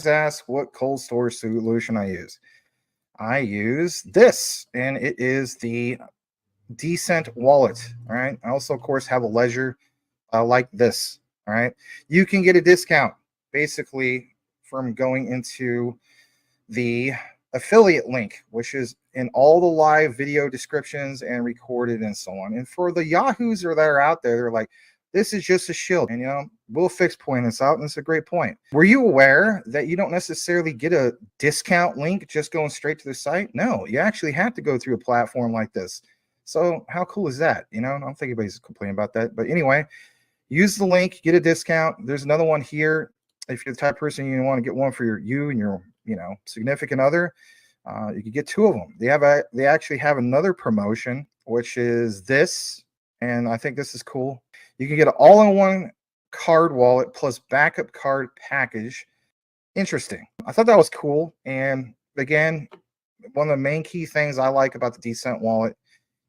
always ask what cold storage solution I use. I use this, and it is the Decent Wallet. All right. I also, of course, have a ledger like this. All right. You can get a discount basically from going into the affiliate link, which is in all the live video descriptions and recorded and so on. And for the Yahoos that are out there, they're like, this is just a shield. And, Will Fix pointed this out, and it's a great point. Were you aware that you don't necessarily get a discount link just going straight to the site? No, you actually have to go through a platform like this. So how cool is that? I don't think anybody's complaining about that. But anyway, use the link, get a discount. There's another one here. If you're the type of person you want to get one for you and your significant other, you could get two of them. They actually have another promotion, which is this, and I think this is cool. You can get an all-in-one card wallet plus backup card package. Interesting. I thought that was cool. And again, one of the main key things I like about the Decent Wallet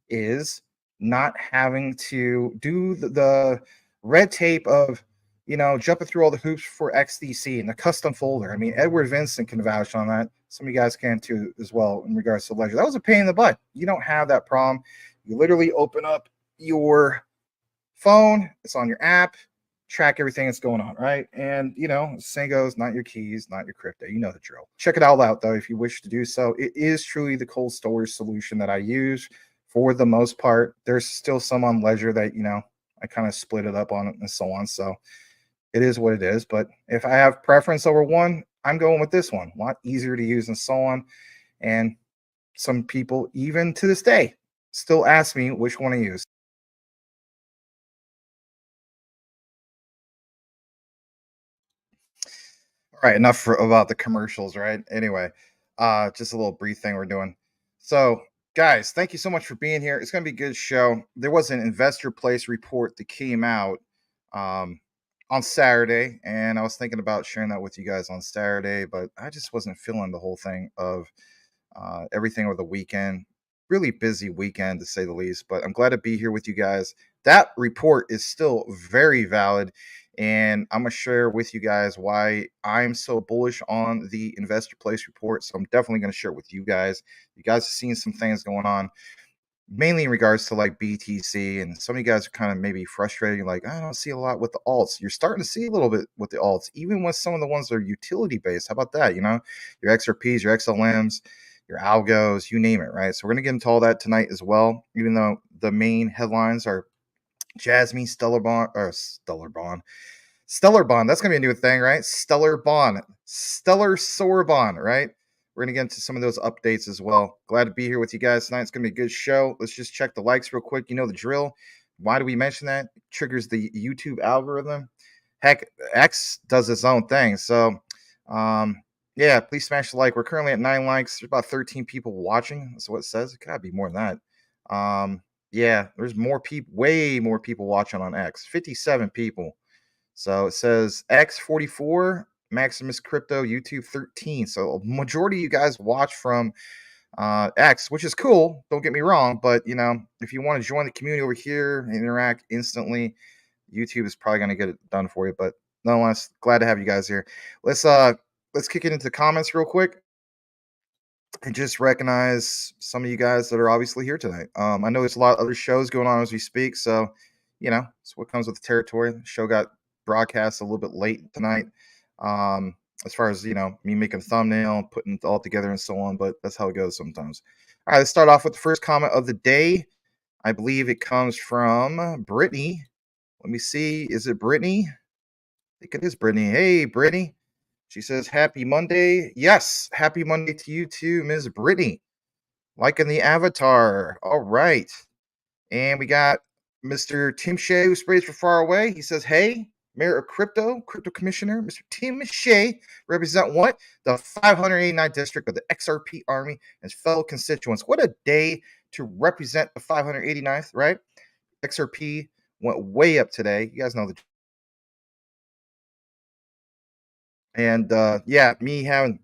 is not having to do the red tape of jumping through all the hoops for XDC and the custom folder. I mean, Edward Vincent can vouch on that. Some of you guys can too as well in regards to Ledger. That was a pain in the butt. You don't have that problem. You literally open up your phone, it's on your app, track everything that's going on, right? And saying goes, not your keys, not your crypto. You know the drill. Check it all out though if you wish to do so. It is truly the cold storage solution that I use for the most part. There's still some on Ledger that I kind of split it up on it and so on. So it is what it is. But if I have preference over one, I'm going with this one. A lot easier to use and so on. And some people, even to this day, still ask me which one to use. All right, enough about the commercials, right? Anyway, just a little brief thing we're doing. So, guys, thank you so much for being here. It's going to be a good show. There was an investor place report that came out on Saturday, and I was thinking about sharing that with you guys on Saturday, but I just wasn't feeling the whole thing of everything over the weekend. Really busy weekend to say the least, but I'm glad to be here with you guys. That report is still very valid, and I'm gonna share with you guys why I'm so bullish on the investor place report. So I'm definitely gonna share it with you guys. You guys have seen some things going on, mainly in regards to like BTC, and some of you guys are kind of maybe frustrated. You're like, I don't see a lot with the alts. You're starting to see a little bit with the alts, even with some of the ones that are utility based. How about that? Your XRPs, your XLMs, your algos, you name it, right? So we're gonna get into all that tonight as well, even though the main headlines are Jasmy, Stellar Bond, or Stellar Bond. Stellar Bond, that's gonna be a new thing, right? Stellar Bond, Stellar Soroban, right? We're gonna get into some of those updates as well. Glad to be here with you guys tonight. It's gonna be a good show. Let's just check the likes real quick. You know the drill. Why do we mention that? It triggers the YouTube algorithm. Heck, X does its own thing. So, yeah, please smash the like. We're currently at 9 likes. There's about 13 people watching. That's what it says. It gotta be more than that. Yeah, there's more people, way more people watching on X. 57 people. So it says X 44, Maximus Crypto, YouTube 13. So a majority of you guys watch from X, which is cool. Don't get me wrong, but if you want to join the community over here and interact instantly, YouTube is probably going to get it done for you. But nonetheless, glad to have you guys here. Let's kick it into the comments real quick and just recognize some of you guys that are obviously here tonight. I know there's a lot of other shows going on as we speak, so it's what comes with the territory. The show got broadcast a little bit late tonight. As far as me making a thumbnail, putting it all together and so on, but that's how it goes sometimes. All right, let's start off with the first comment of the day. I believe it comes from Brittany. Let me see. Is it Brittany? I think it is Brittany. Hey, Brittany. She says, happy Monday. Yes, happy Monday to you too, Ms. Brittany. Liking the avatar. All right. And we got Mr. Tim Shea, who sprays for far away. He says, hey, Mayor of Crypto Commissioner, Mr. Tim Shea, represent what? The 589th district of the XRP Army and his fellow constituents. What a day to represent the 589th, right? XRP went way up today. You guys know the. And yeah, me having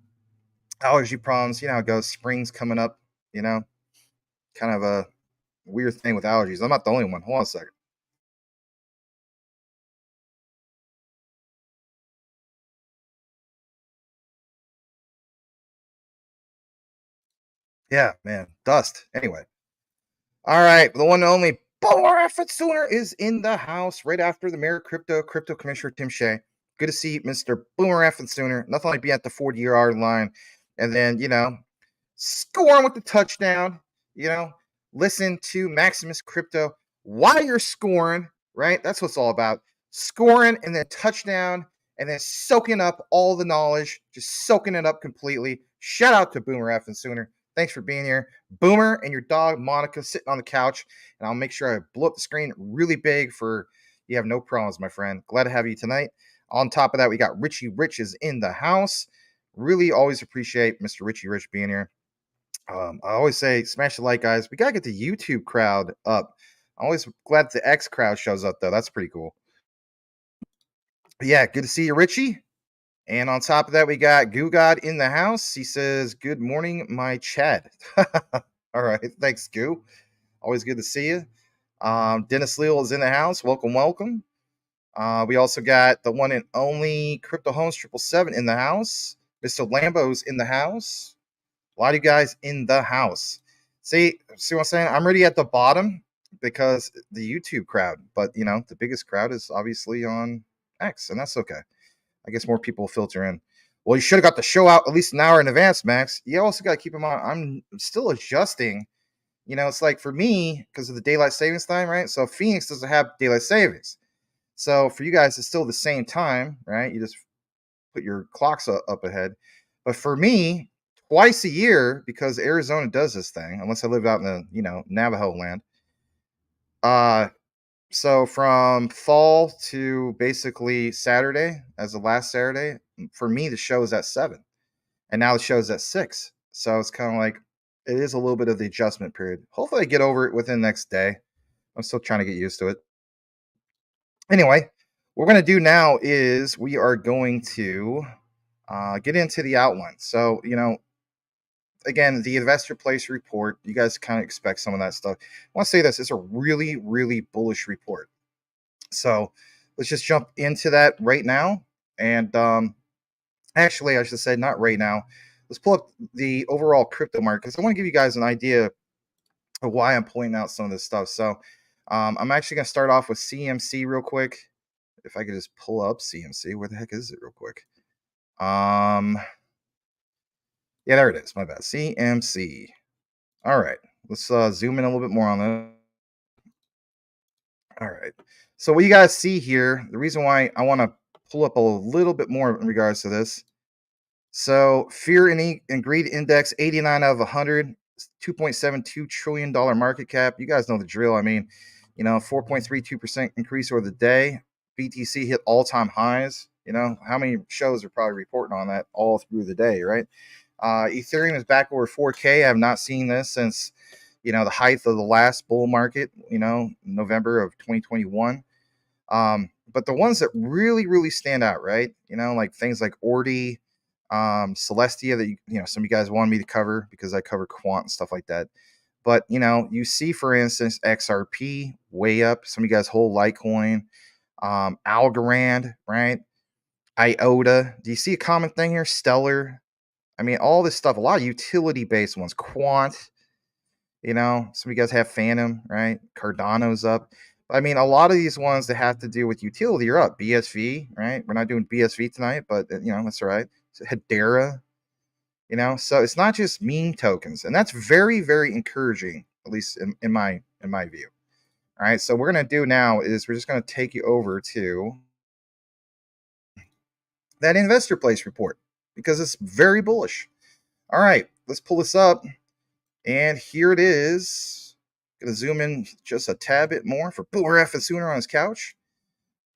allergy problems, you know how it goes. Spring's coming up, kind of a weird thing with allergies. I'm not the only one. Hold on a second. Yeah, man. Dust. Anyway. All right. The one and only Boomer Effort Sooner is in the house right after the Mayor of Crypto Commissioner Tim Shea. Good to see Mr. Boomer Effort Sooner. Nothing like being at the 40-yard line and then, scoring with the touchdown, you know, listen to Maximus Crypto while you're scoring, right? That's what it's all about. Scoring and then touchdown and then soaking up all the knowledge, just soaking it up completely. Shout out to Boomer F and Sooner. Thanks for being here. Boomer and your dog Monica sitting on the couch, and I'll make sure I blow up the screen really big for you have no problems, my friend. Glad to have you tonight. On top of that, we got Richie Rich is in the house. Really always appreciate Mr. Richie Rich being here. I always say, smash the like, guys. We gotta get the YouTube crowd up. I'm always glad the X crowd shows up, though. That's pretty cool. But yeah, good to see you, Richie. And on top of that, we got Goo God in the house. He says, "Good morning, my Chad." All right, thanks, Goo. Always good to see you. Dennis Leal is in the house. Welcome, welcome. We also got the one and only Crypto Homes 777 in the house. Mr. Lambo's in the house. A lot of you guys in the house. See what I'm saying? I'm already at the bottom because the YouTube crowd, but the biggest crowd is obviously on X, and that's okay. I guess more people filter in. Well, you should have got the show out at least an hour in advance, Max. You also got to keep in mind, I'm still adjusting. It's like for me, because of the daylight savings time, right? So Phoenix doesn't have daylight savings. So for you guys, it's still the same time, right? You just put your clocks up ahead. But for me, twice a year, because Arizona does this thing, unless I live out in the Navajo land. So from fall to basically Saturday as the last Saturday, for me the show is at 7, and now the show is at 6. So it's kind of like it is a little bit of the adjustment period. Hopefully, I get over it within the next day. I'm still trying to get used to it. Anyway, what we're going to do now is we are going to get into the outline. So, again, the investor place report, you guys kind of expect some of that stuff. I want to say this: it's a really, really bullish report. So let's just jump into that right now. And actually, I should say not right now. Let's pull up the overall crypto market because I want to give you guys an idea of why I'm pointing out some of this stuff. So I'm actually going to start off with CMC real quick. If I could just pull up CMC, where the heck is it real quick? Yeah, there it is. My bad. CMC. All right. Let's zoom in a little bit more on that. All right. So what you guys see here, the reason why I want to pull up a little bit more in regards to this. So fear and greed index, 89 out of 100, $2.72 trillion market cap. You guys know the drill. I mean, 4.32% increase over the day. BTC hit all-time highs. How many shows are probably reporting on that all through the day, right? Ethereum is back over 4K. I have not seen this since, the height of the last bull market, November of 2021. But the ones that really, really stand out, right? Like things like Ordi, Celestia that some of you guys wanted me to cover because I cover quant and stuff like that. But you see, for instance, XRP way up. Some of you guys hold Litecoin, Algorand, right? IOTA. Do you see a common thing here? Stellar. I mean, all this stuff. A lot of utility-based ones. Quant. Some of you guys have Phantom, right? Cardano's up. I mean, a lot of these ones that have to do with utility are up. BSV, right? We're not doing BSV tonight, but that's all right. So Hedera, so it's not just meme tokens, and that's very, very encouraging, at least in my view. All right, so what we're gonna do now is we're just gonna take you over to that investor place report because it's very bullish. All right, let's pull this up, and here it is. Gonna zoom in just a tad bit more for Boomer F and Sooner on his couch.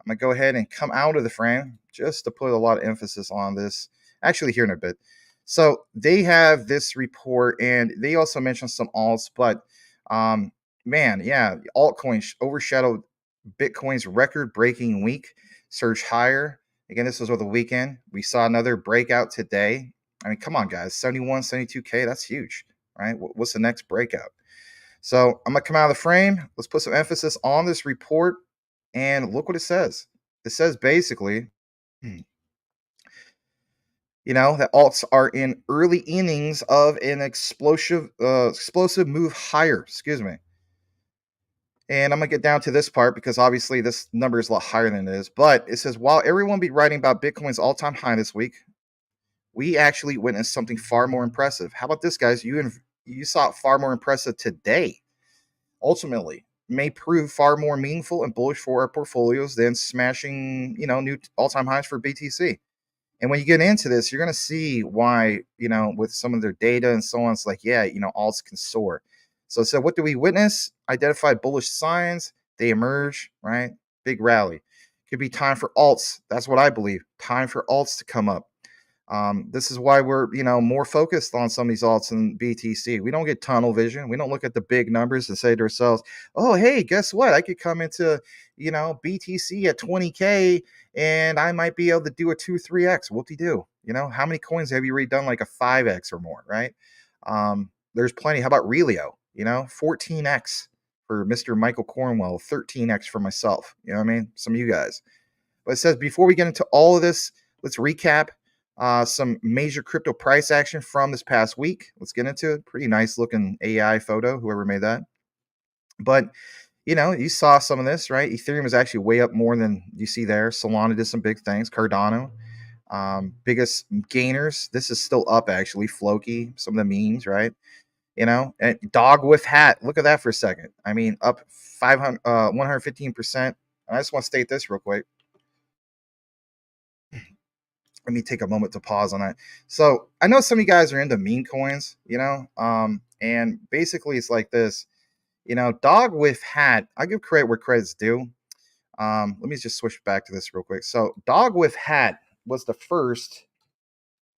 I'm gonna go ahead and come out of the frame just to put a lot of emphasis on this. Actually, here in a bit. So they have this report, and they also mentioned some alts, but man, yeah, altcoins overshadowed Bitcoin's record-breaking week, surged higher. Again, this was over the weekend. We saw another breakout today. I mean, come on, guys, 71, 72K, that's huge, right? What's the next breakout? So I'm gonna come out of the frame. Let's put some emphasis on this report, and look what it says. It says basically, That alts are in early innings of an explosive move higher. Excuse me. And I'm gonna get down to this part because obviously this number is a lot higher than it is. But it says while everyone be writing about Bitcoin's all-time high this week, we actually witnessed something far more impressive. How about this, guys? You saw it far more impressive today. Ultimately, may prove far more meaningful and bullish for our portfolios than smashing, new all-time highs for BTC. And when you get into this, you're going to see why, with some of their data and so on, it's like, yeah, alts can soar. So what do we witness? Identified bullish signs. They emerge, right? Big rally. Could be time for alts. That's what I believe. Time for alts to come up. This is why we're more focused on some of these alts in BTC. We don't get tunnel vision. We don't look at the big numbers and say to ourselves, "Oh, hey, guess what? I could come into BTC at 20K and I might be able to do a 2-3x." Whoop de do. How many coins have you already done like a 5x or more, right? There's plenty. How about Relio? 14x for Mr. Michael Cornwell, 13x for myself. You know what I mean? Some of you guys. But it says before we get into all of this, let's recap some major crypto price action from this past week. Let's get into it. Pretty nice looking AI photo, whoever made that. But you saw some of this, right? Ethereum is actually way up more than you see there. Solana did some big things. Cardano, biggest gainers. This is still up actually. Floki, some of the memes, right? And dog with hat. Look at that for a second. I mean, up 115%. I just want to state this real quick. Let me take a moment to pause on that. So I know some of you guys are into meme coins, and basically it's like this, dog with hat. I give credit where credit's due. Let me just switch back to this real quick. So dog with hat was the first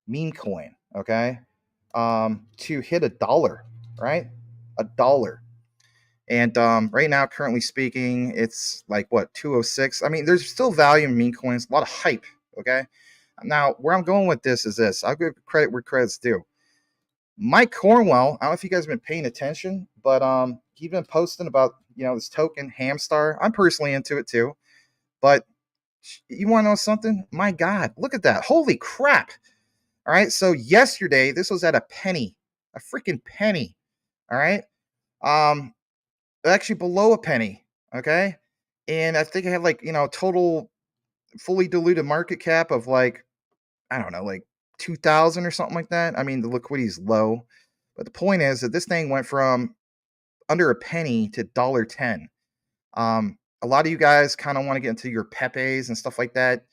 meme coin, okay, to hit $1, right? $1. And right now, currently speaking, it's like what 206. I mean, there's still value in meme coins, a lot of hype, okay. Now, where I'm going with this is this. I'll give credit where credit's due. Mike Cornwell, I don't know if you guys have been paying attention, but he's been posting about this token Hamstar. I'm personally into it too. But you want to know something? My God, look at that. Holy crap. All right. So yesterday, this was at a penny, a freaking penny. All right. Actually below a penny. Okay. And I think I had like, total fully diluted market cap of like, I don't know, like 2,000 or something like that. I mean, the liquidity is low, but the point is that this thing went from under a penny to $1.10. A lot of you guys kind of want to get into your Pepes and stuff like that.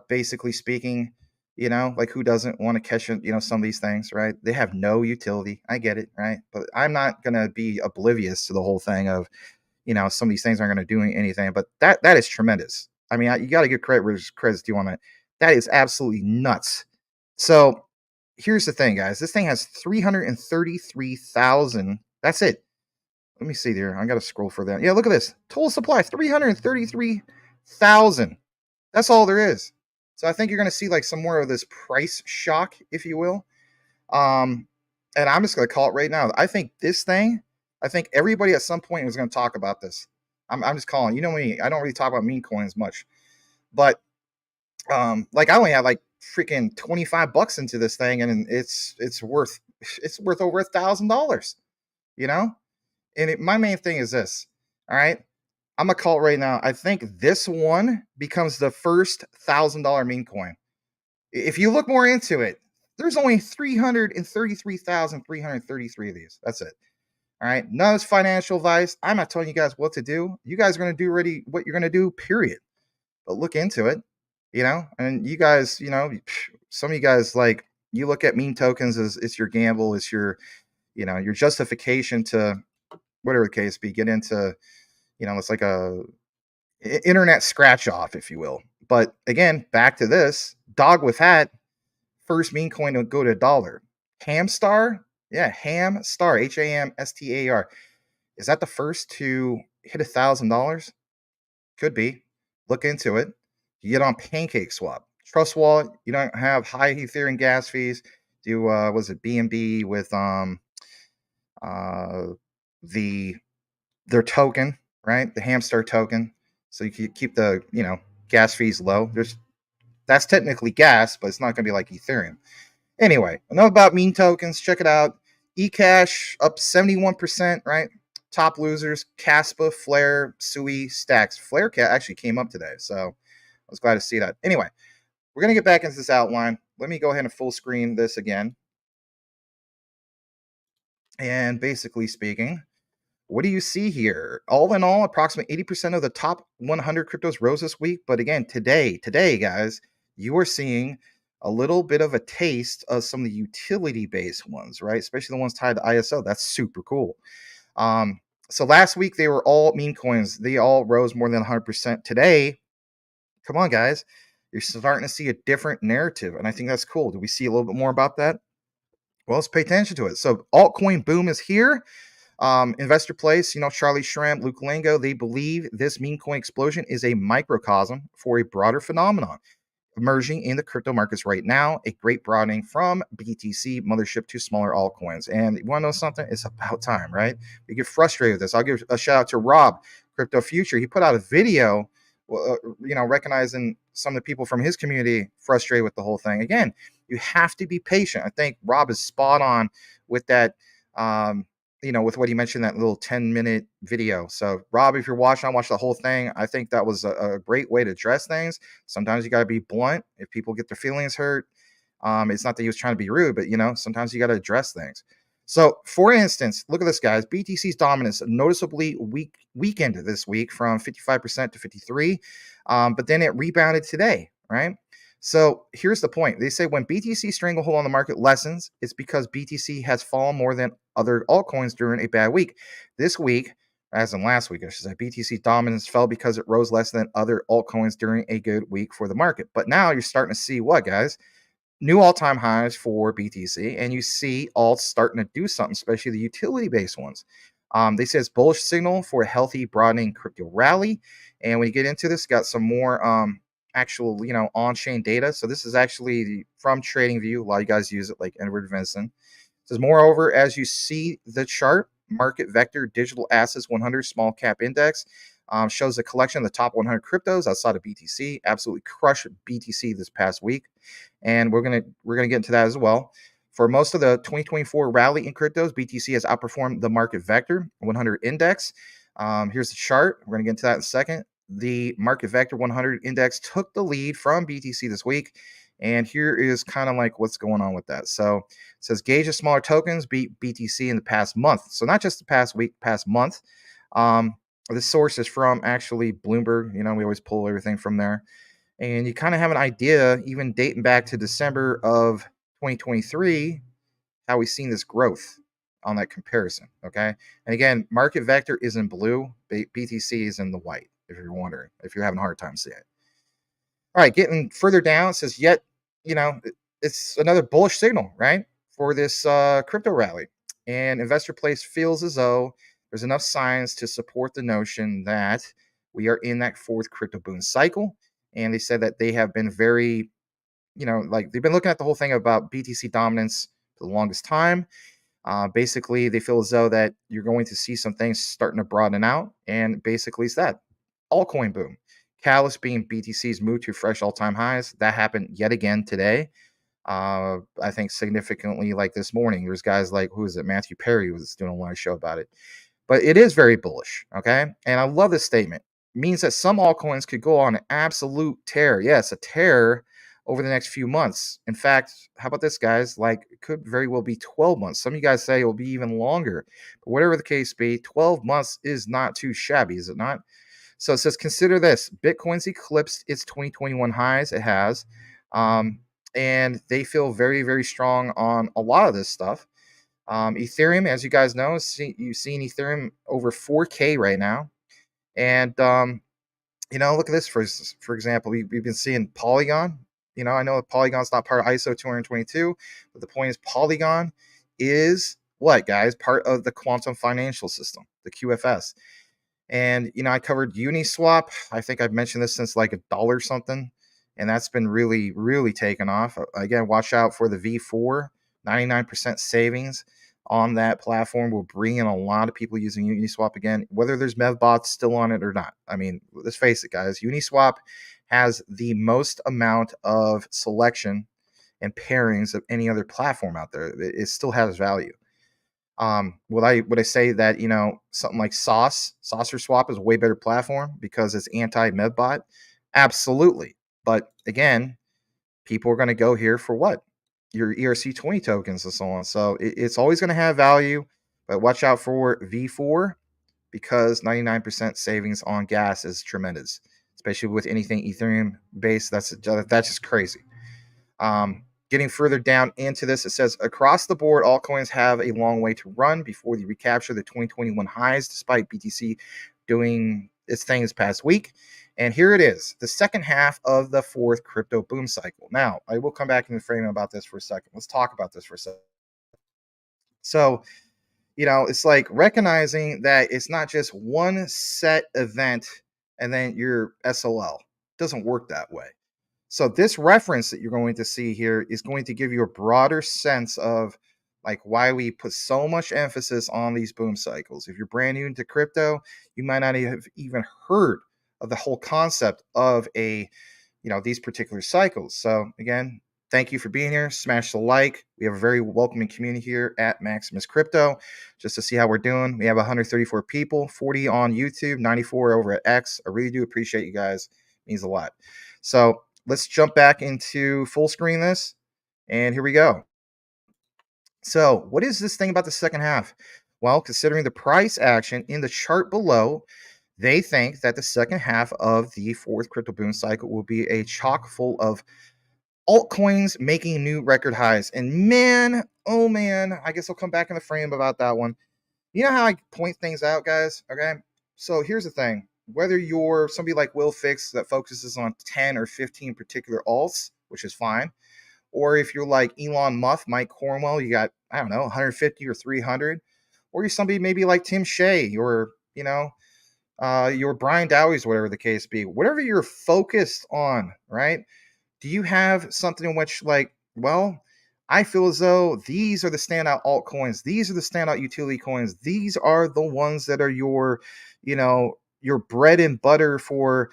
Basically speaking, like who doesn't want to catch some of these things, right? They have no utility. I get it, right? But I'm not gonna be oblivious to the whole thing of some of these things aren't going to do anything, but that is tremendous. I mean, you got to give credit where credit's due on that. That is absolutely nuts. So here's the thing, guys. This thing has 333,000. That's it. Let me see there. I got to scroll for that. Yeah, look at this. Total supply 333,000. That's all there is. So I think you're going to see like some more of this price shock, if you will. And I'm just going to call it right now. I think everybody at some point was going to talk about this. I'm just calling. You know me. I don't really talk about meme coins much, but like I only have like freaking $25 into this thing, and it's worth over $1,000. And my main thing is this. All right, I'm gonna call it right now. I think this one becomes the first $1,000 meme coin. If you look more into it, there's only 333,333 of these. That's it. All right. None of this financial advice. I'm not telling you guys what to do. You guys are going to do really what you're going to do, period. But look into it, and you guys, some of you guys, like, you look at meme tokens as it's your gamble, it's your, your justification to whatever the case be, get into, it's like a internet scratch off, if you will. But again, back to this dog with hat, first meme coin to go to $1. Hamstar, yeah, Hamstar, Hamstar. Is that the first to hit $1,000? Could be. Look into it. You get on Pancake Swap, Trust Wallet. You don't have high Ethereum gas fees. Do was it BNB with the their token, right? The Hamstar token. So you keep the gas fees low. There's That's technically gas, but it's not going to be like Ethereum. Anyway, enough about meme tokens. Check it out. eCash up 71%, right? Top losers, Caspa, Flare, Sui, Stacks. Flare actually came up today, so I was glad to see that. Anyway, we're going to get back into this outline. Let me go ahead and full screen this again. And basically speaking, what do you see here? All in all, approximately 80% of the top 100 cryptos rose this week. But again, today, guys, you are seeing a little bit of a taste of some of the utility-based ones, right? Especially the ones tied to ISO. That's super cool. So last week they were all meme coins. They all rose more than 100%. Today, come on, guys, you're starting to see a different narrative, and I think that's cool. Do we see a little bit more about that? Well, let's pay attention to it. So altcoin boom is here. Investor Place, Charlie Shrimp, Luke Lango, they believe this meme coin explosion is a microcosm for a broader phenomenon emerging in the crypto markets right now, a great broadening from BTC mothership to smaller altcoins. And you want to know something? It's about time, right? We get frustrated with this. I'll give a shout out to Rob, Crypto Future. He put out a video, recognizing some of the people from his community frustrated with the whole thing. Again, you have to be patient. I think Rob is spot on with that. With what he mentioned, that little 10-minute video. So, Rob, if you're watching, I watched the whole thing. I think that was a great way to address things. Sometimes you got to be blunt. If people get their feelings hurt, it's not that he was trying to be rude, but, sometimes you got to address things. So, for instance, look at this, guys. BTC's dominance noticeably weakened this week from 55% to 53%, but then it rebounded today, right? So here's the point. They say when BTC stranglehold on the market lessens, it's because BTC has fallen more than other altcoins during a bad week. This week, as in last week, I should say, BTC dominance fell because it rose less than other altcoins during a good week for the market. But now you're starting to see what, guys? New all-time highs for BTC, and you see alts starting to do something, especially the utility-based ones. They say it's bullish signal for a healthy, broadening crypto rally. And when you get into this, got some more actual, on-chain data. So this is actually from TradingView. A lot of you guys use it, like Edward Vincent. It says, moreover, as you see the chart, Market Vector Digital Assets 100 Small Cap Index shows a collection of the top 100 cryptos outside of BTC. Absolutely crushed BTC this past week, and we're gonna get into that as well. For most of the 2024 rally in cryptos, BTC has outperformed the Market Vector 100 Index. Here's the chart. We're gonna get into that in a second. The Market Vector 100 Index took the lead from BTC this week. And here is kind of like what's going on with that. So it says gauge of smaller tokens beat BTC in the past month. So not just the past week, past month. The source is from actually Bloomberg. We always pull everything from there. And you kind of have an idea, even dating back to December of 2023, how we've seen this growth on that comparison. Okay. And again, Market Vector is in blue, BTC is in the white, if you're wondering, if you're having a hard time seeing it. All right, getting further down, it says yet, it's another bullish signal, right, for this crypto rally. And Investor Place feels as though there's enough signs to support the notion that we are in that fourth crypto boom cycle. And they said that they have been very, they've been looking at the whole thing about BTC dominance for the longest time. Basically, they feel as though that you're going to see some things starting to broaden out. And basically, it's that altcoin boom. Catalyst being BTC's move to fresh all-time highs. That happened yet again today. I think significantly, like this morning, there's guys like, who is it? Matthew Perry was doing a live show about it. But it is very bullish, okay? And I love this statement. It means that some altcoins could go on an absolute tear. Yes, a tear over the next few months. In fact, how about this, guys? Like, it could very well be 12 months. Some of you guys say it will be even longer. But whatever the case be, 12 months is not too shabby, is it not? So it says, consider this. Bitcoin's eclipsed its 2021 highs. It has. And they feel very, very strong on a lot of this stuff. Ethereum, as you guys know, you've seen Ethereum over 4K right now. And, look at this, for example. We've been seeing Polygon. I know Polygon's not part of ISO 222, but the point is Polygon is what, guys? Part of the quantum financial system, the QFS. And, I covered Uniswap. I think I've mentioned this since like $1 something. And that's been really, really taken off. Again, watch out for the V4. 99% savings on that platform will bring in a lot of people using Uniswap again, whether there's MEV bots still on it or not. I mean, let's face it, guys. Uniswap has the most amount of selection and pairings of any other platform out there. It still has value. Would I say that something like Saucer Swap is a way better platform because it's anti medbot? Absolutely. But again, people are going to go here for what? Your ERC20 tokens and so on. So it's always going to have value, but watch out for V4 because 99% savings on gas is tremendous, especially with anything Ethereum based. That's just crazy. Getting further down into this, it says across the board, altcoins have a long way to run before they recapture the 2021 highs, despite BTC doing its thing this past week. And here it is, the second half of the fourth crypto boom cycle. Now, I will come back in the frame about this for a second. Let's talk about this for a second. So, it's like recognizing that it's not just one set event and then your SOL. It doesn't work that way. So this reference that you're going to see here is going to give you a broader sense of like why we put so much emphasis on these boom cycles. If you're brand new into crypto, you might not have even heard of the whole concept of these particular cycles. So again, thank you for being here. Smash the like. We have a very welcoming community here at Maximus Crypto. Just to see how we're doing, we have 134 people, 40 on YouTube, 94 over at X. I really do appreciate you guys. It means a lot. So let's jump back into full screen this. And here we go. So what is this thing about the second half? Well, considering the price action in the chart below, they think that the second half of the fourth crypto boom cycle will be a chock full of altcoins making new record highs. And man, oh man, I guess I'll come back in the frame about that one. You know how I point things out, guys? Okay. So here's the thing. Whether you're somebody like Will Fix that focuses on 10 or 15 particular alts, which is fine, or if you're like Elon Musk, Mike Cornwell, you got, I don't know, 150 or 300, or you're somebody maybe like Tim Shea or, your Brian Dowies, whatever the case be, whatever you're focused on, right? Do you have something in which, like, well, I feel as though these are the standout altcoins, these are the standout utility coins, these are the ones that are your bread and butter for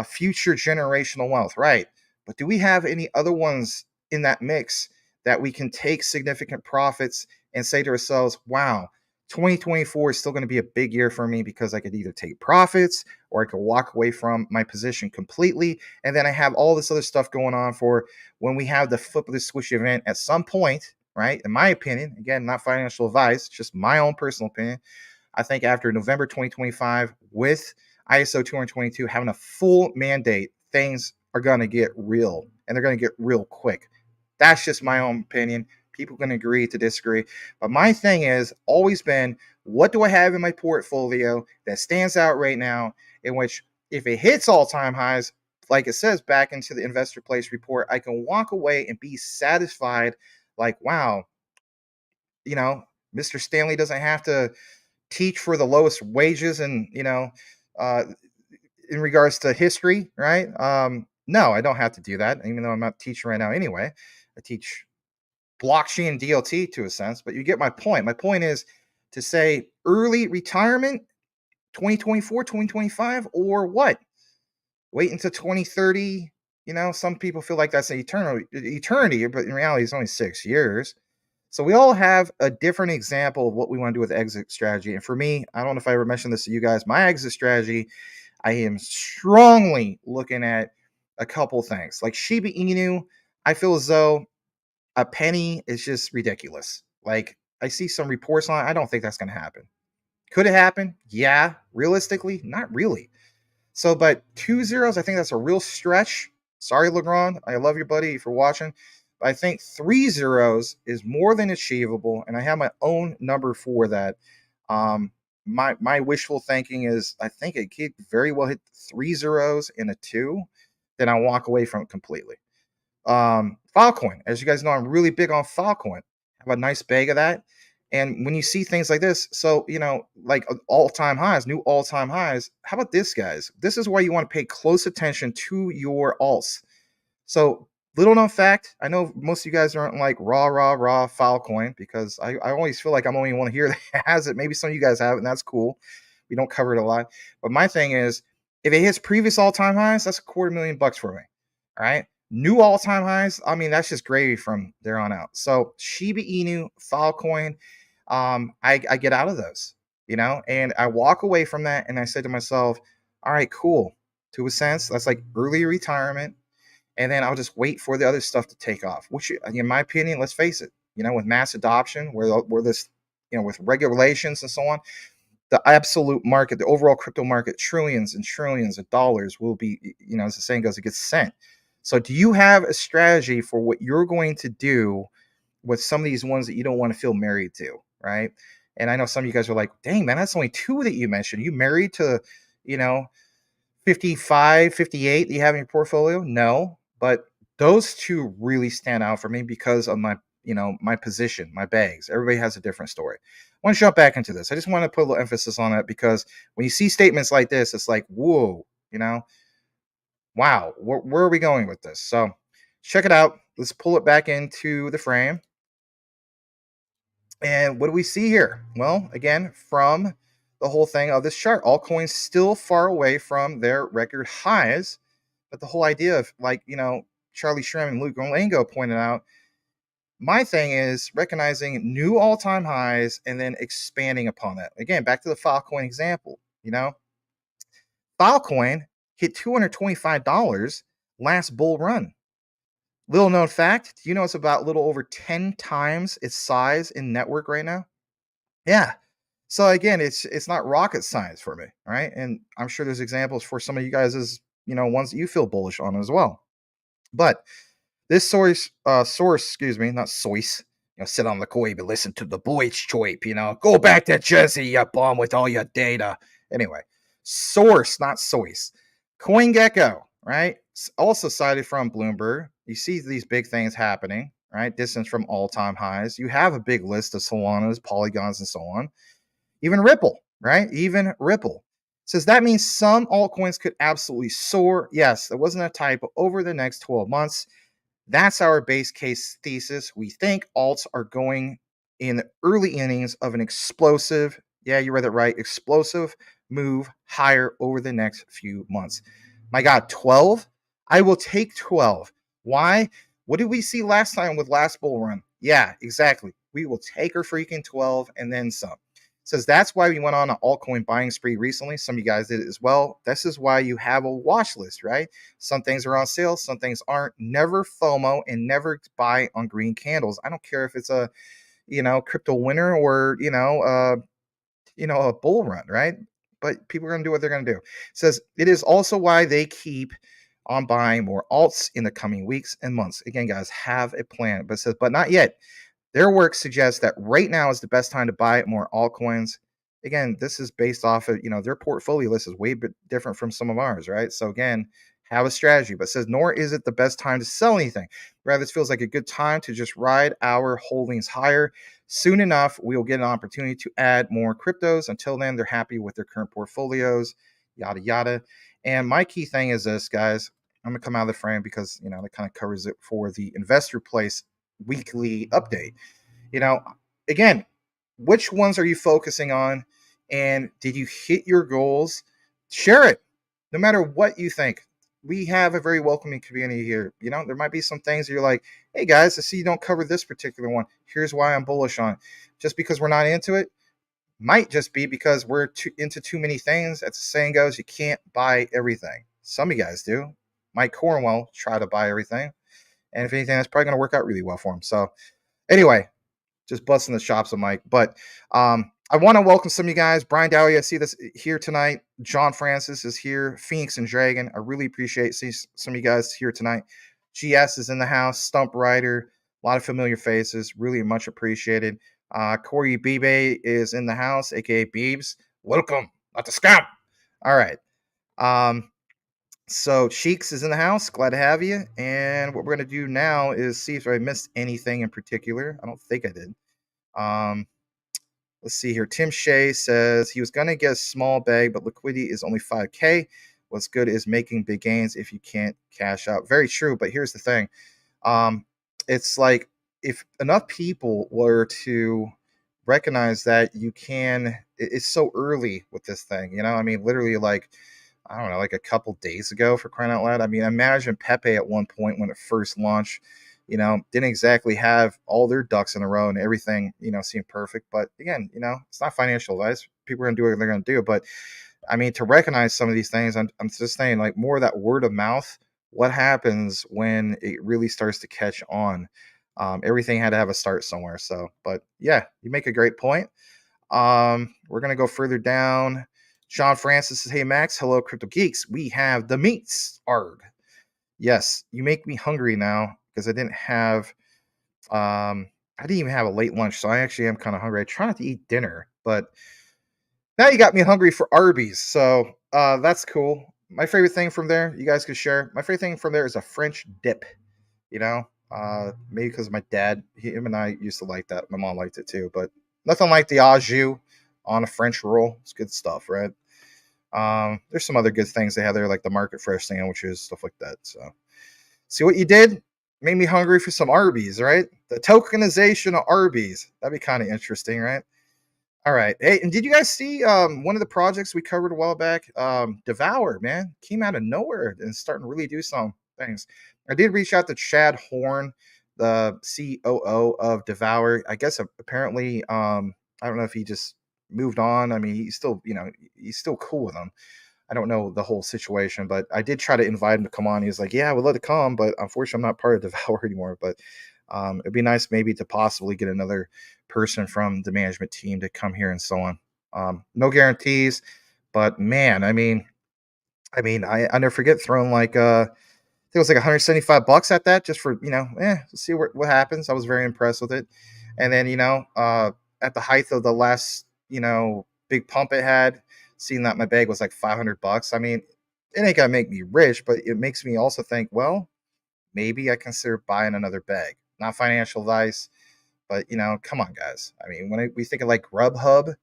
future generational wealth, right? But do we have any other ones in that mix that we can take significant profits and say to ourselves, wow, 2024 is still going to be a big year for me because I could either take profits or I could walk away from my position completely. And then I have all this other stuff going on for when we have the flip of the switch event at some point, right? In my opinion, again, not financial advice, just my own personal opinion. I think after November 2025, with ISO 222 having a full mandate, things are going to get real and they're going to get real quick. That's just my own opinion. People can agree to disagree. But my thing is always been, what do I have in my portfolio that stands out right now, in which if it hits all-time highs, like it says back into the investor place report, I can walk away and be satisfied like, wow, Mr. Stanley doesn't have to teach for the lowest wages and, in regards to history, right? No, I don't have to do that, even though I'm not teaching right now anyway. I teach blockchain DLT to a sense, but you get my point. My point is to say early retirement, 2024, 2025, or what? Wait until 2030. Some people feel like that's an eternity, but in reality, it's only 6 years. So we all have a different example of what we want to do with exit strategy. And for me, I don't know if I ever mentioned this to you guys, my exit strategy, I am strongly looking at a couple things. Like Shiba Inu, I feel as though a penny is just ridiculous. Like I see some reports on it. I don't think that's going to happen. Could it happen? Yeah. Realistically, not really. So, but 2 zeros, I think that's a real stretch. Sorry, Legrand. I love you, buddy, for watching. But I think 3 zeros is more than achievable. And I have my own number for that. My wishful thinking is I think it could very well hit 3 zeros and a 2. Then I walk away from it completely. Filecoin, as you guys know, I'm really big on Filecoin. Have a nice bag of that. And when you see things like this, so like all-time highs, new all-time highs, how about this, guys? This is why you want to pay close attention to your alts. So little known fact, I know most of you guys aren't like raw Filecoin, because I always feel like I'm only one here that has it. Maybe some of you guys have it, and that's cool. We don't cover it a lot. But my thing is, If it hits previous all-time highs, that's a quarter million bucks for me. All right. New all-time highs, I mean, that's just gravy from there on out. So Shiba Inu, Filecoin, I get out of those, and I walk away from that and I said to myself, all right, cool. To a sense, that's like early retirement. And then I'll just wait for the other stuff to take off, which, in my opinion, let's face it, with mass adoption, where this, with regulations and so on, the absolute market, the overall crypto market, trillions and trillions of dollars will be, as the saying goes, it gets sent. So, do you have a strategy for what you're going to do with some of these ones that you don't want to feel married to, right? And I know some of you guys are like, dang, man, that's only two that you mentioned. You married to, you know, 55, 58 that you have in your portfolio? No, but those two really stand out for me because of my position, my bags. Everybody has a different story. I want to jump back into this. I just want to put a little emphasis on it because when you see statements like this, it's like, whoa, wow, where are we going with this? So check it out. Let's pull it back into the frame. And what do we see here? Well, again, from the whole thing of this chart, altcoins still far away from their record highs. But the whole idea of, like, Charlie Shrem and Luke Lango pointed out, my thing is recognizing new all-time highs and then expanding upon that. Again, back to the Filecoin example, Filecoin hit $225 last bull run. Little known fact, do you know it's about a little over 10 times its size in network right now? Yeah. So again, it's not rocket science for me, right? And I'm sure there's examples for some of you guys as, ones that you feel bullish on as well. But this source, excuse me, not source, sit on the koi, but listen to the boys choip, go back to Jesse, you bum, with all your data. Anyway, source, not source. CoinGecko, right? Also cited from Bloomberg. You see these big things happening, right? Distance from all-time highs. You have a big list of Solanas, Polygons, and so on. Even Ripple, right? Even Ripple says that means some altcoins could absolutely soar. Yes, that wasn't a typo. Over the next 12 months, that's our base case thesis. We think alts are going in the early innings of an explosive, yeah, you read that right, explosive move higher over the next few months. My God, 12? I will take 12. Why? What did we see last time with last bull run? Yeah, exactly. We will take our freaking 12 and then some. Says that's why we went on an altcoin buying spree recently. Some of you guys did it as well. This is why you have a watch list, right? Some things are on sale, some things aren't. Never FOMO and never buy on green candles. I don't care if it's a crypto winter or a bull run, right? But people are going to do what they're going to do. It says it is also why they keep on buying more alts in the coming weeks and months. Again, guys, have a plan. But it says, but not yet. Their work suggests that right now is the best time to buy more altcoins. Again, this is based off of, their portfolio list is way different from some of ours, right? So again, have a strategy, but says, nor is it the best time to sell anything. Rather, it feels like a good time to just ride our holdings higher. Soon enough, we will get an opportunity to add more cryptos. Until then, they're happy with their current portfolios, yada, yada. And my key thing is this, guys. I'm going to come out of the frame because, that kind of covers it for the Investor Place weekly update. Again, which ones are you focusing on, and did you hit your goals? Share it, no matter what you think. We have a very welcoming community here. There might be some things that you're like, hey guys, I see you don't cover this particular one. Here's why I'm bullish on it. Just because we're not into it might just be because we're into too many things. As the saying goes, you can't buy everything. Some of you guys do. Mike Cornwell try to buy everything, and if anything, that's probably going to work out really well for him. So anyway, just busting the chops of Mike. But I want to welcome some of you guys. Brian Dowie, I see this here tonight. John Francis is here. Phoenix and Dragon. I really appreciate seeing some of you guys here tonight. GS is in the house. Stump Rider. A lot of familiar faces. Really much appreciated. Corey Bibe is in the house, aka Beebs. Welcome. Not to scam. All right. So Cheeks is in the house. Glad to have you. And what we're going to do now is see if I missed anything in particular. I don't think I did. Let's see here. Tim Shea says he was going to get a small bag, but liquidity is only 5K. What's good is making big gains if you can't cash out. Very true. But here's the thing. It's like if enough people were to recognize that you can, it's so early with this thing, I mean, literally like I don't know, like a couple days ago for crying out loud. I mean, imagine Pepe at one point when it first launched, didn't exactly have all their ducks in a row and everything, seemed perfect. But again, it's not financial advice. People are going to do what they're going to do. But I mean, to recognize some of these things, I'm just saying, like, more of that word of mouth. What happens when it really starts to catch on? Everything had to have a start somewhere. So, but yeah, you make a great point. We're gonna go further down. Sean Francis says, "Hey Max, hello Crypto Geeks. We have the meats. Arg. Yes, you make me hungry now because I didn't even have a late lunch, so I actually am kind of hungry. I try not to eat dinner, but now you got me hungry for Arby's. So that's cool. My favorite thing from there, you guys could share. My favorite thing from there is a French dip. Maybe because my dad, him and I used to like that. My mom liked it too, but nothing like the au jus on a French roll. It's good stuff, right? There's some other good things they have there, like the market fresh sandwiches, stuff like that. So, see what you did? Made me hungry for some Arby's, right? The tokenization of Arby's. That'd be kind of interesting, right? All right. Hey, and did you guys see one of the projects we covered a while back? Devour, man, came out of nowhere and starting to really do some things. I did reach out to Chad Horn, the COO of Devour. I guess apparently, I don't know if he just moved on. I mean, he's still, he's still cool with them. I don't know the whole situation, but I did try to invite him to come on. He was like, "Yeah, I would love to come, but unfortunately, I'm not part of Devour anymore." But it'd be nice maybe to possibly get another person from the management team to come here and so on. No guarantees, but man, I never forget throwing like I think it was like 175 bucks at that just for see what happens. I was very impressed with it, and then at the height of the last big pump it had, seeing that my bag was like 500 bucks. I mean, it ain't gonna make me rich, but it makes me also think, well, maybe I consider buying another bag. Not financial advice, but come on, guys. I mean, when we think of like Grubhub,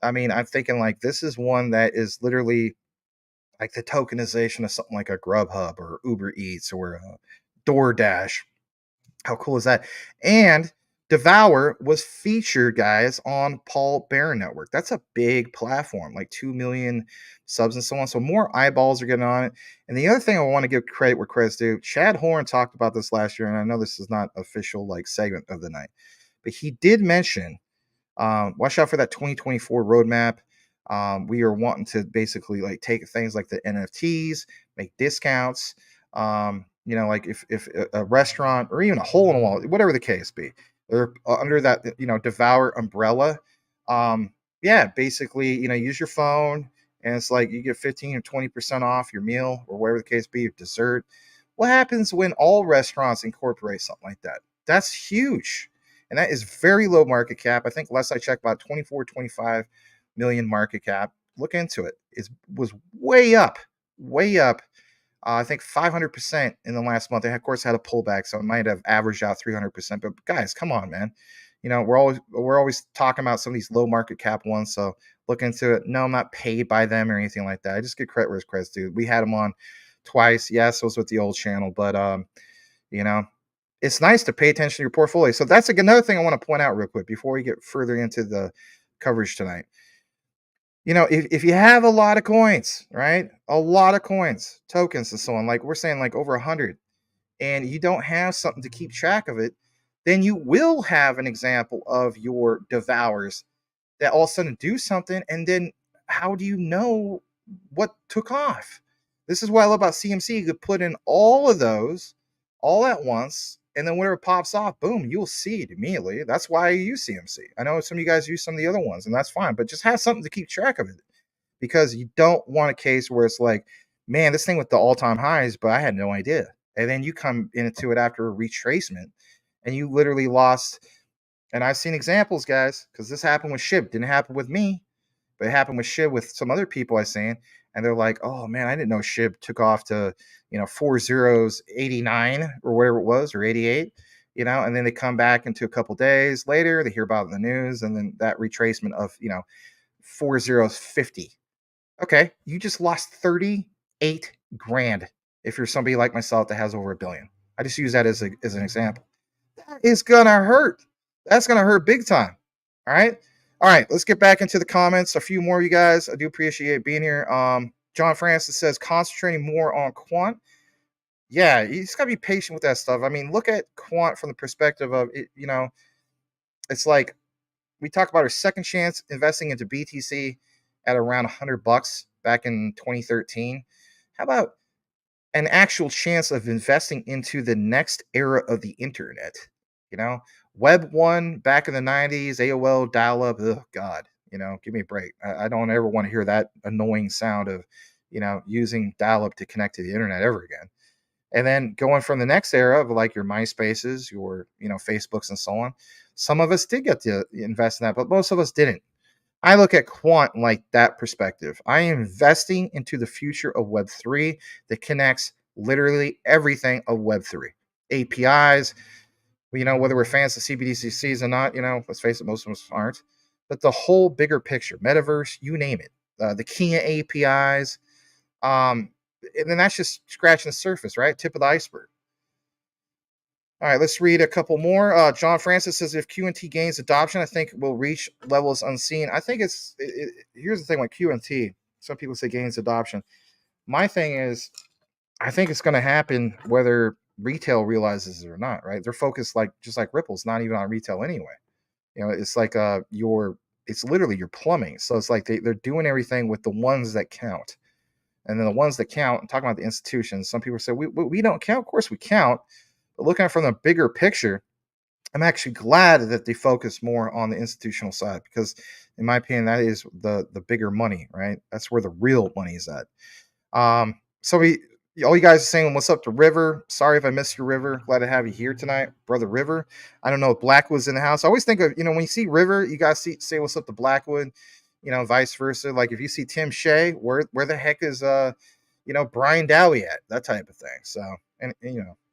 I mean, I'm thinking like this is one that is literally like the tokenization of something like a Grubhub or Uber Eats or DoorDash. How cool is that? And Devour was featured, guys, on Paul Barron Network. That's a big platform, like 2 million subs and so on. So more eyeballs are getting on it. And the other thing I want to give credit where credit's due, Chad Horn talked about this last year, and I know this is not official like segment of the night, but he did mention watch out for that 2024 roadmap. We are wanting to basically like take things like the NFTs, make discounts. Like if a restaurant or even a hole in the wall, whatever the case be, they're under that Devour umbrella. Yeah, basically use your phone and it's like you get 15 or 20% off your meal or whatever the case be, your dessert. What happens when all restaurants incorporate something like that? That's huge. And that is very low market cap. I think last I checked, about 24, 25 million market cap. Look into it. It was way up, way up. I think 500% in the last month. They of course had a pullback, so it might have averaged out 300%. But guys, come on, man. We're always talking about some of these low market cap ones. So look into it. No, I'm not paid by them or anything like that. I just get credit where credit's due. We had them on twice. Yes, it was with the old channel, but you know, it's nice to pay attention to your portfolio. So that's another thing I want to point out real quick before we get further into the coverage tonight. If you have a lot of coins, right? A lot of coins, tokens, and so on, like we're saying, like over 100, and you don't have something to keep track of it, then you will have an example of your devours that all of a sudden do something, and then how do you know what took off? This is what I love about CMC. You could put in all of those all at once, and then whenever it pops off, boom, you'll see it immediately. That's why I use CMC. I know some of you guys use some of the other ones, and that's fine, but just have something to keep track of it because you don't want a case where it's like, man, this thing with the all-time highs, but I had no idea. And then you come into it after a retracement, and you literally lost. And I've seen examples, guys, because this happened with SHIB. Didn't happen with me, but it happened with SHIB with some other people I've seen. And they're like, oh man, I didn't know SHIB took off to, 4 zeros, 89 or whatever it was, or 88, and then they come back into a couple days later, they hear about it in the news, and then that retracement of, 4 zeros, 50. Okay, you just lost 38 grand if you're somebody like myself that has over a billion. I just use that as an example. That is gonna hurt. That's gonna hurt big time. All right. All right, let's get back into the comments. A few more, you guys. I do appreciate being here. John Francis says concentrating more on quant. Yeah, you just gotta be patient with that stuff. I mean, look at quant from the perspective of it. It's like we talked about our second chance investing into BTC at around $100 back in 2013. How about an actual chance of investing into the next era of the internet? You know, Web 1 back in the 90s, AOL dial up. Oh, God, give me a break. I don't ever want to hear that annoying sound of, using dial up to connect to the internet ever again. And then going from the next era of like your MySpaces, your, Facebooks and so on. Some of us did get to invest in that, but most of us didn't. I look at quant like that perspective. I am investing into the future of Web3 that connects literally everything of Web3. APIs, whether we're fans of CBDCs or not, let's face it, most of us aren't. But the whole bigger picture, metaverse, you name it, the Kia APIs, and then that's just scratching the surface, right? Tip of the iceberg. All right, let's read a couple more. John Francis says, if QNT gains adoption, I think we'll reach levels unseen. I think here's the thing with QNT. Some people say gains adoption. My thing is, I think it's going to happen whether retail realizes it or not, right? They're focused just like Ripple's not even on retail anyway. It's like it's literally your plumbing. So it's like they're doing everything with the ones that count. And then the ones that count, I'm talking about the institutions. Some people say, we don't count. Of course we count. But looking from the bigger picture, I'm actually glad that they focus more on the institutional side because, in my opinion, that is the bigger money, right? That's where the real money is at. So all you guys are saying, what's up to River? Sorry if I missed your River. Glad to have you here tonight, brother River. I don't know if Blackwood's in the house. I always think of, when you see River, you guys say what's up to Blackwood, vice versa. Like if you see Tim Shea, where the heck is Brian Dowie at? That type of thing. So and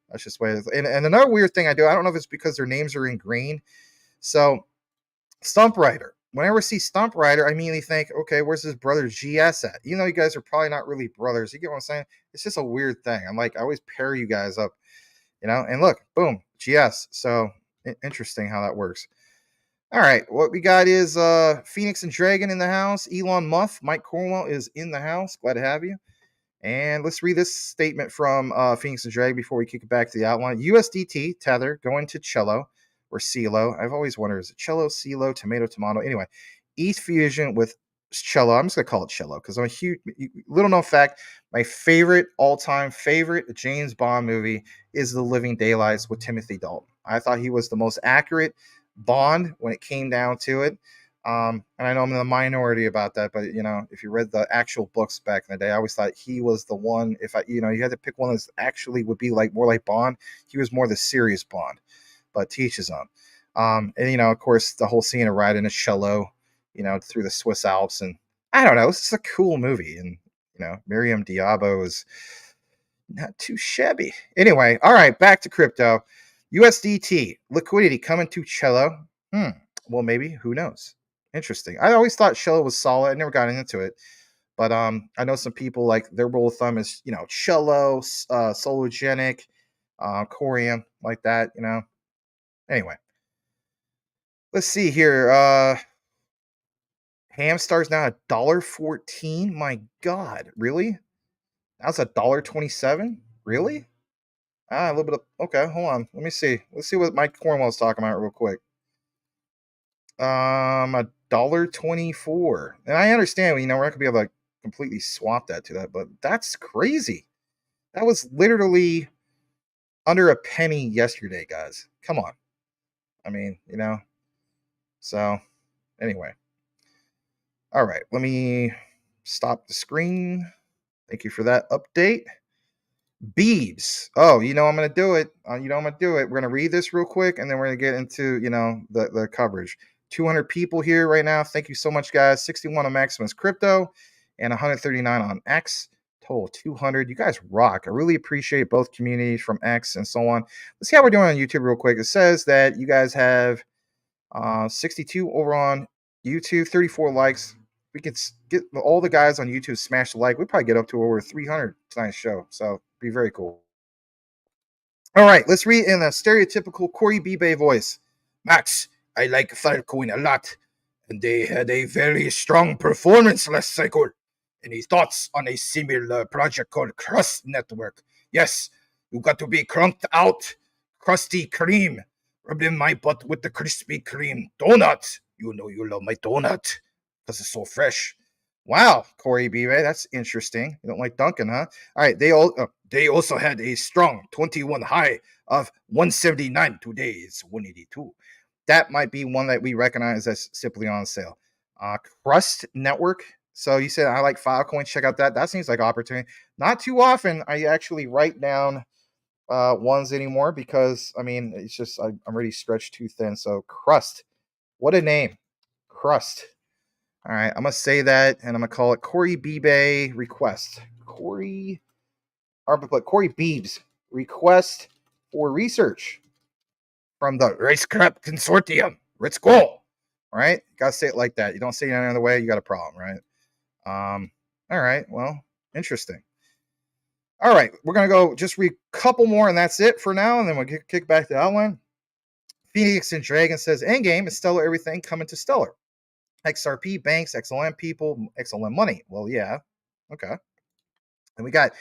that's just the way it is. And another weird thing I do, I don't know if it's because their names are in green. So Stump Rider. Whenever I see Stump Rider, I immediately think, okay, where's his brother GS at? Even though you guys are probably not really brothers. You get what I'm saying? It's just a weird thing. I'm like, I always pair you guys up, and look, boom, GS. So interesting how that works. All right, what we got is Phoenix and Dragon in the house. Elon Muff, Mike Cornwell is in the house. Glad to have you. And let's read this statement from Phoenix and Dragon before we kick it back to the outline. USDT Tether going to Cello or CeLo. I've always wondered, is it Cello, CeLo, tomato? Anyway, ETH Fusion with Cello. I'm just going to call it Cello because I'm a huge, little known fact, my all-time favorite James Bond movie is The Living Daylights with Timothy Dalton. I thought he was the most accurate Bond when it came down to it. And I know I'm in the minority about that, but if you read the actual books back in the day, I always thought he was the one. If you had to pick one that actually would be more like Bond, he was more the serious Bond. But teach his own. And of course, the whole scene of riding a cello, through the Swiss Alps, and I don't know, it's just a cool movie, and Miriam Diabo is not too shabby. Anyway, all right, back to crypto. USDT liquidity coming to Cello. Well, maybe, who knows? Interesting. I always thought Cello was solid. I never got into it. But I know some people like their rule of thumb is, Cello, Sologenic, Corium, like that, Anyway. Let's see here. Hamstar's now $1.14. My God, really? That's $1.27? Really? A little bit of okay, hold on. Let me see. Let's see what Mike Cornwell's talking about real quick. $1.24. And I understand, we're not gonna be able to completely swap that to that, but that's crazy. That was literally under a penny yesterday, guys. Come on. I mean, So anyway. All right, let me stop the screen. Thank you for that update. Beebs. Oh, I'm going to do it. I'm going to do it. We're going to read this real quick, and then we're going to get into, the coverage. 200 people here right now. Thank you so much, guys. 61 on Maximus Crypto and 139 on X. Total 200. You guys rock. I really appreciate both communities from X and so on. Let's see how we're doing on YouTube real quick. It says that you guys have 62 over on YouTube, 34 likes. We could get all the guys on YouTube smash the like. We'd probably get up to over 300 tonight's show. So be very cool. All right, let's read in a stereotypical Corey B-Bay voice. Max, I like Filecoin a lot, and they had a very strong performance last cycle. Any thoughts on a similar project called Crust Network? Yes, you got to be crunked out, crusty cream, rubbed in my butt with the Krispy Kreme donut. You know you love my donut because it's so fresh. Wow, Corey B. Ray, that's interesting. You don't like Dunkin', huh? All right, they also had a strong 21 high of 179. Today it's 182. That might be one that we recognize as simply on sale. Crust Network. So you said I like Filecoin. Check out that. That seems like opportunity. Not too often I actually write down ones anymore because I mean it's just I'm already stretched too thin. So Crust, what a name, Crust. All right, I'm gonna say that and I'm gonna call it Corey Beebe request. Corey Beebs request for research from the Racecraft Consortium. Let's go. All right, gotta say it like that. You don't say it any other way, you got a problem, right? All right, well, interesting. All right, we're gonna go just read a couple more, and that's it for now, and then we'll kick back to the outline. Phoenix and Dragon says Endgame is Stellar everything coming to Stellar. XRP banks, XLM people, XLM money. Well, yeah, okay. And we got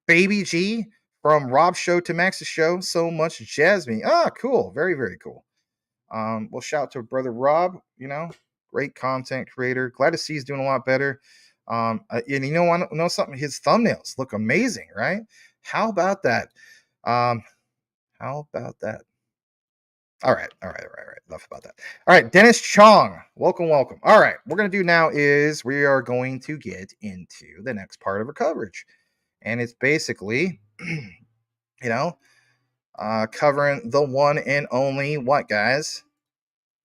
Baby G from Rob's show to Max's show. So much Jasmy. Ah, cool. Very, very cool. Well, shout out to brother Rob. You know, great content creator. Glad to see he's doing a lot better. And you know something? His thumbnails look amazing, right? How about that? How about that? All right. Enough about that. All right, Dennis Chong, welcome. All right, what we're gonna do now is we are going to get into the next part of our coverage, and it's basically, you know, covering the one and only what, guys?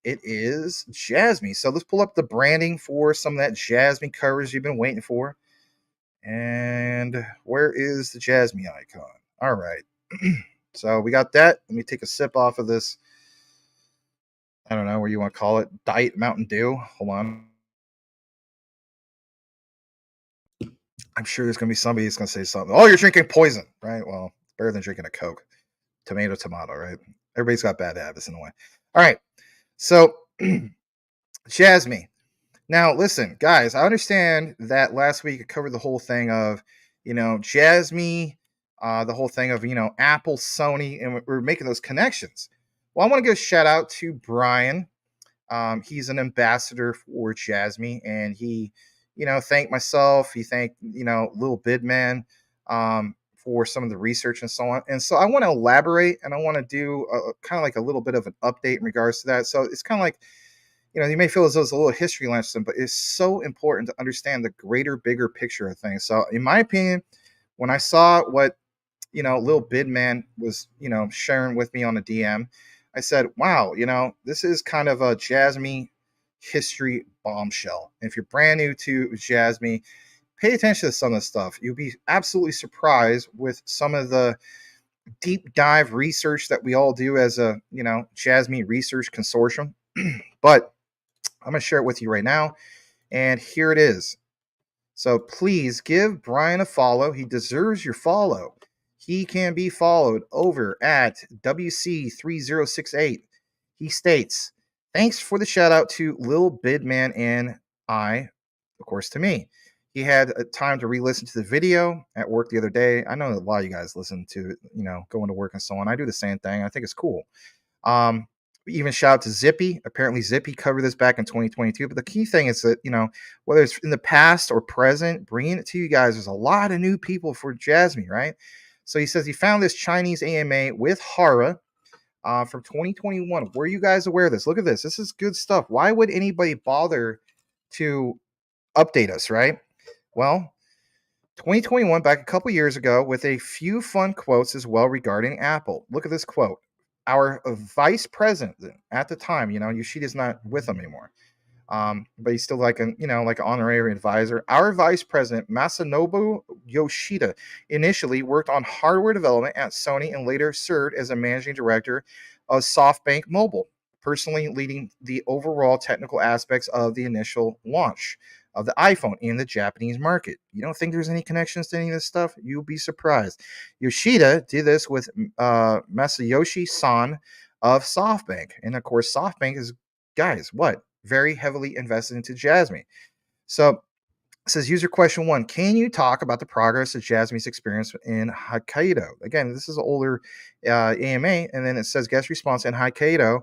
It is Jasmy. So let's pull up the branding for some of that Jasmy coverage you've been waiting for. And where is the Jasmy icon? All right. So we got that. Let me take a sip off of this. I don't know what you want to call it. Diet Mountain Dew. Hold on. I'm sure there's going to be somebody who's going to say something. Oh, you're drinking poison, right? Well, it's better than drinking a Coke. Tomato, right? Everybody's got bad habits in a way. All right. So, Jasmy. Now, listen, guys, I understand that last week I covered the whole thing of, Jasmy, the whole thing of, Apple, Sony, and we're making those connections. Well, I want to give a shout out to Brian. He's an ambassador for Jasmy, and he, thanked myself. He thanked, Lil Bidman for some of the research and so on. And so I want to elaborate, and I want to do kind of like a little bit of an update in regards to that. So it's kind of like, you may feel as though it's a little history lesson, but it's so important to understand the greater, bigger picture of things. So in my opinion, when I saw what, Lil Bidman was, sharing with me on a DM, I said, wow, this is kind of a Jasmy history bombshell. And if you're brand new to Jasmy, pay attention to some of the stuff. You'll be absolutely surprised with some of the deep dive research that we all do as a, Jasmy Research Consortium. But I'm going to share it with you right now. And here it is. So please give Brian a follow. He deserves your follow. He can be followed over at WC3068. He states, thanks for the shout out to Lil Bidman and I, of course, to me. He had time to re-listen to the video at work the other day. I know that a lot of you guys listen to it, going to work and so on. I do the same thing. I think it's cool. Even shout out to Zippy. Apparently, Zippy covered this back in 2022. But the key thing is that, whether it's in the past or present, bringing it to you guys, there's a lot of new people for Jasmy, right? So he says he found this Chinese AMA with Hara from 2021. Were you guys aware of this? Look at this. This is good stuff. Why would anybody bother to update us, right? Well, 2021, back a couple years ago, with a few fun quotes as well regarding Apple. Look at this quote. Our vice president at the time, Yoshida's not with him anymore, but he's still like an honorary advisor. Our vice president, Masanobu Yoshida, initially worked on hardware development at Sony and later served as a managing director of SoftBank Mobile, personally leading the overall technical aspects of the initial launch of the iPhone in the Japanese market. You don't think there's any connections to any of this stuff? You'll be surprised. Yoshida did this with Masayoshi Son of SoftBank. And of course, SoftBank is, guys, what? Very heavily invested into Jasmy. So It says user question one: can you talk about the progress of Jasmy's experience in Hokkaido? Again, this is an older AMA, and then it says guest response in Hokkaido.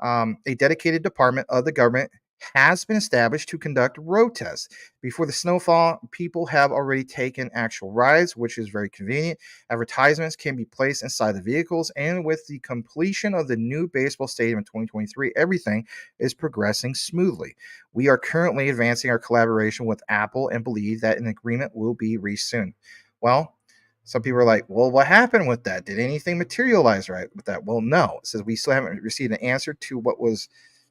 A dedicated department of the government has been established to conduct road tests. Before the snowfall, people have already taken actual rides, which is very convenient. Advertisements can be placed inside the vehicles, and with the completion of the new baseball stadium in 2023, everything is progressing smoothly. We are currently advancing our collaboration with Apple and believe that an agreement will be reached soon. Well, some people are like, well, what happened with that? Did anything materialize right with that? Well, no. It says we still haven't received an answer to what was,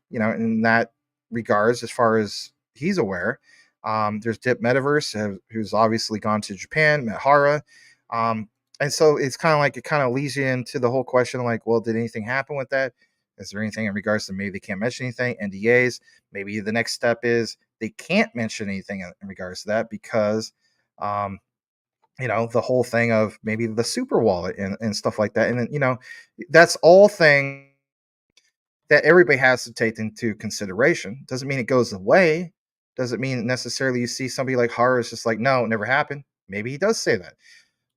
in that regards, as far as he's aware. There's Dip Metaverse, who's obviously gone to Japan, met Hara. And so it's kind of like it kind of leads you into the whole question like, well, did anything happen with that? Is there anything in regards to maybe they can't mention anything, NDAs? Maybe the next step is they can't mention anything in regards to that because, the whole thing of maybe the super wallet and stuff like that. And then, that's all thing that everybody has to take into consideration. Doesn't mean it goes away. Doesn't mean necessarily you see somebody like Hara is just like, no, it never happened. Maybe he does say that.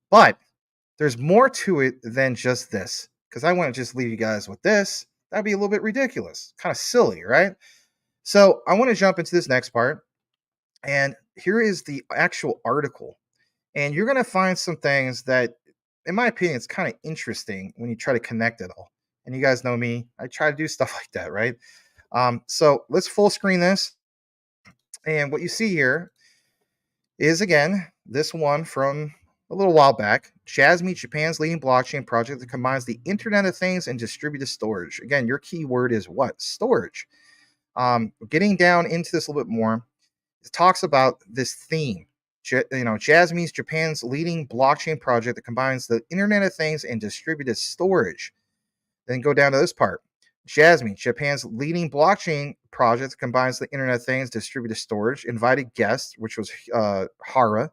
But there's more to it than just this. Because I want to just leave you guys with this. That'd be a little bit ridiculous. Kind of silly, right? So I want to jump into this next part. And here is the actual article. And you're going to find some things that, in my opinion, it's kind of interesting when you try to connect it all. And you guys know me, I try to do stuff like that, right? So let's full screen this. And what you see here is, again, this one from a little while back. Jasmy, Japan's leading blockchain project that combines the Internet of Things and distributed storage. Again, your key word is what? Storage. Getting down into this a little bit more, it talks about this theme. Jasmy's Japan's leading blockchain project that combines the Internet of Things and distributed storage. Then go down to this part. Jasmy, Japan's leading blockchain project that combines the Internet of Things, distributed storage. Invited guest, which was Hara,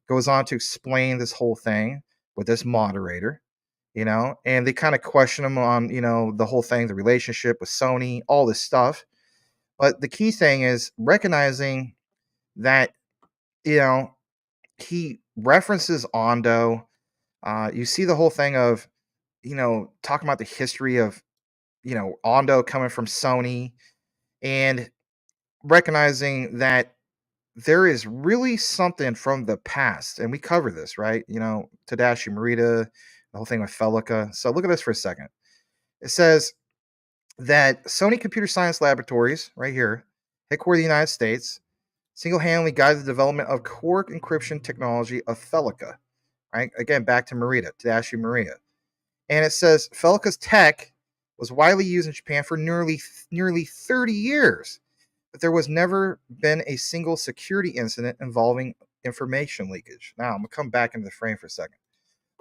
goes on to explain this whole thing with this moderator, and they kind of question him on, the whole thing, the relationship with Sony, all this stuff. But the key thing is recognizing that, he references Ondo. You see the whole thing of, talking about the history of, Ondo coming from Sony and recognizing that there is really something from the past. And we cover this, right? Tadashi Morita, the whole thing with Felica. So look at this for a second. It says that Sony Computer Science Laboratories, right here, headquartered in the United States, single-handedly guided the development of core encryption technology of Felica, right? Again, back to Morita, Tadashi Morita. And it says Felica's tech was widely used in Japan for nearly 30 years, but there was never been a single security incident involving information leakage. Now, I'm going to come back into the frame for a second.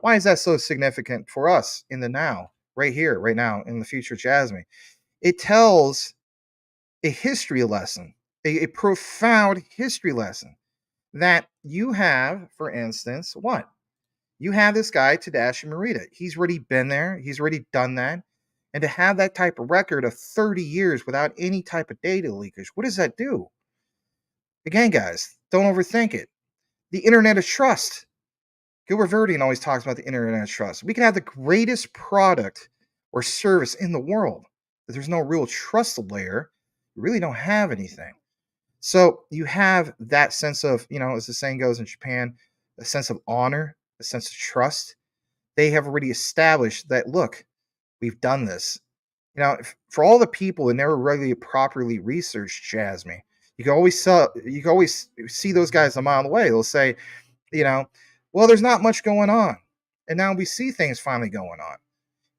Why is that so significant for us in the now, right here, right now, in the future Jasmy? It tells a history lesson, a profound history lesson that you have, for instance, what? You have this guy, Tadashi Morita. He's already been there. He's already done that. And to have that type of record of 30 years without any type of data leakage, what does that do? Again, guys, don't overthink it. The internet of trust. Gilbert Verdian always talks about the internet of trust. We can have the greatest product or service in the world, but there's no real trust layer. You really don't have anything. So you have that sense of, as the saying goes in Japan, a sense of honor, a sense of trust. They have already established that, look, we've done this. For all the people that never really properly researched Jasmy, you can always see those guys a mile away. They'll say, well, there's not much going on. And now we see things finally going on.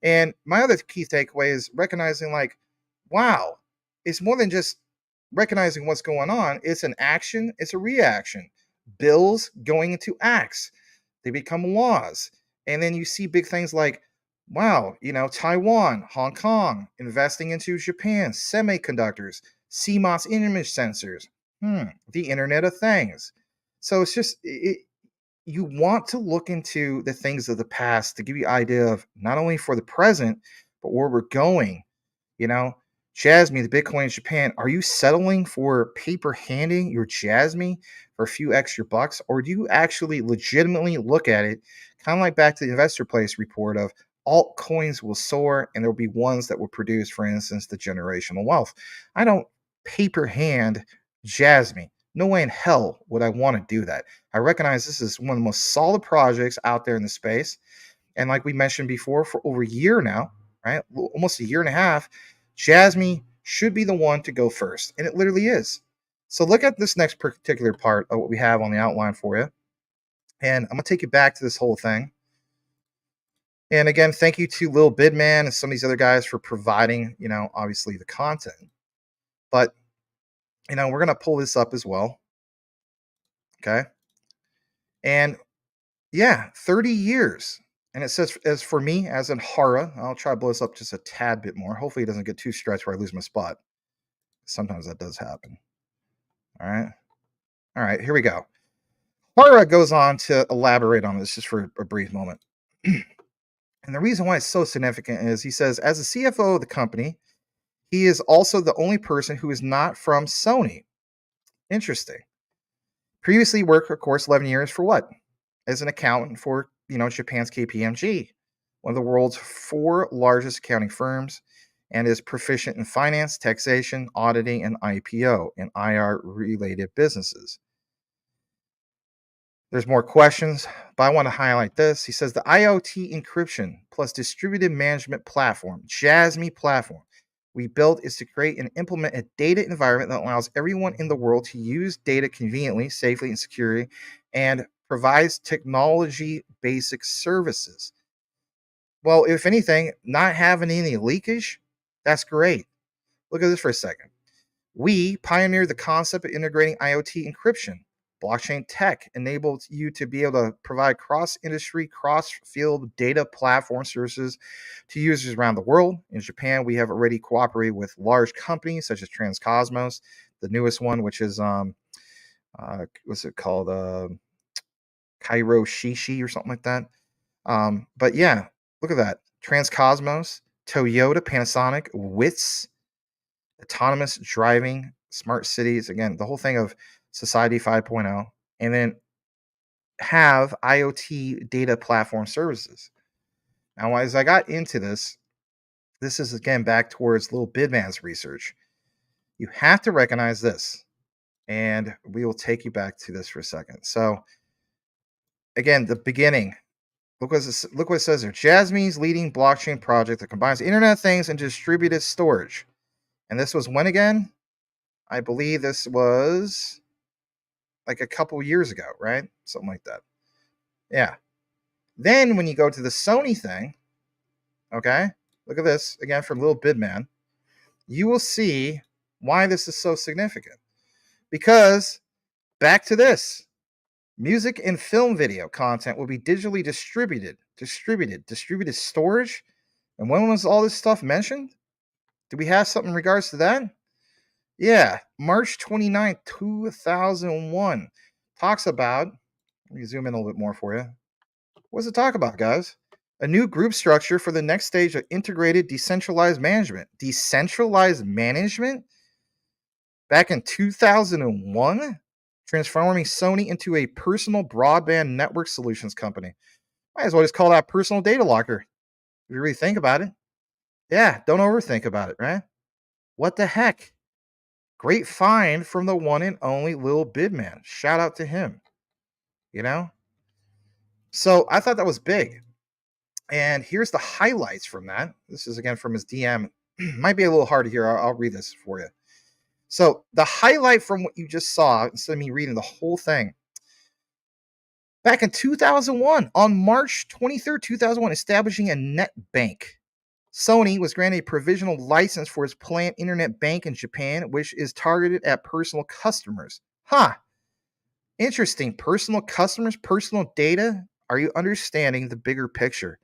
And my other key takeaway is recognizing, like, wow, it's more than just recognizing what's going on. It's an action, it's a reaction. Bills going into acts, they become laws. And then you see big things like, wow, Taiwan, Hong Kong, investing into Japan, semiconductors, CMOS image sensors, the Internet of Things. So it's just, you want to look into the things of the past to give you an idea of not only for the present, but where we're going. Jasmy, the Bitcoin in Japan, are you settling for paper handing your Jasmy for a few extra bucks? Or do you actually legitimately look at it, kind of like back to the investor place report of altcoins will soar and there'll be ones that will produce, for instance, the generational wealth? I don't paper hand Jasmy. No way in hell would I want to do that. I recognize this is one of the most solid projects out there in the space. And like we mentioned before, for over a year now, right? Almost a year and a half, Jasmy should be the one to go first. And it literally is. So look at this next particular part of what we have on the outline for you. And I'm going to take you back to this whole thing. And again, thank you to Lil Bidman and some of these other guys for providing, obviously the content. But, we're going to pull this up as well. Okay. And yeah, 30 years. And it says, as for me, as in Hara, I'll try to blow this up just a tad bit more. Hopefully, it doesn't get too stretched where I lose my spot. Sometimes that does happen. All right. All right, here we go. Hara goes on to elaborate on this just for a brief moment. And the reason why it's so significant is he says, as the CFO of the company, he is also the only person who is not from Sony. Interesting. Previously worked, of course, 11 years for what? As an accountant for, Japan's KPMG, one of the world's 4 largest accounting firms, and is proficient in finance, taxation, auditing, and IPO and IR related businesses. There's more questions, but I want to highlight this. He says the IoT encryption plus distributed management platform, Jasmy platform, we built is to create and implement a data environment that allows everyone in the world to use data conveniently, safely, and securely, and provides technology basic services. Well, if anything, not having any leakage, that's great. Look at this for a second. We pioneered the concept of integrating IoT encryption. Blockchain tech enables you to be able to provide cross-industry, cross-field data platform services to users around the world. In Japan, we have already cooperated with large companies such as Transcosmos, the newest one, which is what's it called? Cairo Shishi or something like that. But yeah, look at that. Transcosmos, Toyota, Panasonic, WITS, autonomous driving, smart cities, again, the whole thing of Society 5.0, and then have IoT data platform services. Now, as I got into this is again back towards Lil Bidman's research. You have to recognize this, and we will take you back to this for a second. So, again, the beginning. Look what it says here. Jasmy's leading blockchain project that combines Internet of Things and distributed storage. And this was when again? I believe this was like a couple years ago, right? Something like that. Yeah. Then when you go to the Sony thing, okay, look at this again from Lil Bidman, you will see why this is so significant. Because back to this, music and film video content will be digitally distributed storage. And when was all this stuff mentioned? Do we have something in regards to that? Yeah, March 29th, 2001. Talks about, let me zoom in a little bit more for you. What does it talk about, guys? A new group structure for the next stage of integrated decentralized management. Decentralized management? Back in 2001? Transforming Sony into a personal broadband network solutions company. Might as well just call that personal data locker. If you really think about it. Yeah, don't overthink about it, right? What the heck? Great find from the one and only Lil Bidman. Shout out to him. You know? So I thought that was big. And here's the highlights from that. This is again from his DM. Might be a little hard to hear. I'll read this for you. So the highlight from what you just saw, instead of me reading the whole thing, back in 2001, on March 23rd, 2001, establishing a net bank. Sony was granted a provisional license for its planned internet bank in Japan, which is targeted at personal customers. Huh. Interesting. Personal customers, personal data. Are you understanding the bigger picture?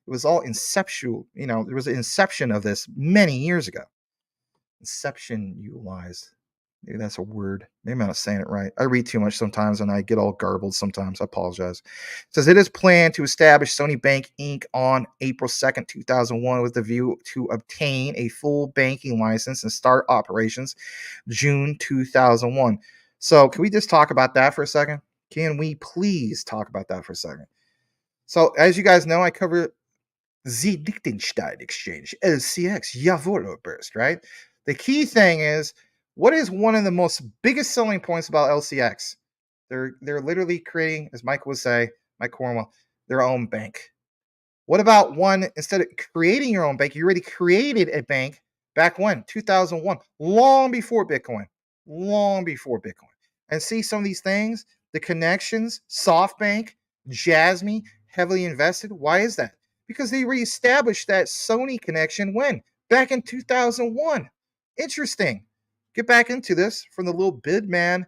It was all inceptual. There was an inception of this many years ago. Inception utilized. Maybe that's a word. Maybe I'm not saying it right. I read too much sometimes and I get all garbled sometimes. I apologize. It says it is planned to establish Sony Bank Inc. on April 2nd, 2001, with the view to obtain a full banking license and start operations June 2001. So, can we just talk about that for a second? Can we please talk about that for a second? So, as you guys know, I cover the Liechtenstein Exchange, LCX, Javolo Burst, right? The key thing is, what is one of the most biggest selling points about LCX? They're literally creating, as Mike would say, Mike Cornwell, their own bank. What about one, instead of creating your own bank, you already created a bank back when? 2001, long before Bitcoin. Long before Bitcoin. And see some of these things, the connections, SoftBank, Jasmy, heavily invested. Why is that? Because they reestablished that Sony connection when? Back in 2001. Interesting. Get back into this from the little bid man,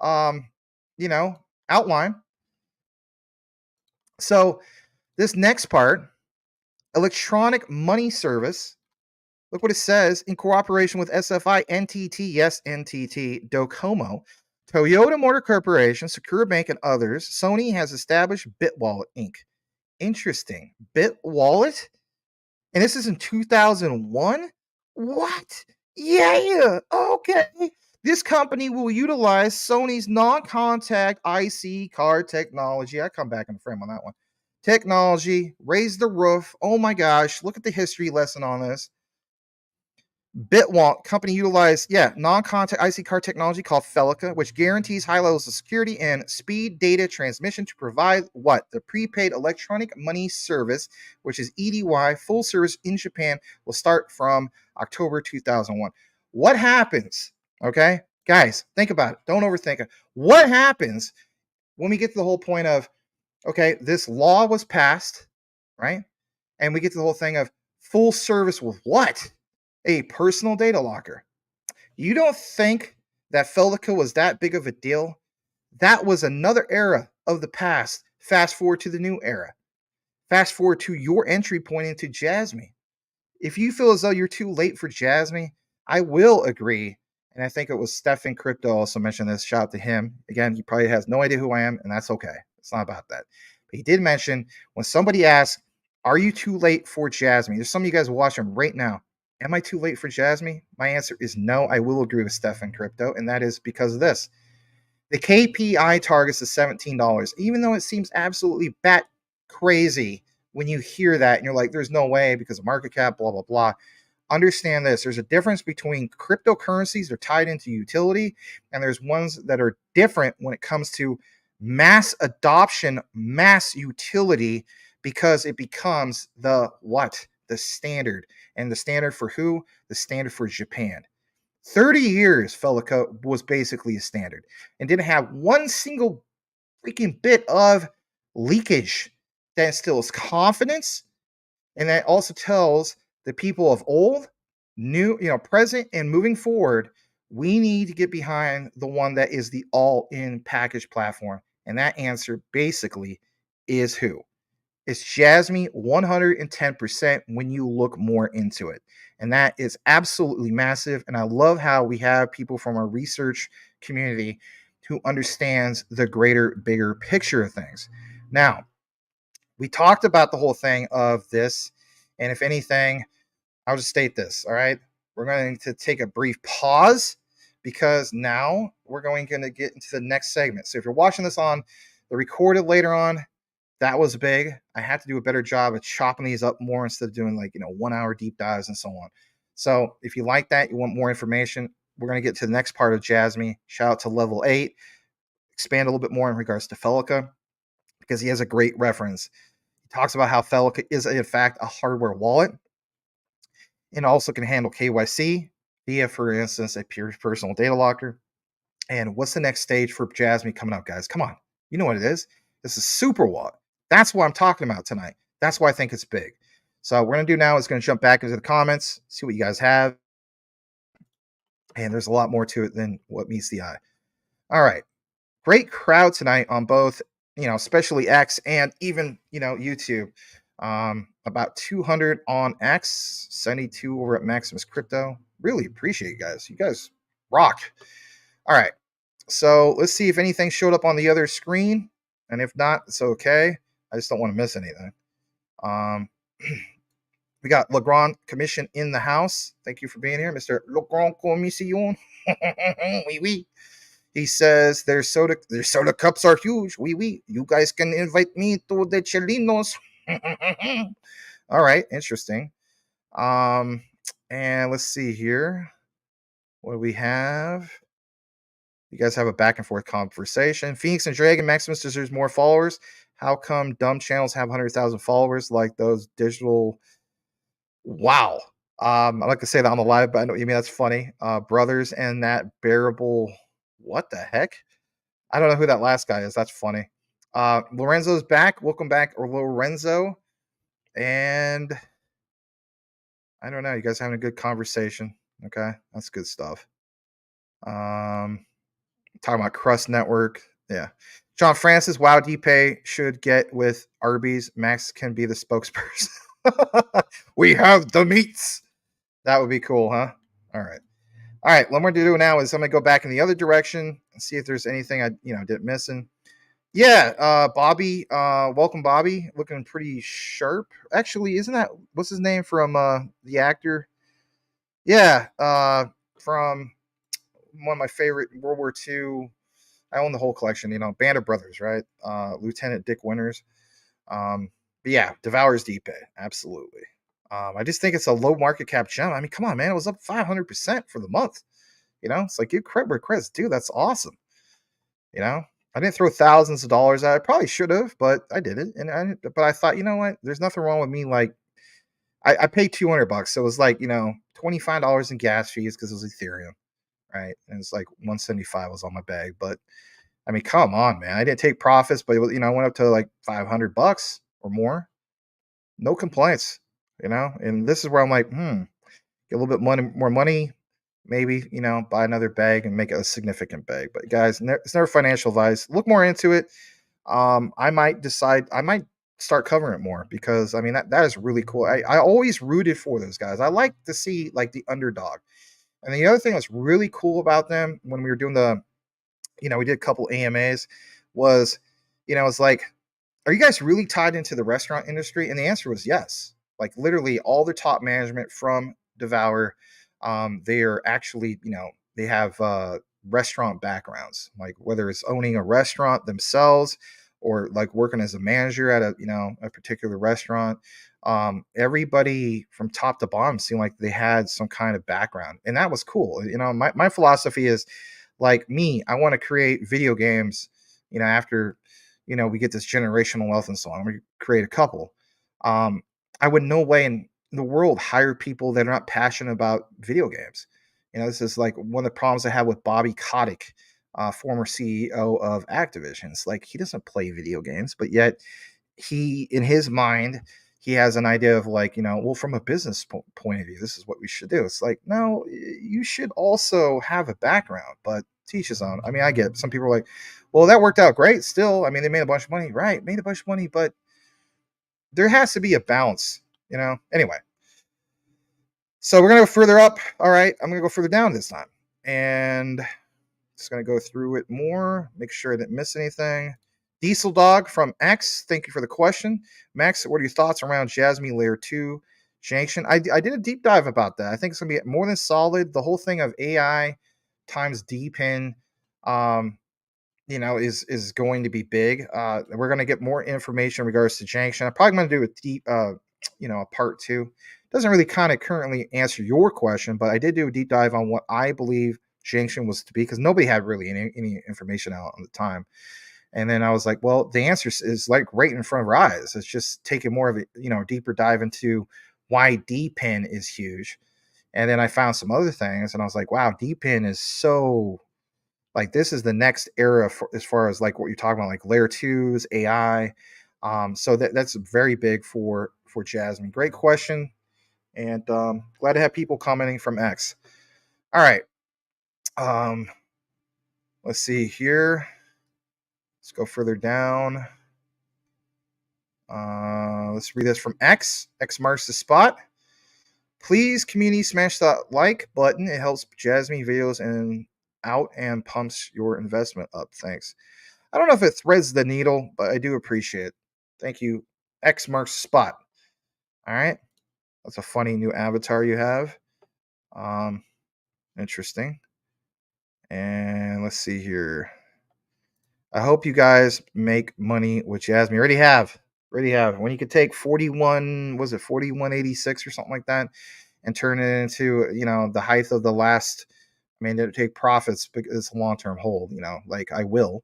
um, you know, outline. So this next part, electronic money service. Look what it says. In cooperation with SFI, NTT, yes, NTT, Docomo, Toyota Motor Corporation, Secure Bank, and others, Sony has established BitWallet Inc. Interesting. BitWallet? And this is in 2001? What? Yeah. Okay. This company will utilize Sony's non-contact IC card technology. I come back in the frame on that one. Technology, raise the roof. Oh my gosh, look at the history lesson on this. Bitwallet company utilized, non-contact IC card technology called Felica, which guarantees high levels of security and speed data transmission to provide what? The prepaid electronic money service, which is EDY, full service in Japan, will start from October 2001. What happens? Okay, guys, think about it. Don't overthink it. What happens when we get to the whole point of, okay, this law was passed, right? And we get to the whole thing of full service with what? A personal data locker. You don't think that Felica was that big of a deal? That was another era of the past. Fast forward to the new era. Fast forward to your entry point into Jasmy. If you feel as though you're too late for Jasmy, I will agree. And I think it was Stefan Crypto also mentioned this. Shout out to him. Again, he probably has no idea who I am, and that's okay. It's not about that. But he did mention when somebody asks, are you too late for Jasmy? There's some of you guys watching right now. Am I too late for Jasmy? My answer is no. I will agree with Stefan Crypto, and that is because of this. The KPI targets is $17, even though it seems absolutely bat crazy when you hear that and you're like, there's no way because of market cap, blah, blah, blah. Understand this. There's a difference between cryptocurrencies that are tied into utility, and there's ones that are different when it comes to mass adoption, mass utility, because it becomes the what? The standard. And the standard for who? The standard for Japan. 30 years, Felica was basically a standard and didn't have one single freaking bit of leakage. That instills confidence, and that also tells the people of old, new, present, and moving forward, we need to get behind the one that is the all-in package platform. And that answer basically is who? It's Jasmy 110% when you look more into it. And that is absolutely massive. And I love how we have people from our research community who understands the greater, bigger picture of things. Now, we talked about the whole thing of this. And if anything, I'll just state this. All right. We're going to take a brief pause because now we're going to get into the next segment. So if you're watching this on the recorded later on, that was big. I had to do a better job of chopping these up more instead of doing 1 hour deep dives and so on. So if you like that, you want more information, we're going to get to the next part of Jasmy. Shout out to Level 8. Expand a little bit more in regards to Felica because he has a great reference. He talks about how Felica is, in fact, a hardware wallet and also can handle KYC via, for instance, a pure personal data locker. And what's the next stage for Jasmy coming up, guys? Come on. You know what it is. This is Super Wallet. That's what I'm talking about tonight. That's why I think it's big. So what we're going to do now is going to jump back into the comments, see what you guys have. And there's a lot more to it than what meets the eye. All right. Great crowd tonight on both, especially X and even, YouTube. About 200 on X, 72 over at Maximus Crypto. Really appreciate you guys. You guys rock. All right. So let's see if anything showed up on the other screen. And if not, it's okay. I just don't want to miss anything. Um, we got Legrand Commission in the house. Thank you for being here, Mr. Legrand Commission. Oui, oui. He says their soda cups are huge. Oui, oui. You guys can invite me to the Chilinos. All right, interesting. Um, and let's see here. What do we have? You guys have a back and forth conversation. Phoenix and Dragon Maximus deserves more followers. How come dumb channels have 100,000 followers like those digital? Wow. I like to say that on the live, but I know what you mean. That's funny. Brothers and that bearable. What the heck? I don't know who that last guy is. That's funny. Lorenzo's back. Welcome back, or Lorenzo. And I don't know. You guys having a good conversation. Okay. That's good stuff. Um, Talking about Crust Network. Yeah. John Francis, wow, DPay should get with Arby's. Max can be the spokesperson. We have the meats. That would be cool, huh? All right. All right. What I'm going to do now is I'm going to go back in the other direction and see if there's anything I did missing. Yeah, Bobby. Welcome, Bobby. Looking pretty sharp. Actually, isn't that what's his name from the actor? Yeah, from one of my favorite World War II. I own the whole collection, Band of Brothers, right? Lieutenant Dick Winters. But yeah, Devours Deep. Absolutely. I just think it's a low market cap gem. I mean, come on, man. It was up 500% for the month. It's like, give credit where credit's due. That's awesome. I didn't throw thousands of dollars at it. I probably should have, but I didn't. But I thought, you know what? There's nothing wrong with me. Like, I paid $200. So it was like, $25 in gas fees because it was Ethereum, right? And it's like 175 was on my bag. But I mean, come on, man. I didn't take profits, but I went up to like $500 or more. No complaints, And this is where I'm like, get a little bit more money, maybe, buy another bag and make it a significant bag. But guys, it's never financial advice. Look more into it. I might start covering it more because I mean that is really cool. I always rooted for those guys. I like to see like the underdog. And the other thing that's really cool about them when we were doing we did a couple AMAs was, it's like, are you guys really tied into the restaurant industry? And the answer was yes. Like literally all the top management from Devour, they are actually, they have restaurant backgrounds, like whether it's owning a restaurant themselves or like working as a manager at a particular restaurant. Everybody from top to bottom seemed like they had some kind of background, and that was cool. My philosophy is like me, I want to create video games, after we get this generational wealth and so on. We create a couple. I would no way in the world hire people that are not passionate about video games. This is like one of the problems I have with Bobby Kotick, former CEO of Activision. It's like he doesn't play video games, but yet he, in his mind, he has an idea of like, well, from a business point of view, this is what we should do. It's like, no, you should also have a background, but teach his own. I mean, I get some people are like, well, that worked out great. Still, I mean, they made a bunch of money, right? Made a bunch of money, but there has to be a balance, Anyway, so we're gonna go further up. All right, I'm gonna go further down this time, and just gonna go through it more, make sure I didn't miss anything. Diesel Dog from X, thank you for the question. Max, what are your thoughts around Jasmy Layer 2 Janction? I did a deep dive about that. I think it's gonna be more than solid. The whole thing of AI times DPIN, is going to be big. We're going to get more information in regards to Janction. I'm probably going to do a deep, a part two. Doesn't really kind of currently answer your question, but I did do a deep dive on what I believe Janction was to be because nobody had really any information out on the time. And then I was like, well, the answer is like right in front of our eyes. It's just taking more of a deeper dive into why DPIN is huge. And then I found some other things, and I was like, wow, DPIN is so like this is the next era as far as like what you're talking about, like layer twos, AI. So that's very big for Jasmine. Great question, and glad to have people commenting from X. All right, let's see here. Let's go further down. Let's read this from X. X marks the spot. Please, community, smash that like button. It helps Jasmine videos and out and pumps your investment up. Thanks. I don't know if it threads the needle, but I do appreciate it. Thank you. X marks spot. All right. That's a funny new avatar you have. Um, Interesting. And let's see here. I hope you guys make money with Jasmy. Already have. Already have. When you could take 41, was it 4186 or something like that, and turn it into, the height of the last. I mean, to take profits because it's a long term hold, like I will.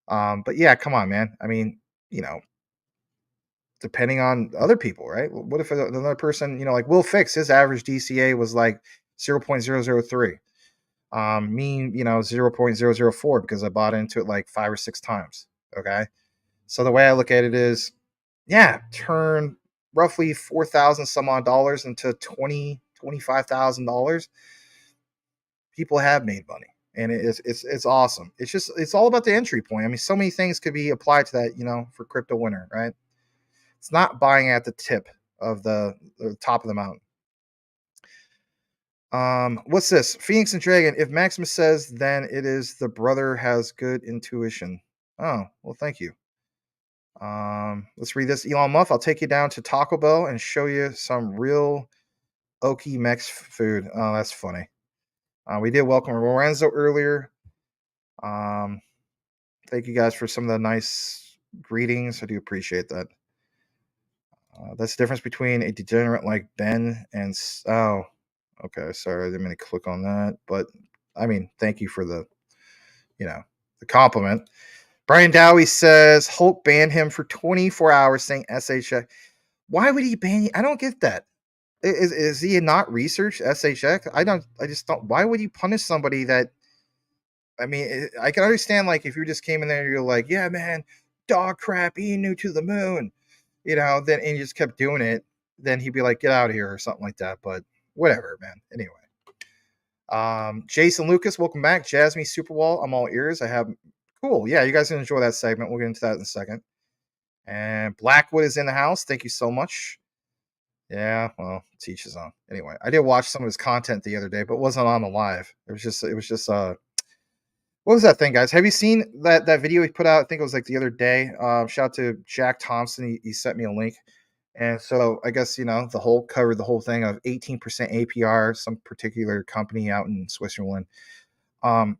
But yeah, come on, man. I mean, you know, depending on other people, right? What if another person, like Will Fix, his average DCA was like 0.003. Me, 0.004 because I bought into it like 5 or 6 times. Okay. So the way I look at it is, yeah, turn roughly 4,000 some odd dollars into $25,000. People have made money. And it's awesome. It's all about the entry point. I mean, so many things could be applied to that, for crypto winter, right? It's not buying at the tip of the top of the mountain. What's this? Phoenix and Dragon. If Maximus says, then it is the brother has good intuition. Oh, well, thank you. Let's read this. Elon Musk, I'll take you down to Taco Bell and show you some real Okie Mex food. Oh, that's funny. We did welcome Lorenzo earlier. Thank you guys for some of the nice greetings. I do appreciate that. That's the difference between a degenerate like Ben and oh, okay. Sorry, I didn't mean to click on that, but I mean, thank you for the compliment. Brian Dowie says Hulk banned him for 24 hours, saying SHX. Why would he ban you? I don't get that. Is he not researched SHX? I just don't. Why would you punish somebody that? I mean, I can understand like if you just came in there, and you're like, yeah, man, dog crap, Enu to the moon, then and you just kept doing it, then he'd be like, get out of here or something like that. But whatever, man. Anyway. Jason Lucas, welcome back. Jasmy Superwall, I'm all ears. I have cool. Yeah, you guys can enjoy that segment. We'll get into that in a second. And Blackwood is in the house. Thank you so much. Yeah, well, teach his own. Anyway, I did watch some of his content the other day, but it wasn't on the live. It was just what was that thing, guys? Have you seen that video he put out? I think it was like the other day. Shout out to Jack Thompson. He sent me a link. And so I guess the whole covered the whole thing of 18% APR, some particular company out in Switzerland. But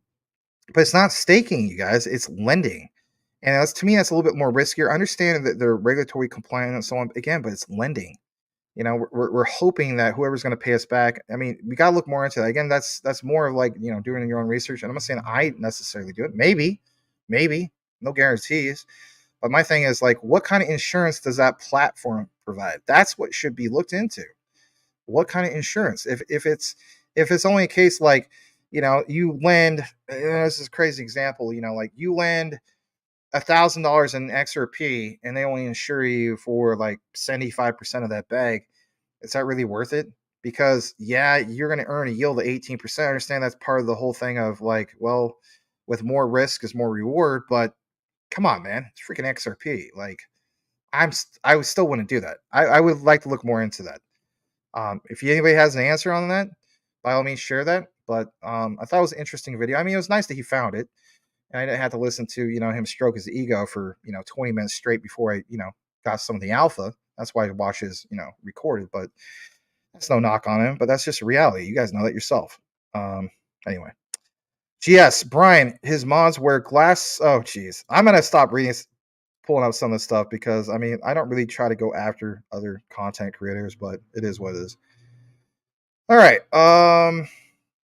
it's not staking, you guys. It's lending, and that's to me that's a little bit more riskier. I understand that they're regulatory compliant and so on again, but it's lending. We're hoping that whoever's going to pay us back. I mean, we got to look more into that. Again, that's more of like doing your own research. And I'm not saying I necessarily do it. Maybe, no guarantees. But my thing is like, what kind of insurance does that platform provide? That's what should be looked into. What kind of insurance? If it's only a case like, you lend. This is a crazy example. Like you lend $1,000 in XRP and they only insure you for like 75% of that bag. Is that really worth it? Because yeah, you're going to earn a yield of 18%. I understand that's part of the whole thing of like, well, with more risk is more reward, but come on, man, it's freaking XRP. Like, I would still wouldn't do that. I would like to look more into that. If anybody has an answer on that, by all means, share that. But I thought it was an interesting video. I mean, it was nice that he found it, and I didn't have to listen to him stroke his ego for 20 minutes straight before I got some of the alpha. That's why I watch his recorded. But that's no knock on him. But that's just reality. You guys know that yourself. Anyway. GS Brian, his mods wear glass. Oh, geez, I'm gonna stop reading, pulling out some of this stuff because I mean I don't really try to go after other content creators, but it is what it is. All right,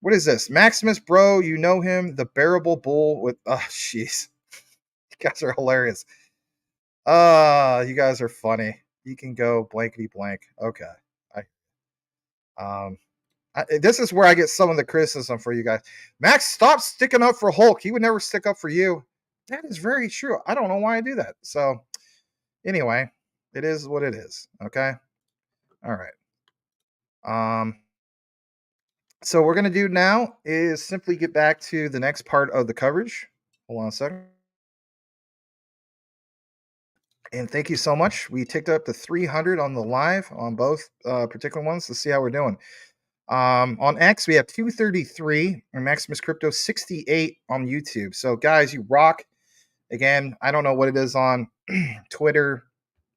what is this? Maximus, bro, you know him, the bearable bull with. Oh, jeez, you guys are hilarious. You guys are funny. You can go blankety blank. Okay, um. This is where I get some of the criticism for you guys. Max, stop sticking up for Hulk. He would never stick up for you. That is very true. I don't know why I do that. So, anyway, it is what it is. Okay. All right. So what we're gonna do now is simply get back to the next part of the coverage. Hold on a second. And thank you so much. We ticked up to 300 on the live on both particular ones. Let's see how we're doing. On X, we have 233, and Maximus Crypto 68 on YouTube. So, guys, you rock. Again, I don't know what it is on Twitter,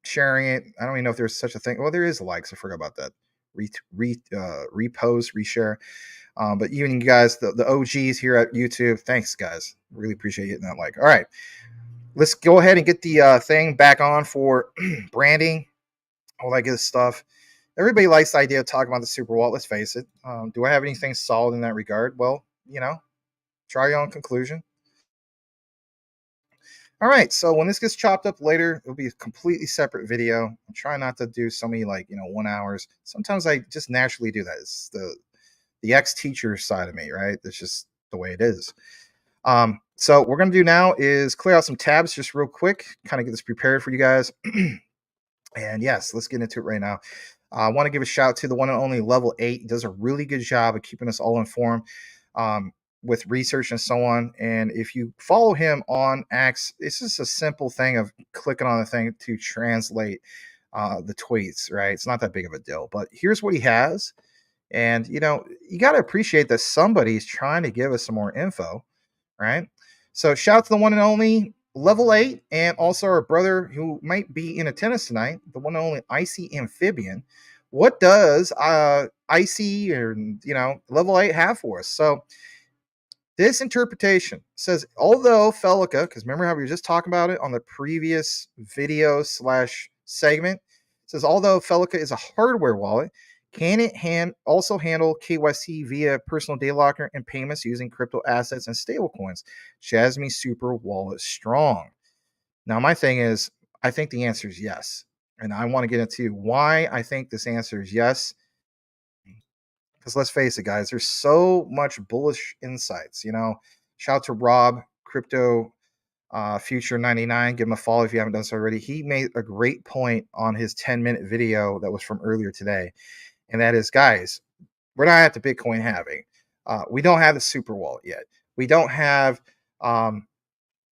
sharing it. I don't even know if there's such a thing. Well, there is likes. I forgot about that. Repost, reshare. But even you guys, the OGs here at YouTube, thanks, guys. Really appreciate hitting that like. All right, let's go ahead and get the thing back on for branding, all that good stuff. Everybody likes the idea of talking about the Super Wallet. Let's face it. Do I have anything solid in that regard? Well, try your own conclusion. All right, so when this gets chopped up later, it'll be a completely separate video. I'm trying not to do so many 1 hours. Sometimes I just naturally do that. It's the ex-teacher side of me, right? That's just the way it is. So what we're gonna do now is clear out some tabs just real quick, kind of get this prepared for you guys. And yes, let's get into it right now. I want to give a shout out to the one and only Level 8. He does a really good job of keeping us all informed with research and so on. And if you follow him on X, it's just a simple thing of clicking on the thing to translate the tweets, right? It's not that big of a deal. But here's what he has. And, you got to appreciate that somebody's trying to give us some more info, right? So shout out to the one and only Level 8, and also our brother who might be in attendance tonight, the one and only Icy Amphibian. What does Icy or Level 8 have for us? So this interpretation says, although Felica, because remember how we were just talking about it on the previous video / segment, it says although Felica is a hardware wallet, can it also handle KYC via personal data locker and payments using crypto assets and stablecoins? Jasmy Super Wallet Strong. Now, my thing is, I think the answer is yes. And I want to get into why I think this answer is yes. Because let's face it, guys, there's so much bullish insights. Shout out to Rob, Crypto Future 99. Give him a follow if you haven't done so already. He made a great point on his 10-minute video that was from earlier today. And that is, guys, we're not at the Bitcoin halving. We don't have the super wallet yet. We don't have,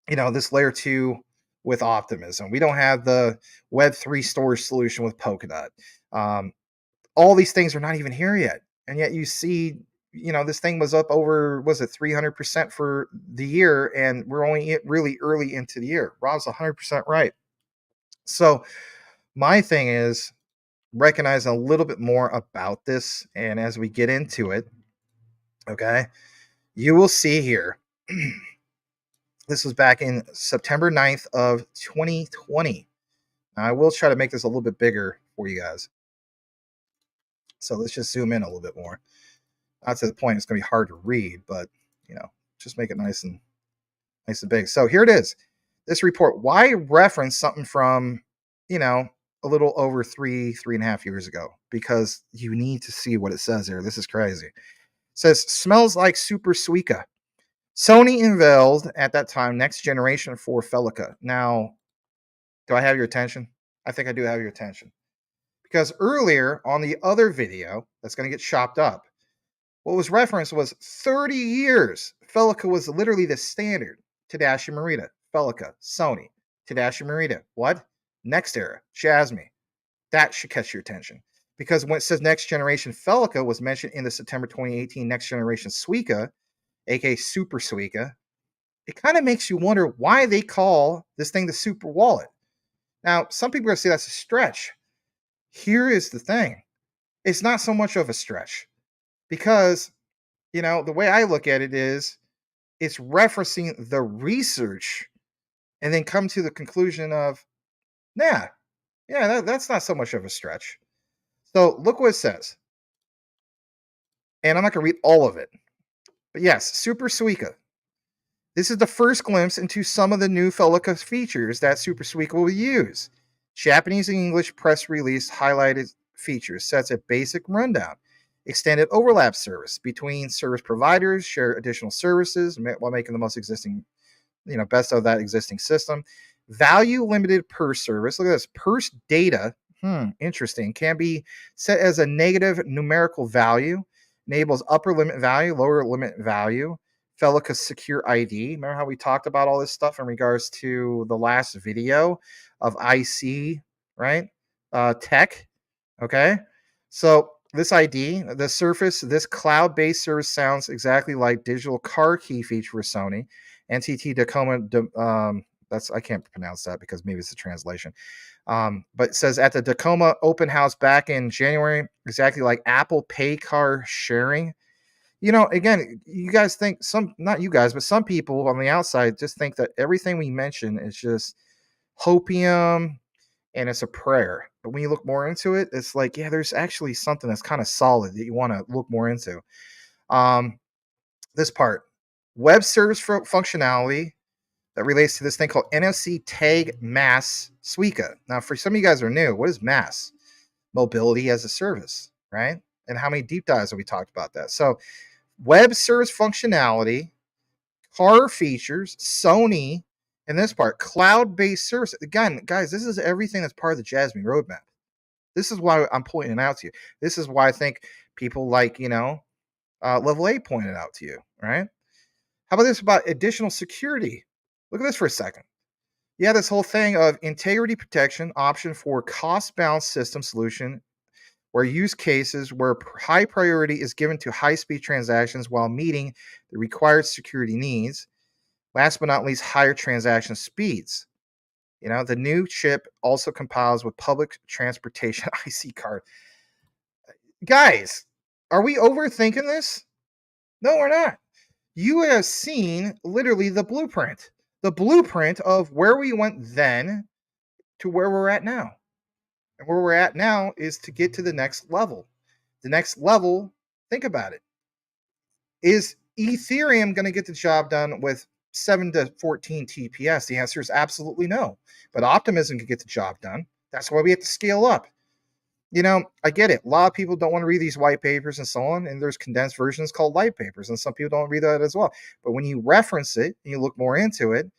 this layer 2 with Optimism. We don't have the Web3 storage solution with Polkadot. All these things are not even here yet. And yet you see, this thing was up over, was it 300% for the year? And we're only really early into the year. Rob's 100% right. So my thing is, recognize a little bit more about this, and as we get into it, okay, you will see here this was back in September 9th of 2020. Now, I will try to make this a little bit bigger for you guys, so let's just zoom in a little bit more. Not to the point it's going to be hard to read, but just make it nice and big. So here it is, this report. Why reference something from a little over 3.5 years ago? Because you need to see what it says here. This is crazy. It says, smells like Super Suica. Sony unveiled at that time next generation for Felica. Now, do I have your attention? I think I do have your attention. Because earlier on the other video that's going to get chopped up, what was referenced was 30 years. Felica was literally the standard. Tadashi Morita, Felica, Sony, Tadashi Morita. What? Next era, Jasmy. That should catch your attention. Because when it says next generation Felica was mentioned in the September 2018 next generation Suica, aka Super Suica, it kind of makes you wonder why they call this thing the Super Wallet. Now, some people are going to say that's a stretch. Here is the thing. It's not so much of a stretch. Because, the way I look at it is, it's referencing the research and then come to the conclusion of, that's not so much of a stretch. So look what it says. And I'm not going to read all of it. But yes, Super Suica. This is the first glimpse into some of the new Felica features that Super Suica will use. Japanese and English press release highlighted features sets a basic rundown. Extended overlap service between service providers, share additional services while making the most existing, best of that existing system. Value limited per service. Look at this. Purse data, interesting, can be set as a negative numerical value. Enables upper limit value, lower limit value. Felica secure ID. Remember how we talked about all this stuff in regards to the last video of IC, right? Tech. Okay. So This ID, the Surface, this cloud-based service sounds exactly like digital car key feature for Sony. NTT Tacoma, that's I can't pronounce that because maybe it's a translation. But it says at the Tacoma open house back in January, exactly like Apple Pay car sharing. Again, you guys think not you guys, but some people on the outside just think that everything we mention is just hopium and it's a prayer. But when you look more into it, it's like, yeah, there's actually something that's kind of solid that you want to look more into. Um, this part, web service functionality that relates to this thing called NFC Tag Mass Suica. Now, for some of you guys who are new, what is Mass? Mobility as a service, right? And how many deep dives have we talked about that? So, web service functionality, car features, Sony, and this part, cloud-based service. Again, guys, this is everything that's part of the Jasmy roadmap. This is why I'm pointing it out to you. This is why I think people like, Level 8 pointed out to you, right? How about this about additional security? Look at this for a second. Yeah, this whole thing of integrity protection option for cost-bound system solution where use cases where high priority is given to high-speed transactions while meeting the required security needs. Last but not least, higher transaction speeds. The new chip also compiles with public transportation IC card. Guys, are we overthinking this? No, we're not. You have seen literally the blueprint of where we went then to where we're at now. And where we're at now is to get to the next level. The next level, think about it. Is Ethereum going to get the job done with 7 to 14 TPS? The answer is absolutely no. But Optimism can get the job done. That's why we have to scale up. I get it. A lot of people don't want to read these white papers and so on, and there's condensed versions called light papers, and some people don't read that as well. But when you reference it and you look more into it,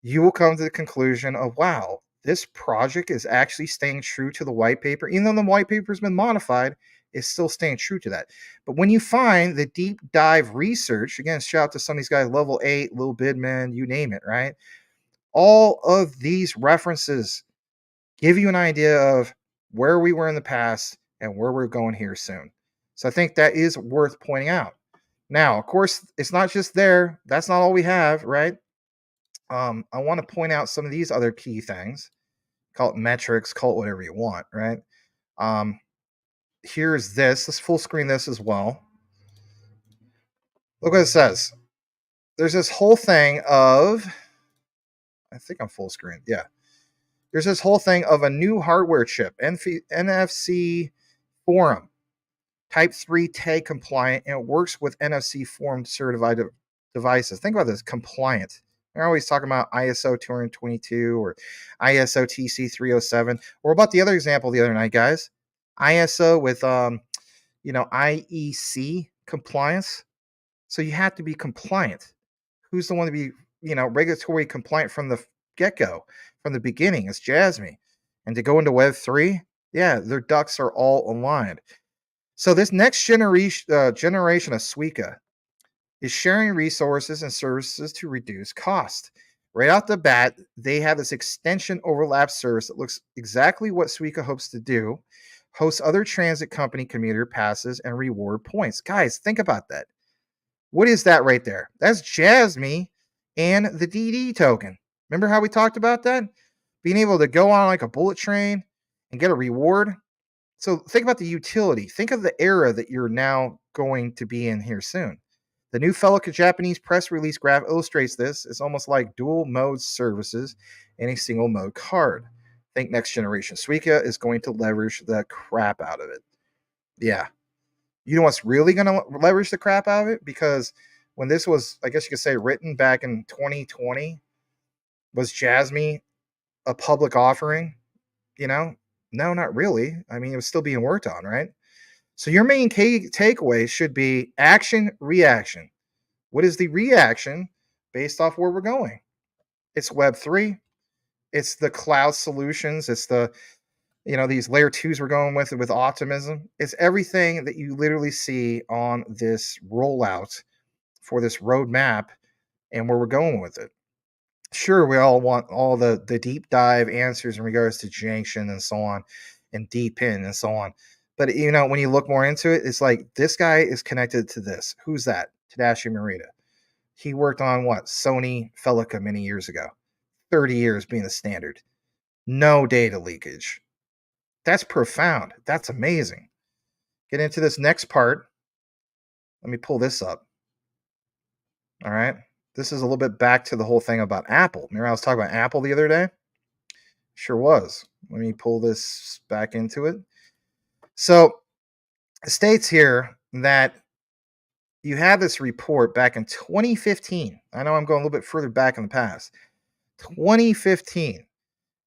you will come to the conclusion of, wow, this project is actually staying true to the white paper. Even though the white paper has been modified, it's still staying true to that. But when you find the deep dive research, again, shout out to some of these guys, Level 8, Lil Bidman, you name it, right? All of these references give you an idea of where we were in the past and where we're going here soon. So I think that is worth pointing out. Now, of course, it's not just there. That's not all we have, right? I want to point out some of these other key things. Call it metrics, call it whatever you want, right? Here's this. Let's full screen this as well. Look what it says. There's this whole thing of, I think I'm full screen. Yeah. There's this whole thing of a new hardware chip, NFC Forum, Type 3 tag compliant, and it works with NFC Forum certified devices. Think about this, compliant. They're always talking about ISO 222 or ISO TC 307. Or about the other example the other night, guys, ISO with IEC compliance. So you have to be compliant. Who's the one to be, regulatory compliant from the get-go, from the beginning? It's Jasmy. And to go into Web 3, yeah, their ducks are all aligned. So this next generation of Suica is sharing resources and services to reduce cost. Right out the bat, they have this extension overlap service that looks exactly what Suica hopes to do, host other transit company commuter passes and reward points. Guys, think about that. What is that right there? That's Jasmy and the DD token. Remember how we talked about that? Being able to go on like a bullet train and get a reward. So think about the utility. Think of the era that you're now going to be in here soon. The new fellow Japanese press release graph illustrates this. It's almost like dual mode services in a single mode card. Think next generation Suica is going to leverage the crap out of it. Yeah. You know what's really going to leverage the crap out of it? Because when this was, I guess you could say, written back in 2020, was Jasmy a public offering? No, not really. I mean, it was still being worked on, right? So your main takeaway should be action, reaction. What is the reaction based off where we're going? It's Web3. It's the cloud solutions. It's the, these layer twos we're going with optimism. It's everything that you literally see on this rollout for this roadmap and where we're going with it. Sure, we all want all the deep dive answers in regards to Junction and so on and deep in and so on. But you know, when you look more into it, it's like this guy is connected to this. Who's that? Tadashi Morita. He worked on what? Sony Felica many years ago. 30 years being the standard. No data leakage. That's profound. That's amazing. Get into this next part. Let me pull this up. All right. This is a little bit back to the whole thing about Apple. Remember I was talking about Apple the other day? Sure was. Let me pull this back into it. So it states here that you had this report back in 2015. I know I'm going a little bit further back in the past. 2015.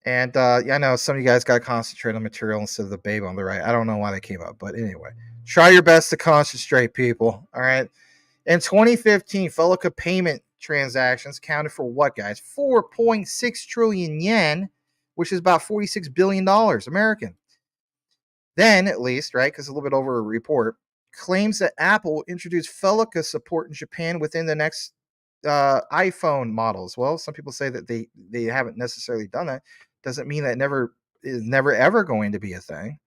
And yeah, I know some of you guys got to concentrate on material instead of the babe on the right. I don't know why they came up, but anyway, try your best to concentrate, people. All right. In 2015, Felica payment transactions counted for what, guys? 4.6 trillion yen, which is about $46 billion American. Then, at least, right, because a little bit over a report, claims that Apple introduced Felica support in Japan within the next iPhone models. Well, some people say that they haven't necessarily done that. Doesn't mean that is never ever going to be a thing.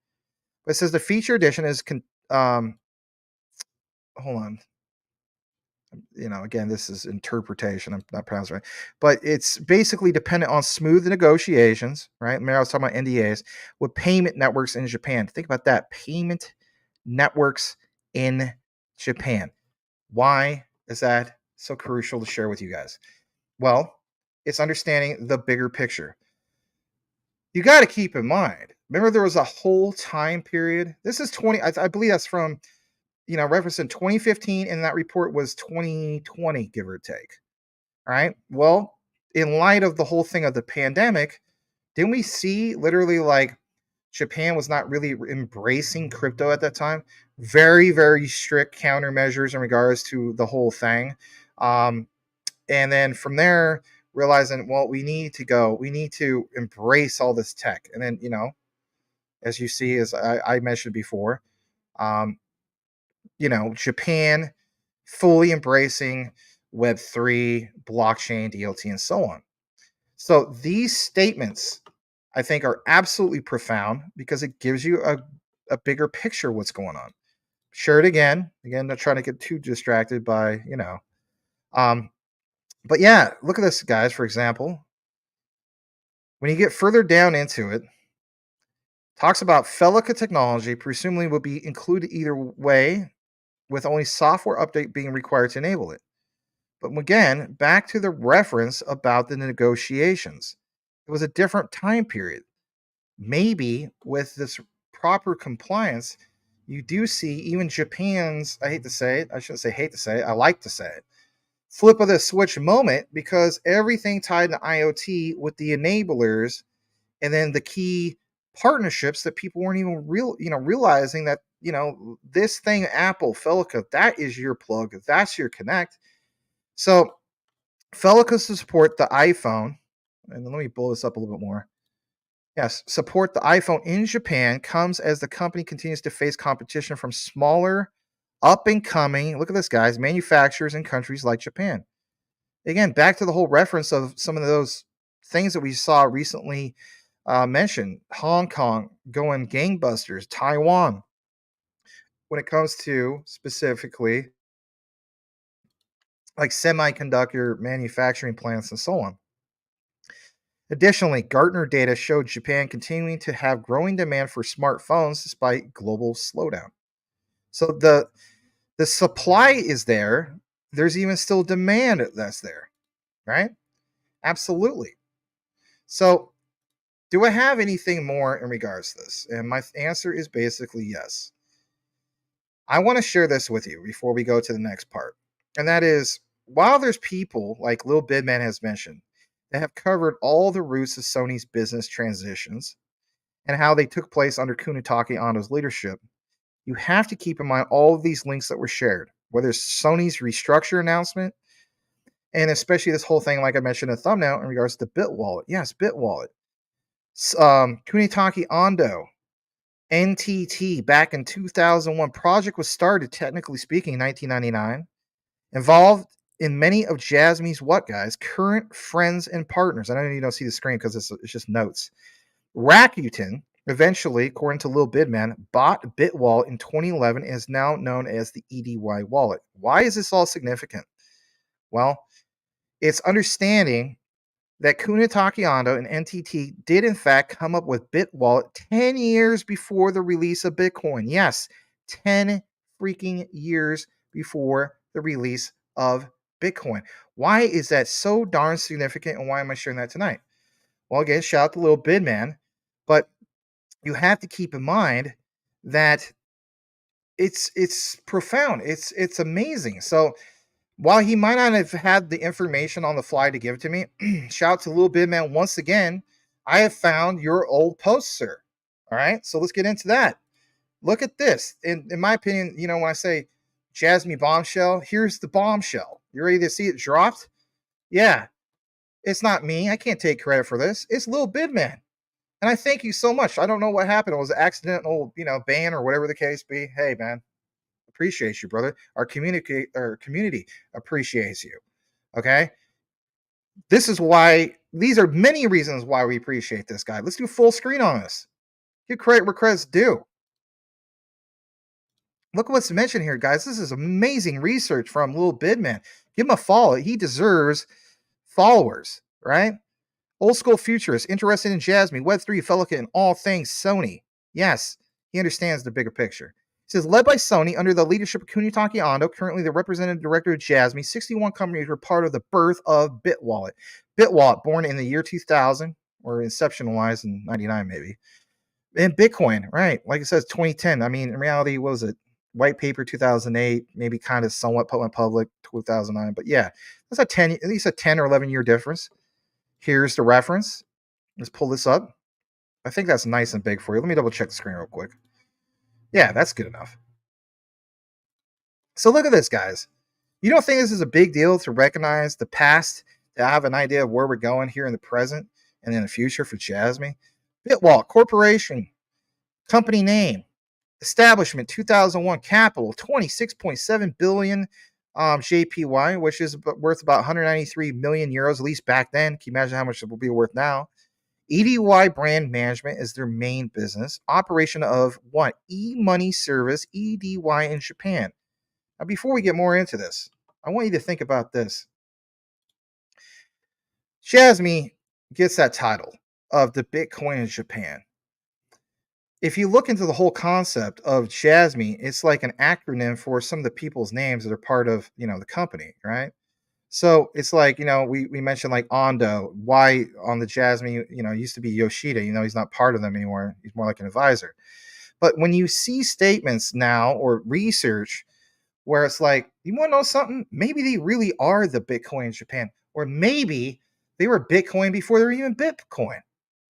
But it says the feature edition is hold on. You know, again, this is interpretation. I'm not pronouncing it right, but it's basically dependent on smooth negotiations, right? Remember, I was talking about NDAs with payment networks in Japan. Think about that, payment networks in Japan. Why is that so crucial to share with you guys? Well, it's understanding the bigger picture. You got to keep in mind. Remember, there was a whole time period. This is 20. I believe that's from reference in 2015, and that report was 2020, give or take. All right. Well, in light of the whole thing of the pandemic, didn't we see literally like Japan was not really embracing crypto at that time? Very, very strict countermeasures in regards to the whole thing. And then from there, realizing, well, we need to embrace all this tech. And then, as you see, as I mentioned before, Japan fully embracing Web3, blockchain, DLT, and so on. So these statements, I think, are absolutely profound because it gives you a bigger picture of what's going on. Share it again. Again, not trying to get too distracted by, but yeah, look at this, guys, for example. When you get further down into it, talks about Felica technology presumably will be included either way, with only software update being required to enable it. But again, back to the reference about the negotiations. It was a different time period. Maybe with this proper compliance, you do see even Japan's, I hate to say it, I shouldn't say hate to say it, I like to say it, flip of the switch moment, because everything tied to IoT with the enablers and then the key partnerships that people weren't even realizing that, this thing, Apple, Felica, that is your plug, that's your connect. So Felica to support the iPhone, and let me blow this up a little bit more. Yes, support the iPhone in Japan comes as the company continues to face competition from smaller, up and coming, look at this, guys, manufacturers in countries like Japan. Again, back to the whole reference of some of those things that we saw recently mentioned. Hong Kong going gangbusters, Taiwan, when it comes to specifically like semiconductor manufacturing plants and so on. Additionally, Gartner data showed Japan continuing to have growing demand for smartphones despite global slowdown. So the supply is there. There's even still demand that's there, right? Absolutely. So do I have anything more in regards to this? And my answer is basically yes. I want to share this with you before we go to the next part. And that is, while there's people like Lil Bidman has mentioned that have covered all the roots of Sony's business transitions and how they took place under Kunitake Ando's leadership, you have to keep in mind all of these links that were shared, whether it's Sony's restructure announcement, and especially this whole thing, like I mentioned in the thumbnail, in regards to BitWallet. Yes, BitWallet. Kunitake Ando, NTT, back in 2001. Project was started, technically speaking, in 1999. Involved in many of Jasmy's current friends and partners. I know you don't see the screen because it's just notes. Rakuten, eventually, according to Lil Bidman, bought Bitwallet in 2011 and is now known as the EDY wallet. Why is this all significant? Well, it's understanding that Kunitake Ando and NTT did in fact come up with Bitwallet 10 years before the release of Bitcoin. Yes, 10 freaking years before the release of Bitcoin. Why is that so darn significant, and why am I sharing that tonight? Well, again, shout out to Little Bidman, but you have to keep in mind that it's profound. It's amazing. So while he might not have had the information on the fly to give it to me, shout out to Little Bidman once again. I have found your old post, sir. All right, so let's get into that. Look at this. In my opinion, when I say Jasmy Bombshell, here's the bombshell. You ready to see it dropped? Yeah, it's not me. I can't take credit for this. It's Lil Bidman. And I thank you so much. I don't know what happened. It was an accidental, ban or whatever the case be. Hey, man, appreciate you, brother. Our community appreciates you. Okay. These are many reasons why we appreciate this guy. Let's do full screen on this. Give credit where credit's due. Look what's mentioned here, guys. This is amazing research from Lil Bidman. Give him a follow. He deserves followers, right? Old school futurist, interested in Jasmy, Web3, Felica, and all things Sony. Yes, he understands the bigger picture. He says, led by Sony under the leadership of Kunitake Ando, currently the representative director of Jasmy, 61 companies were part of the birth of Bitwallet. Bitwallet, born in the year 2000, or inception-wise in 99 maybe. And Bitcoin, right? Like it says, 2010. I mean, in reality, what was it? White paper 2008, maybe kind of somewhat went public 2009. But yeah, that's at least a 10 or 11 year difference. Here's the reference. Let's pull this up. I think that's nice and big for you. Let me double check the screen real quick. Yeah, that's good enough. So look at this, guys. You don't think this is a big deal to recognize the past, to have an idea of where we're going here in the present and in the future for Jasmy? Bitwallet Corporation, company name, establishment 2001, capital 26.7 billion JPY, which is worth about 193 million euros, at least back then. Can you imagine how much it will be worth now? EDY brand management is their main business. Operation of what? E-money service, EDY in Japan. Now, before we get more into this, I want you to think about this. Jasmy gets that title of the Bitcoin in Japan. If you look into the whole concept of Jasmy, it's like an acronym for some of the people's names that are part of, the company, right? So it's like, we mentioned like Ando, why on the Jasmy, used to be Yoshida, he's not part of them anymore. He's more like an advisor. But when you see statements now or research where it's like, you want to know something? Maybe they really are the Bitcoin in Japan, or maybe they were Bitcoin before they were even Bitcoin.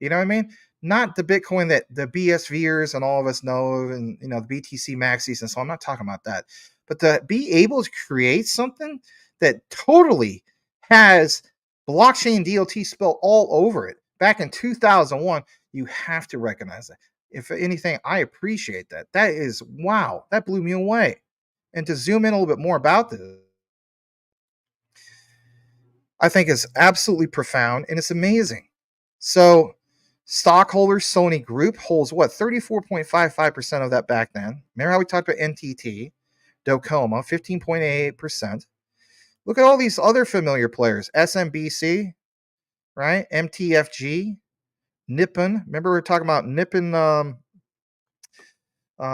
You know what I mean? Not the Bitcoin that the BSVers and all of us know of, and the BTC Maxis, and so I'm not talking about that. But to be able to create something that totally has blockchain DLT spelled all over it back in 2001, you have to recognize that. If anything, I appreciate that. That is, wow, that blew me away. And to zoom in a little bit more about this, I think is absolutely profound and it's amazing. So, stockholders, Sony Group holds what? 34.55% of that back then. Remember how we talked about NTT, Docoma, 15.88%. Look at all these other familiar players. SMBC, right? MTFG, Nippon. Remember we were talking about Nippon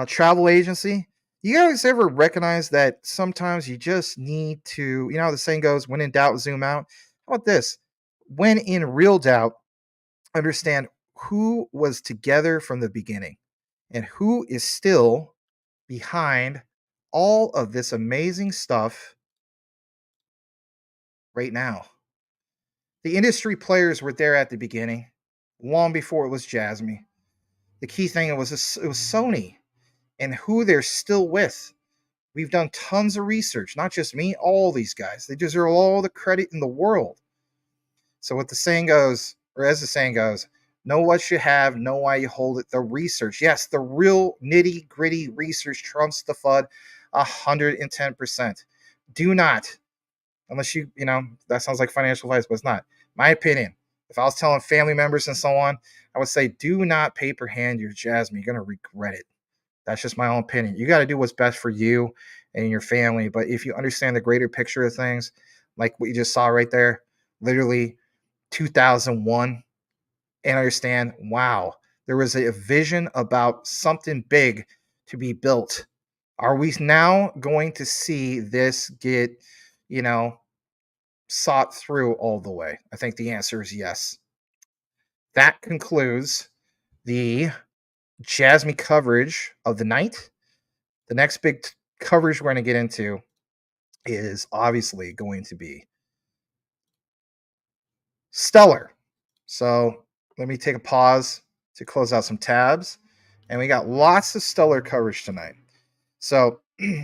travel agency? You guys ever recognize that sometimes you just need to, how the saying goes, when in doubt, zoom out? How about this? When in real doubt, understand who was together from the beginning and who is still behind all of this amazing stuff right now. The industry players were there at the beginning, long before it was Jasmy. The key thing it was Sony and who they're still with. We've done tons of research, not just me, all these guys. They deserve all the credit in the world. So what the saying goes, or as the saying goes, know what you have, know why you hold it. The research, yes, the real nitty gritty research trumps the FUD 110%. Do not, unless that sounds like financial advice, but it's not. My opinion, If I was telling family members and so on, I would say, do not paper hand your Jasmy. You're going to regret it. That's just my own opinion. You got to do what's best for you and your family. But if you understand the greater picture of things, like what you just saw right there, literally 2001, and understand, wow, there was a vision about something big to be built. Are we now going to see this get, you know, sought through all the way? I think the answer is yes. That concludes the Jasmy coverage of the night. The next big coverage we're going to get into is obviously going to be Stellar. So let me take a pause to close out some tabs. And we got lots of Stellar coverage tonight. So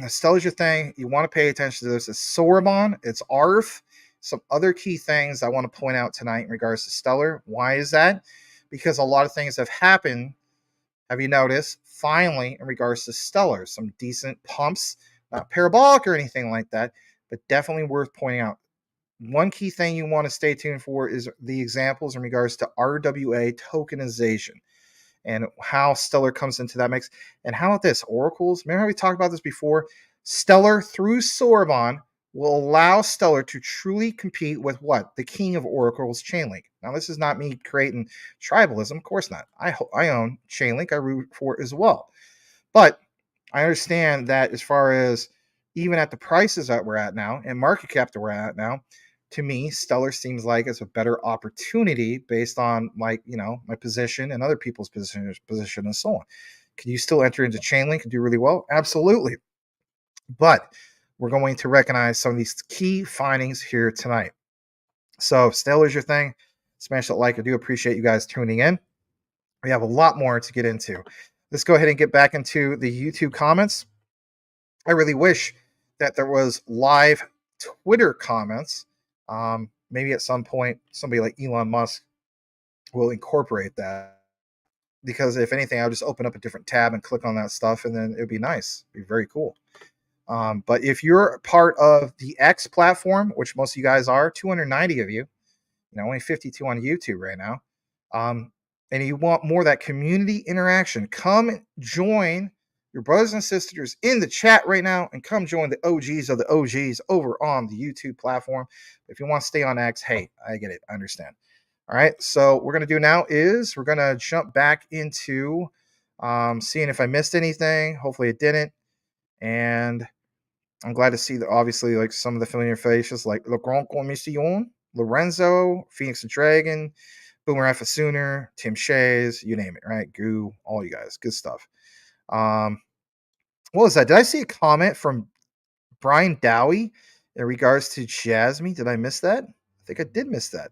Stellar's your thing. You want to pay attention to this. It's Soroban, it's ARF, some other key things I want to point out tonight in regards to Stellar. Why is that? Because a lot of things have happened. Have you noticed? Finally, in regards to Stellar, some decent pumps, not parabolic or anything like that, but definitely worth pointing out. One key thing you want to stay tuned for is the examples in regards to RWA tokenization and how Stellar comes into that mix. And how about this? Oracles, remember how we talked about this before? Stellar through Soroban will allow Stellar to truly compete with what? The king of Oracles, Chainlink. Now, this is not me creating tribalism. Of course not. I own Chainlink. I root for it as well. But I understand that as far as even at the prices that we're at now and market cap that we're at now, to me, Stellar seems like it's a better opportunity based on my position and other people's position and so on. Can you still enter into Chainlink and do really well? Absolutely. But we're going to recognize some of these key findings here tonight. So if Stellar's your thing, smash that like. I do appreciate you guys tuning in. We have a lot more to get into. Let's go ahead and get back into the YouTube comments. I really wish that there was live Twitter comments. Maybe at some point, somebody like Elon Musk will incorporate that. Because if anything, I'll just open up a different tab and click on that stuff, and then it'd be nice. It'd be very cool. But if you're part of the X platform, which most of you guys are, 290 of you, only 52 on YouTube right now, and you want more of that community interaction, come join your brothers and sisters in the chat right now and come join the OGs of the OGs over on the YouTube platform. If you want to stay on X, hey, I get it. I understand. All right. So what we're going to do now is we're going to jump back into seeing if I missed anything. Hopefully it didn't. And I'm glad to see that obviously like some of the familiar faces like Le Grand Commission, Lorenzo, Phoenix the Dragon, Boomer Alpha Sooner, Tim Shays, you name it, right? Goo, all you guys. Good stuff. What was that? Did I see a comment from Brian Dowie in regards to Jasmy? Did I miss that? I think I did miss that.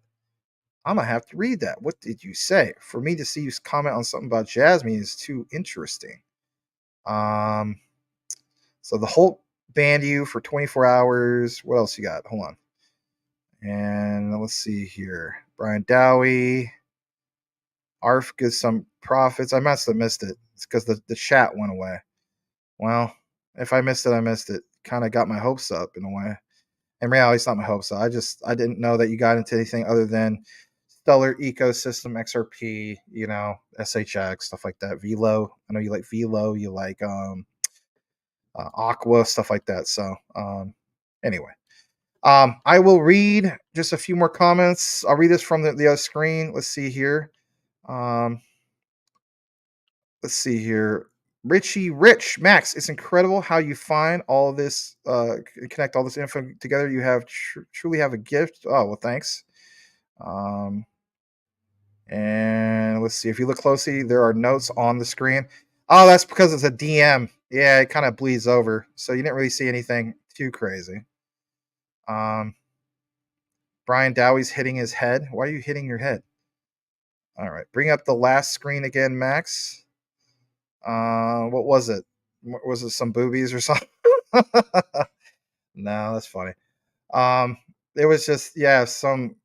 I'm gonna have to read that. What did you say? For me to see you comment on something about Jasmy is too interesting. So the Hulk banned you for 24 hours. What else you got? Hold on. And let's see here. Brian Dowie. ARF gives some profits. I must have missed it. It's because the chat went away. Well, if I missed it, I missed it. Kind of got my hopes up in a way. In reality, it's not my hopes up. I didn't know that you got into anything other than Stellar Ecosystem, XRP, SHX, stuff like that. Velo. I know you like Velo. You like Aqua, stuff like that. So anyway. I will read just a few more comments. I'll read this from the other screen. Let's see here. Let's see here. Richie Rich Max, it's incredible how you find all of this, connect all this info together. You have truly have a gift. Oh, well, thanks. And let's see. If you look closely, there are notes on the screen. Oh, that's because it's a DM. Yeah, it kind of bleeds over. So you didn't really see anything too crazy. Brian Dowie's hitting his head. Why are you hitting your head? All right. Bring up the last screen again, Max. What was it? Was it some boobies or something? No, that's funny. It was just, some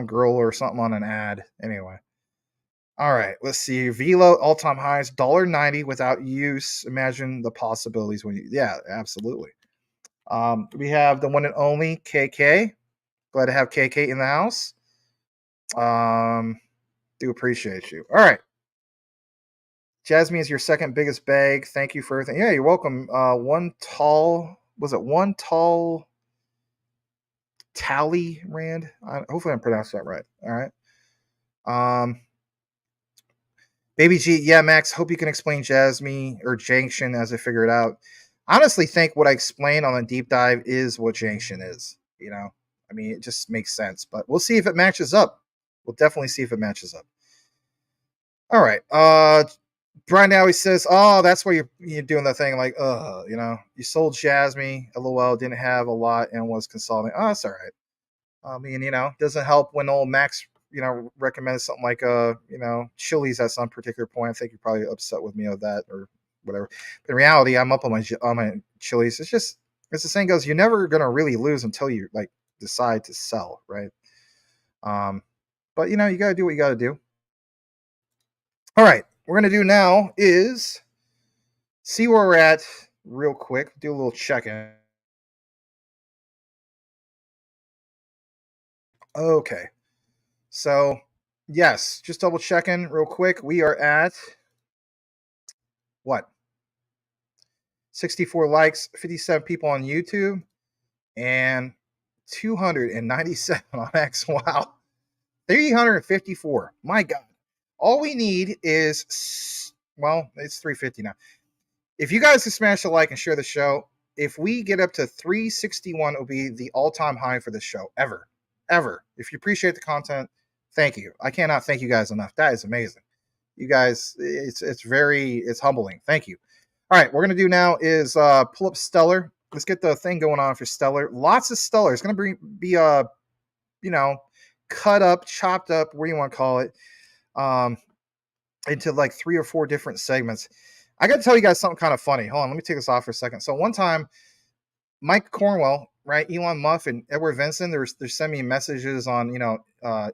girl or something on an ad. Anyway. All right, let's see. Velo all-time highs, $1.90 without use. Imagine the possibilities when you, absolutely. We have the one and only KK. Glad to have KK in the house. Do appreciate you. All right. Jasmy is your second biggest bag. Thank you for everything. Yeah, you're welcome. One tall, was it one tall tally rand? Hopefully I'm pronouncing that right. All right. Um, Baby G, yeah, Max. Hope you can explain Jasmy or Junction as I figure it out. I honestly think what I explained on the deep dive is what Junction is. I mean, it just makes sense, but we'll see if it matches up. We'll definitely see if it matches up. All right. Brian now he says, "Oh, that's why you're doing that thing." Like, you sold Jasmy. LOL didn't have a lot and was consulting. Oh, that's all right. I mean, doesn't help when old Max, recommends something like Chili's at some particular point. I think you're probably upset with me of that or whatever. But in reality, I'm up on my Chili's. It's just as the saying goes, you're never gonna really lose until you like decide to sell, right? Um, but you gotta do what you gotta do. All right, what we're gonna do now is see where we're at real quick. Do a little check in. Okay, so yes, just double checking real quick. We are at what? 64 likes, 57 people on YouTube, and 297 on X. Wow. 354. My God. All we need is, well, it's 350 now. If you guys can smash the like and share the show, if we get up to 361, it'll be the all-time high for this show ever. Ever. If you appreciate the content, thank you. I cannot thank you guys enough. That is amazing. You guys, it's humbling. Thank you. All right, what we're gonna do now is pull up Stellar. Let's get the thing going on for Stellar. Lots of Stellar. It's gonna be you know, cut up, chopped up, what do you want to call it, um, into like 3 or 4 different segments. I got to tell you guys something kind of funny. Hold on, let me take this off for a second. So one time, Mike Cornwell, right, Elon Musk, and Edward Vincent, they're sending me messages on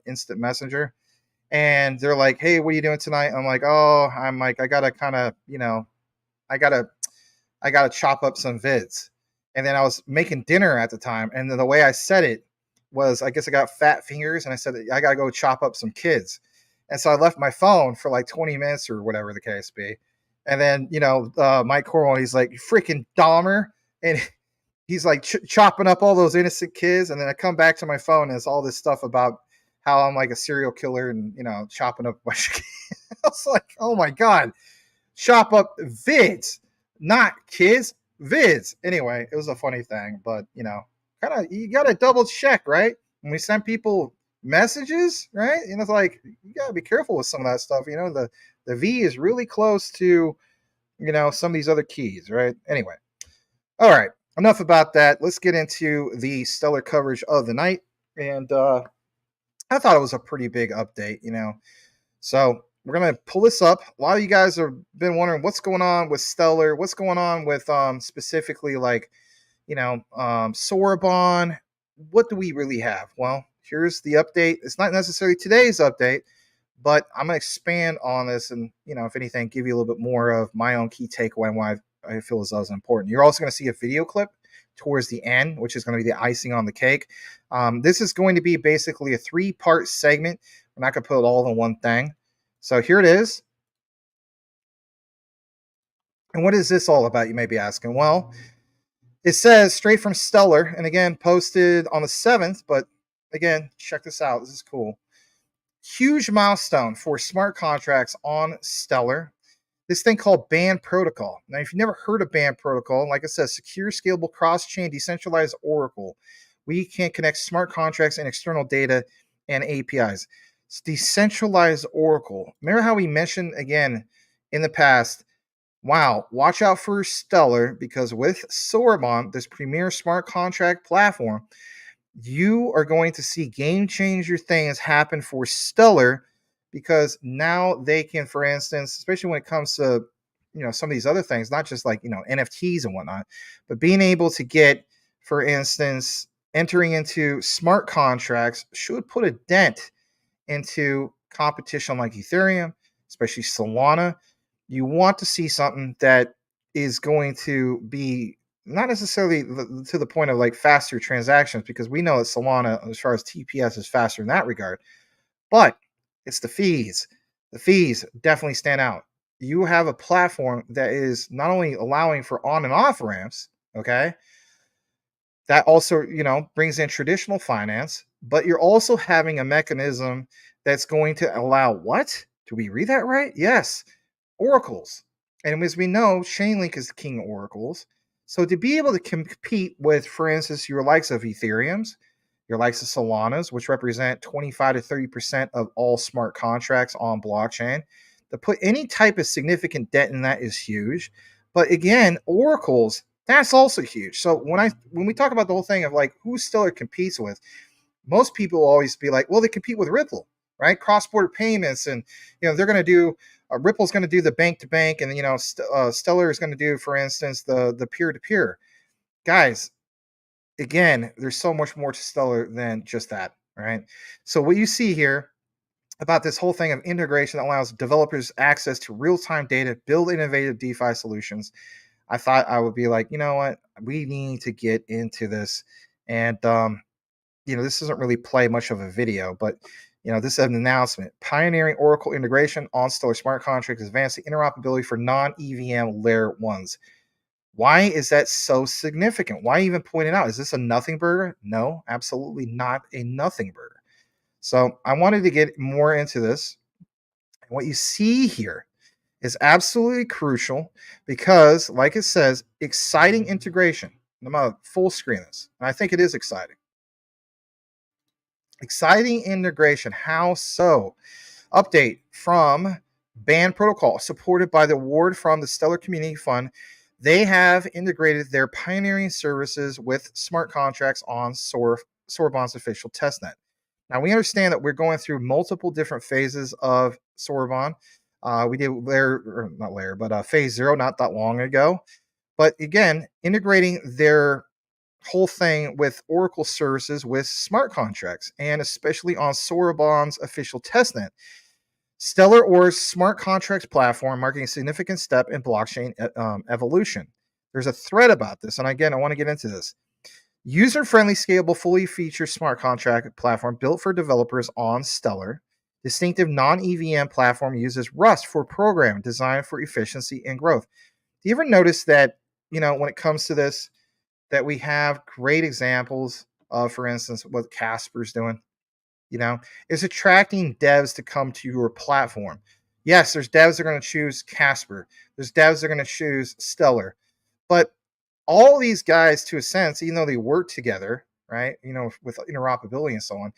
Instant Messenger, and they're like, "Hey, what are you doing tonight?" I'm like, "Oh, I'm like, I gotta kind of, I gotta I got to chop up some vids." And then I was making dinner at the time. And then the way I said it was, I guess I got fat fingers and I said, I got to go chop up some kids. And so I left my phone for like 20 minutes or whatever the case be. And then, Mike Corwell, he's like, freaking Dahmer. And he's like chopping up all those innocent kids. And then I come back to my phone and it's all this stuff about how I'm like a serial killer and, chopping up a bunch of kids. I was like, oh my God, chop up vids, not kids, vids. Anyway, it was a funny thing, but kind of you got to double check, right? When we send people messages, right? It's like you got to be careful with some of that stuff. The V is really close to some of these other keys, right? Anyway, all right. Enough about that. Let's get into the stellar coverage of the night, and I thought it was a pretty big update. So we're gonna pull this up. A lot of you guys have been wondering what's going on with Stellar, what's going on with specifically like Soroban. What do we really have? Well, here's the update. It's not necessarily today's update, but I'm gonna expand on this and if anything, give you a little bit more of my own key takeaway and why I feel as though it's important. You're also gonna see a video clip towards the end, which is going to be the icing on the cake. This is going to be basically a 3-part segment. We're not going to put it all in one thing. So here it is. And what is this all about, you may be asking? Well, it says straight from Stellar, and again, posted on the 7th, but again, check this out. This is cool. Huge milestone for smart contracts on Stellar. This thing called Band Protocol. Now, if you've never heard of Band Protocol, like I said, secure, scalable, cross-chain, decentralized Oracle. We can connect smart contracts and external data and APIs. It's decentralized Oracle. Remember how we mentioned, again, in the past, wow, watch out for Stellar, because with Soroban, this premier smart contract platform, you are going to see game changer things happen for Stellar, because now they can, for instance, especially when it comes to some of these other things, not just like NFTs and whatnot, but being able to get, for instance, entering into smart contracts should put a dent into competition like Ethereum, especially Solana. You want to see something that is going to be not necessarily to the point of like faster transactions, because we know that Solana, as far as TPS, is faster in that regard. But it's the fees. The fees definitely stand out. You have a platform that is not only allowing for on and off ramps, okay, that also, brings in traditional finance, but you're also having a mechanism that's going to allow what? Do we read that right? Yes, oracles. And as we know, Chainlink is the king of oracles. So to be able to compete with, for instance, your likes of Ethereum's, your likes of Solana's, which represent 25 to 30% of all smart contracts on blockchain, to put any type of significant debt in that is huge. But again, oracles, that's also huge. So when we talk about the whole thing of like who Stellar competes with, most people will always be like, well, they compete with Ripple, right? Cross-border payments, and they're going to do Ripple's going to do the bank-to-bank, and Stellar is going to do, for instance, the peer-to-peer. Guys, again, there's so much more to Stellar than just that, right? So what you see here about this whole thing of integration that allows developers access to real-time data, build innovative DeFi solutions. I thought I would be like, you know what, we need to get into this, and this doesn't really play much of a video, but this is an announcement. Pioneering Oracle integration on Stellar smart contracts, advancing interoperability for non-EVM layer ones. Why is that so significant? Why even point it out? Is this a nothing burger? No, absolutely not a nothing burger. So I wanted to get more into this. What you see here is absolutely crucial because, like it says, exciting integration. I'm going to full screen this. And I think it is exciting. Exciting integration. How so? Update from Band Protocol, supported by the award from the Stellar Community Fund. They have integrated their pioneering services with smart contracts on Soroban's official testnet. Now, we understand that we're going through multiple different phases of Soroban. We did phase 0 not that long ago. But again, integrating their whole thing with Oracle services with smart contracts, and especially on Soroban's official testnet. Stellar Or's smart contracts platform marking a significant step in blockchain evolution. There's a thread about this, and again, I want to get into this. User-friendly, scalable, fully featured smart contract platform built for developers on Stellar. Distinctive non-EVM platform uses Rust for programming designed for efficiency and growth. Do you ever notice that, when it comes to this, that we have great examples of, for instance, what Casper's doing? Is attracting devs to come to your platform. Yes, there's devs that are going to choose Casper. There's devs that are going to choose Stellar. But all these guys, to a sense, even though they work together, right, with interoperability and so on,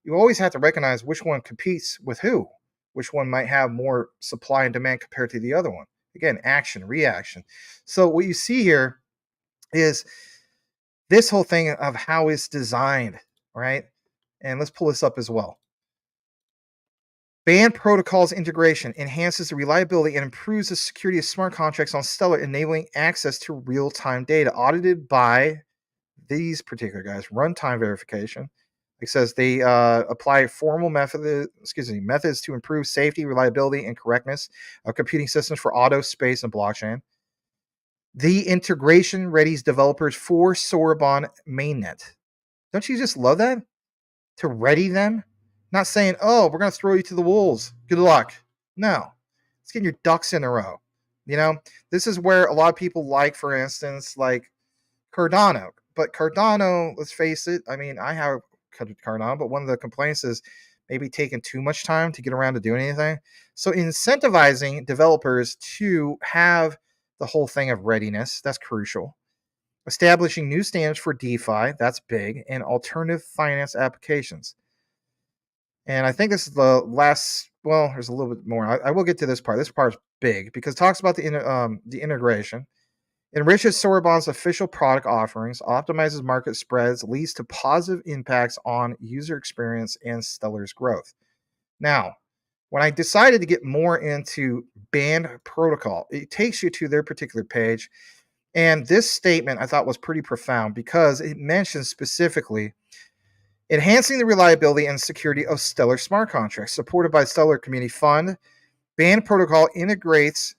you always have to recognize which one competes with who, which one might have more supply and demand compared to the other one. Again, action, reaction. So what you see here is this whole thing of how it's designed, right? And let's pull this up as well. Band protocols integration enhances the reliability and improves the security of smart contracts on Stellar, enabling access to real-time data audited by these particular guys. Runtime verification. It says they apply formal methods to improve safety, reliability, and correctness of computing systems for auto, space, and blockchain. The integration readies developers for Soroban mainnet. Don't you just love that? To ready them? Not saying, oh, we're going to throw you to the wolves. Good luck. No. It's getting your ducks in a row. This is where a lot of people like, for instance, like Cardano. But Cardano, let's face it, I have Cardano, but one of the complaints is maybe taking too much time to get around to doing anything. So incentivizing developers to have the whole thing of readiness, that's crucial. Establishing new standards for DeFi, that's big, and alternative finance applications. And I think this is the last, well, there's a little bit more. I will get to this part. This part's big because it talks about the integration. Enriches Soroban's official product offerings, optimizes market spreads, leads to positive impacts on user experience and Stellar's growth. Now, when I decided to get more into Band Protocol, it takes you to their particular page. And this statement I thought was pretty profound because it mentions specifically enhancing the reliability and security of Stellar smart contracts. Supported by Stellar Community Fund, Band Protocol integrates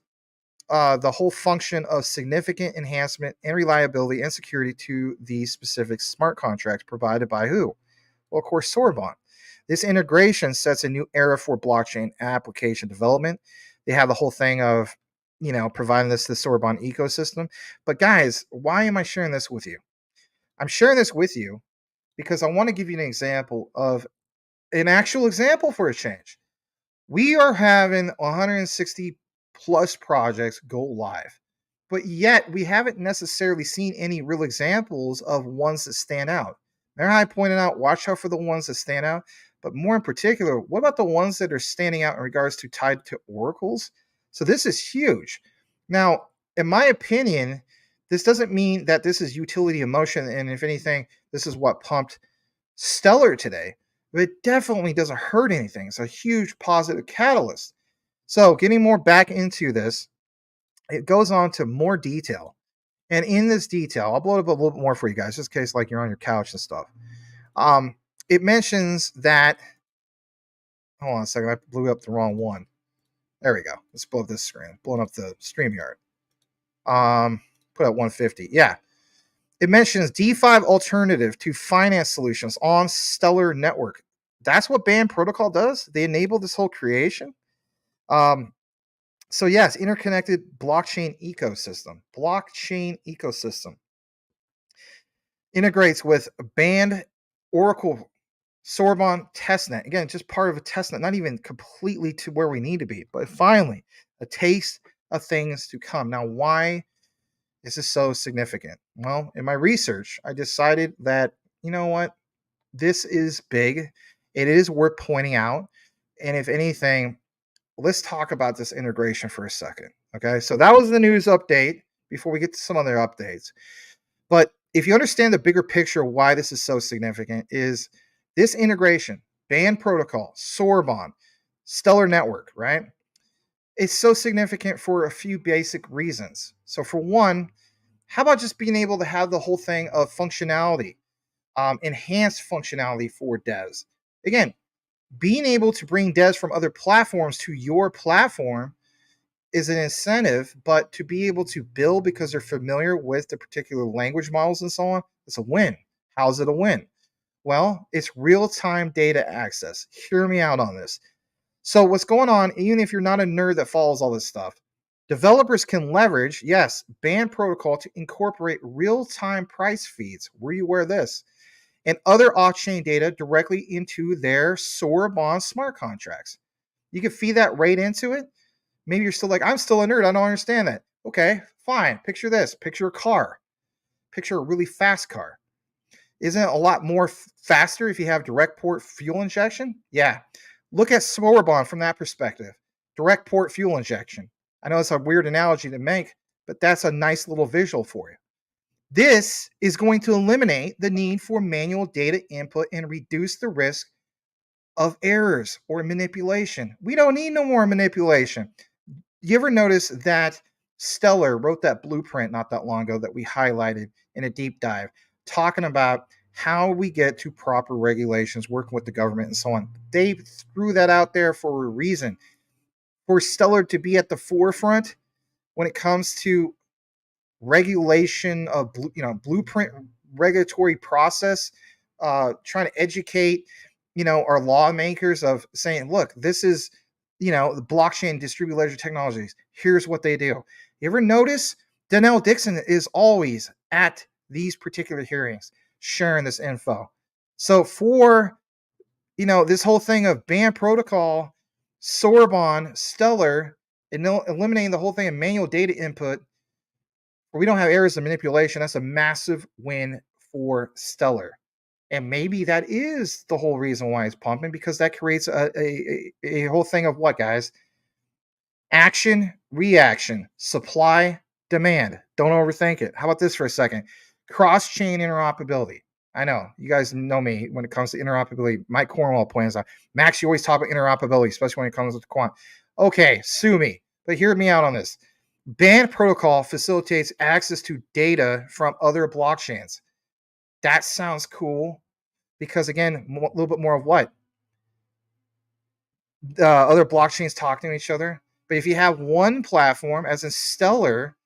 the whole function of significant enhancement and reliability and security to the specific smart contracts provided by who? Well, of course, Soroban. This integration sets a new era for blockchain application development. They have the whole thing of, providing the Soroban ecosystem. But guys, why am I sharing this with you? I'm sharing this with you because I want to give you an example of an actual example for a change. We are having 160 plus projects go live, but yet we haven't necessarily seen any real examples of ones that stand out. Remember how I pointed out, watch out for the ones that stand out, but more in particular, what about the ones that are standing out in regards to tied to oracles? So this is huge. Now, in my opinion, this doesn't mean that this is utility in motion, and if anything, this is what pumped Stellar today, but it definitely doesn't hurt anything. It's a huge positive catalyst. So, getting more back into this, it goes on to more detail. And in this detail, I'll blow it up a little bit more for you guys, just in case like you're on your couch and stuff. It mentions that. Hold on a second, I blew up the wrong one. There we go. Let's blow up this screen. Blowing up the StreamYard. Put at 150. Yeah. It mentions D5 alternative to finance solutions on Stellar Network. That's what Band Protocol does. They enable this whole creation. So yes, interconnected blockchain ecosystem. Blockchain ecosystem integrates with Band, Oracle, Soroban testnet. Again, just part of a testnet, not even completely to where we need to be, but finally a taste of things to come. Now, why is this so significant? Well, in my research, I decided that, you know what, this is big. It is worth pointing out. And if anything, let's talk about this integration for a second. Okay, so that was the news update before we get to some other updates. But if you understand the bigger picture of why this is so significant, is this integration, Band Protocol, Soroban, Stellar Network, right? It's so significant for a few basic reasons. So for one, how about just being able to have the whole thing of functionality, enhanced functionality for devs? Again, being able to bring devs from other platforms to your platform is an incentive, but to be able to build because they're familiar with the particular language models and so on, it's a win. How's it a win? Well, it's real-time data access. Hear me out on this. So what's going on, even if you're not a nerd that follows all this stuff, developers can leverage, yes, Band Protocol to incorporate real-time price feeds. Were you aware of this? And other off-chain data directly into their Soroban smart contracts. You can feed that right into it. Maybe you're still like, I'm still a nerd. I don't understand that. Okay, fine. Picture this. Picture a car. Picture a really fast car. Isn't it a lot more faster if you have direct port fuel injection? Yeah. Look at Soroban from that perspective. Direct port fuel injection. I know it's a weird analogy to make, but that's a nice little visual for you. This is going to eliminate the need for manual data input and reduce the risk of errors or manipulation. We don't need no more manipulation. You ever notice that Stellar wrote that blueprint not that long ago that we highlighted in a deep dive, talking about how we get to proper regulations, working with the government and so on? They threw that out there for a reason. For Stellar to be at the forefront when it comes to regulation of blueprint regulatory process, trying to educate our lawmakers of saying, look, this is the blockchain distributed ledger technologies. Here's what they do. You ever notice Donnell Dixon is always at these particular hearings sharing this info? So for this whole thing of Band Protocol, Soroban, Stellar, and eliminating the whole thing of manual data input, where we don't have errors of manipulation, that's a massive win for Stellar. And maybe that is the whole reason why it's pumping, because that creates a whole thing of what, guys? Action, reaction, supply, demand. Don't overthink it. How about this for a second? Cross-chain interoperability. I know you guys know me when it comes to interoperability. Mike Cornwall points out, Max, you always talk about interoperability, especially when it comes to quant. Okay, sue me, but hear me out on this. Band Protocol facilitates access to data from other blockchains. That sounds cool because, again, a little bit more of what? Other blockchains talking to each other. But if you have one platform, as in Stellar,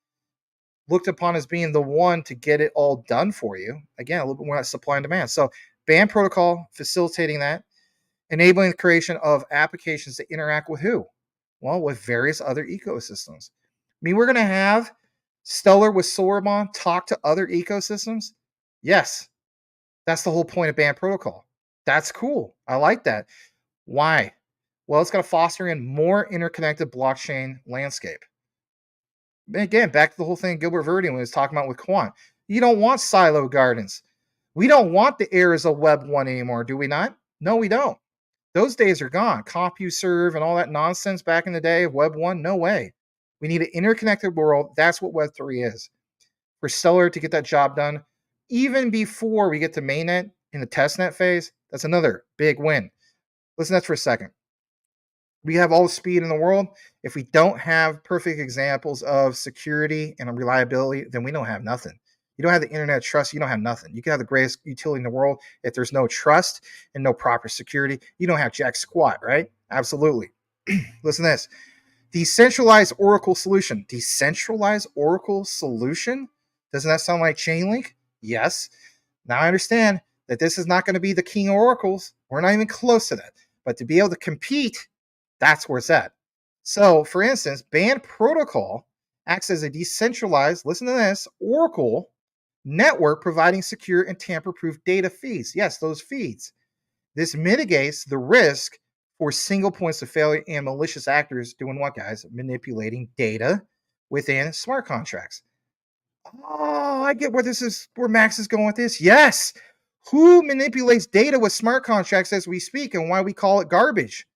looked upon as being the one to get it all done for you, again, a little bit more like supply and demand. So Band Protocol facilitating that. enabling the creation of applications that interact with who? Well, with various other ecosystems. I mean, we're going to have Stellar with Soroban talk to other ecosystems? Yes, that's the whole point of band protocol. That's cool. I like that. Why? Well, it's going to foster in more interconnected blockchain landscape. Again, back to the whole thing Gilbert Verdi when he was talking about with Quant. You don't want silo gardens. We don't want the eras of Web 1 anymore, do we not? No, we don't. Those days are gone. CompuServe and all that nonsense back in the day of Web 1, no way. We need an interconnected world. That's what Web 3 is. For Stellar to get that job done, even before we get to mainnet in the testnet phase, that's another big win. Listen to that for a second. We have all the speed in the world. If we don't have perfect examples of security and reliability, then we don't have nothing. You don't have the internet trust, you don't have nothing. You can have the greatest utility in the world. If there's no trust and no proper security, you don't have jack squat, right? Absolutely. Listen to this. Decentralized Oracle solution. Decentralized Oracle solution? Doesn't that sound like Chainlink? Yes. Now I understand that this is not going to be the king of oracles. We're not even close to that. But to be able to compete, that's where it's at. So, for instance, Band Protocol acts as a decentralized, listen to this, Oracle network providing secure and tamper-proof data feeds. Yes, those feeds. This mitigates the risk for single points of failure and malicious actors doing what, guys? Manipulating data within smart contracts. Oh, I get where Max is going with this. Yes. Who manipulates data with smart contracts as we speak and why we call it garbage?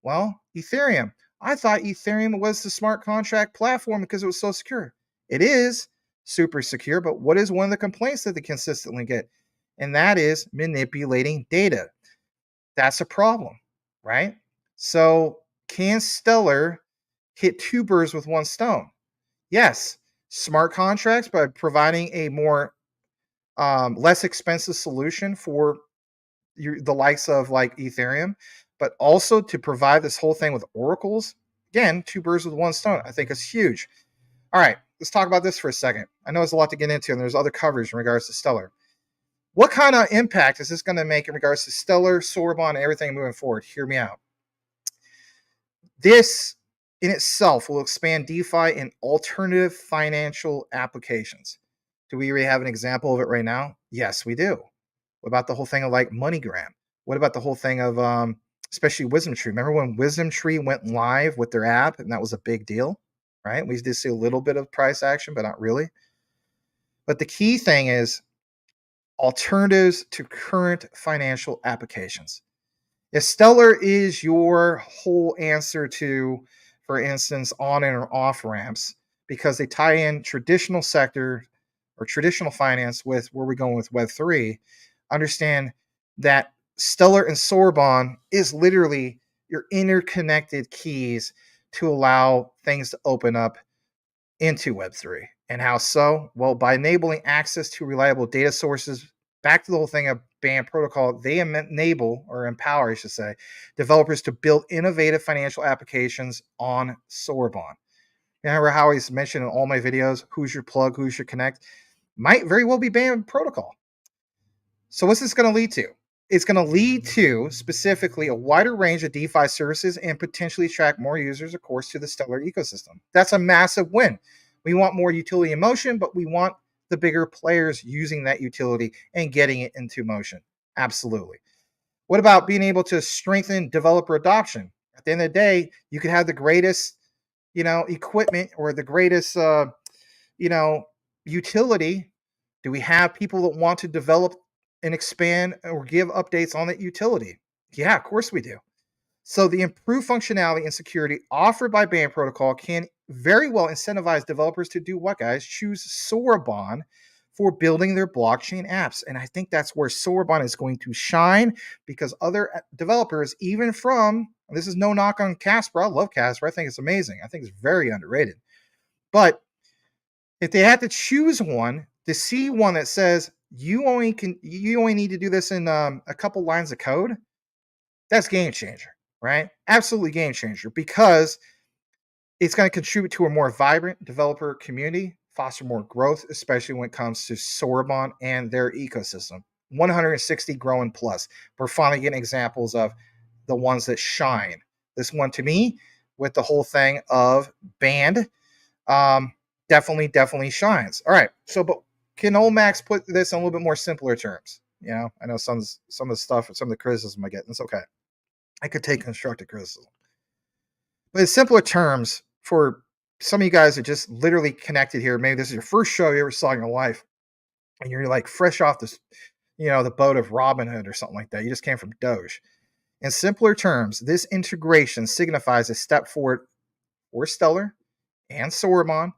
Well, Ethereum. I thought Ethereum was the smart contract platform because it was so secure. It is super secure, but what is one of the complaints that they consistently get? And that is manipulating data. That's a problem, right? So, can Stellar hit two birds with one stone? Yes, smart contracts by providing a more less expensive solution for the likes of like Ethereum, but also to provide this whole thing with oracles. Again, two birds with one stone. I think it's huge. All right, let's talk about this for a second. I know there's a lot to get into, and there's other coverage in regards to Stellar. What kind of impact is this going to make in regards to Stellar, Soroban, and everything moving forward? Hear me out. This in itself will expand DeFi in alternative financial applications. Do we already have an example of it right now? Yes, we do. What about the whole thing of like MoneyGram? What about the whole thing of especially Wisdom Tree? Remember when Wisdom Tree went live with their app and that was a big deal, right? We did see a little bit of price action, but not really. But the key thing is alternatives to current financial applications. If Stellar is your whole answer to, for instance, on and or off ramps, because they tie in traditional sector or traditional finance with where we're going with Web3, understand that Stellar and Soroban is literally your interconnected keys to allow things to open up into Web3. And how so? Well, by enabling access to reliable data sources. Back to the whole thing of band protocol, they enable or empower, I should say, developers to build innovative financial applications on Soroban. Remember how I always mentioned in all my videos, who's your plug, who's your connect? Might very well be band protocol. So what's this going to lead to? It's going to lead to specifically a wider range of DeFi services and potentially attract more users, of course, to the Stellar ecosystem. That's a massive win. We want more utility in motion, but we want the bigger players using that utility and getting it into motion. Absolutely. What about being able to strengthen developer adoption? At the end of the day, you could have the greatest, equipment or the greatest, utility. Do we have people that want to develop and expand or give updates on that utility? Yeah, of course we do. So the improved functionality and security offered by Band Protocol can very well incentivize developers to do what, guys? Choose Soroban for building their blockchain apps. And I think that's where Soroban is going to shine because other developers, even from, this is no knock on Casper. I love Casper. I think it's amazing. I think it's very underrated. But if they had to choose one, to see one that says you only need to do this in a couple lines of code, that's game changer, right? Absolutely game changer because it's going to contribute to a more vibrant developer community, foster more growth, especially when it comes to Soroban and their ecosystem. 160 growing plus. We're finally getting examples of the ones that shine. This one to me, with the whole thing of band, um, definitely shines. All right. So, but can old Max put this in a little bit more simpler terms? I know some of the stuff, some of the criticism I get. It's okay. I could take constructive criticism, but in simpler terms, for some of you guys that just literally connected here, maybe this is your first show you ever saw in your life, and you're like fresh off this, the boat of Robin Hood or something like that. You just came from Doge. In simpler terms, this integration signifies a step forward for Stellar and Soroban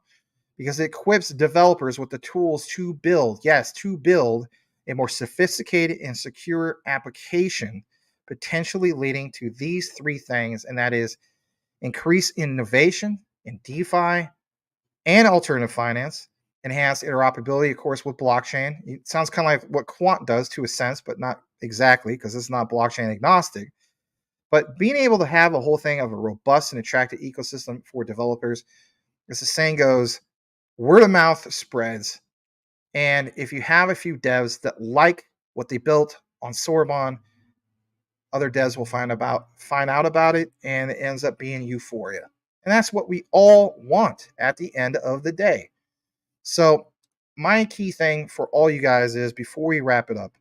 because it equips developers with the tools to build, yes, to build a more sophisticated and secure application, potentially leading to these three things, and that is increase innovation in DeFi and alternative finance, enhance interoperability, of course, with blockchain. It sounds kind of like what Quant does to a sense, but not exactly because it's not blockchain agnostic. But being able to have a whole thing of a robust and attractive ecosystem for developers, as the saying goes, word of mouth spreads. And if you have a few devs that like what they built on Soroban, other devs will find out about it, and it ends up being euphoria. And that's what we all want at the end of the day. So my key thing for all you guys is, before we wrap it up,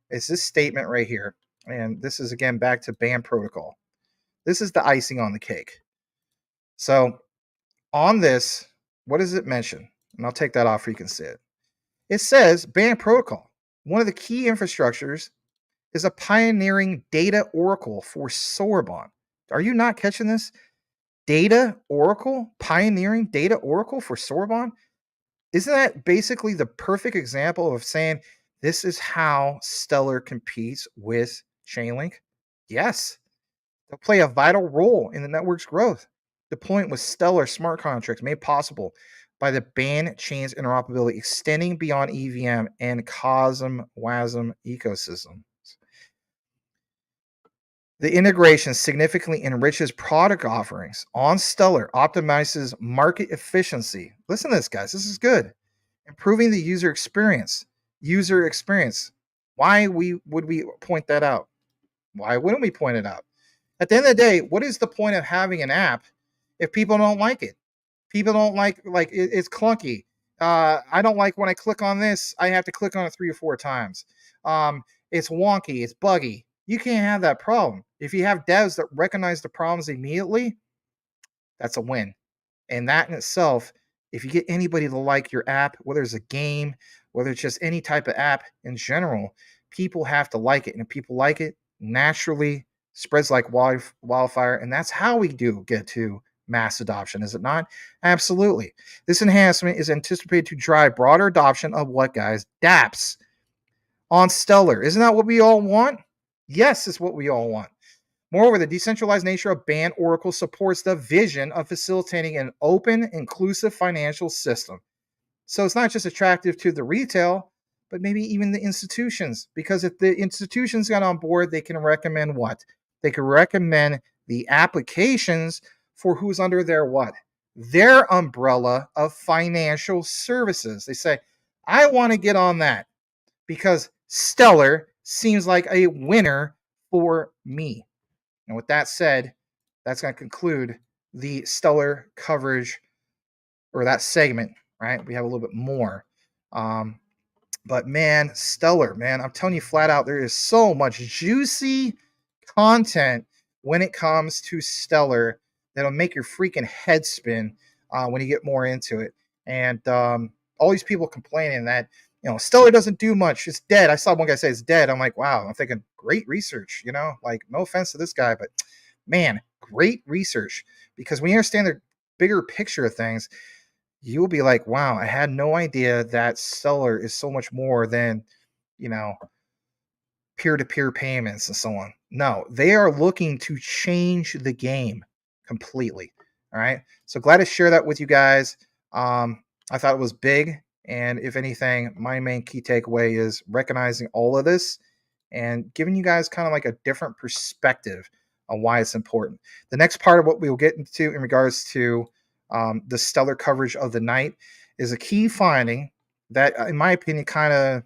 is this statement right here. And this is, again, back to band protocol. This is the icing on the cake. So on this, what does it mention? And I'll take that off so you can see it. It says band protocol. One of the key infrastructures is a pioneering data oracle for Soroban. Are you not catching this? Data oracle? Pioneering data oracle for Soroban? Isn't that basically the perfect example of saying this is how Stellar competes with Chainlink? Yes, they'll play a vital role in the network's growth. The point was Stellar smart contracts made possible by the band chain's interoperability extending beyond EVM and COSM WASM ecosystems. The integration significantly enriches product offerings on Stellar, optimizes market efficiency. Listen to this, guys. This is good. Improving the user experience. User experience. Why would we point that out? Why wouldn't we point it out? At the end of the day, what is the point of having an app if people don't like it? People don't it's clunky. I don't like when I click on this, I have to click on it 3 or 4 times. It's wonky, it's buggy. You can't have that problem. If you have devs that recognize the problems immediately, that's a win. And that in itself, if you get anybody to like your app, whether it's a game, whether it's just any type of app in general, people have to like it. And if people like it, naturally spreads like wildfire. And that's how we do get to mass adoption, is it not? Absolutely. This enhancement is anticipated to drive broader adoption of what, guys? dApps on Stellar. Isn't that what we all want? Yes, it's what we all want. Moreover, the decentralized nature of Band Oracle supports the vision of facilitating an open, inclusive financial system. So it's not just attractive to the retail, but maybe even the institutions. Because if the institutions got on board, they can recommend what? They can recommend the applications for who's under their what? Their umbrella of financial services. They say, I want to get on that because Stellar seems like a winner for me. And with that said, that's going to conclude the Stellar coverage, or that segment, right? We have a little bit more. But man, Stellar, man, I'm telling you flat out, there is so much juicy content when it comes to Stellar that'll make your freaking head spin when you get more into it. And all these people complaining that, Stellar doesn't do much. It's dead. I saw one guy say it's dead. I'm like, wow. I'm thinking, great research, like, no offense to this guy, but man, great research. Because when you understand the bigger picture of things, you'll be like, wow, I had no idea that Stellar is so much more than, peer-to-peer payments and so on. No, they are looking to change the game completely. All right. So glad to share that with you guys. I thought it was big. And if anything, my main key takeaway is recognizing all of this and giving you guys kind of like a different perspective on why it's important. The next part of what we'll get into in regards to the Stellar coverage of the night is a key finding that, in my opinion, kind of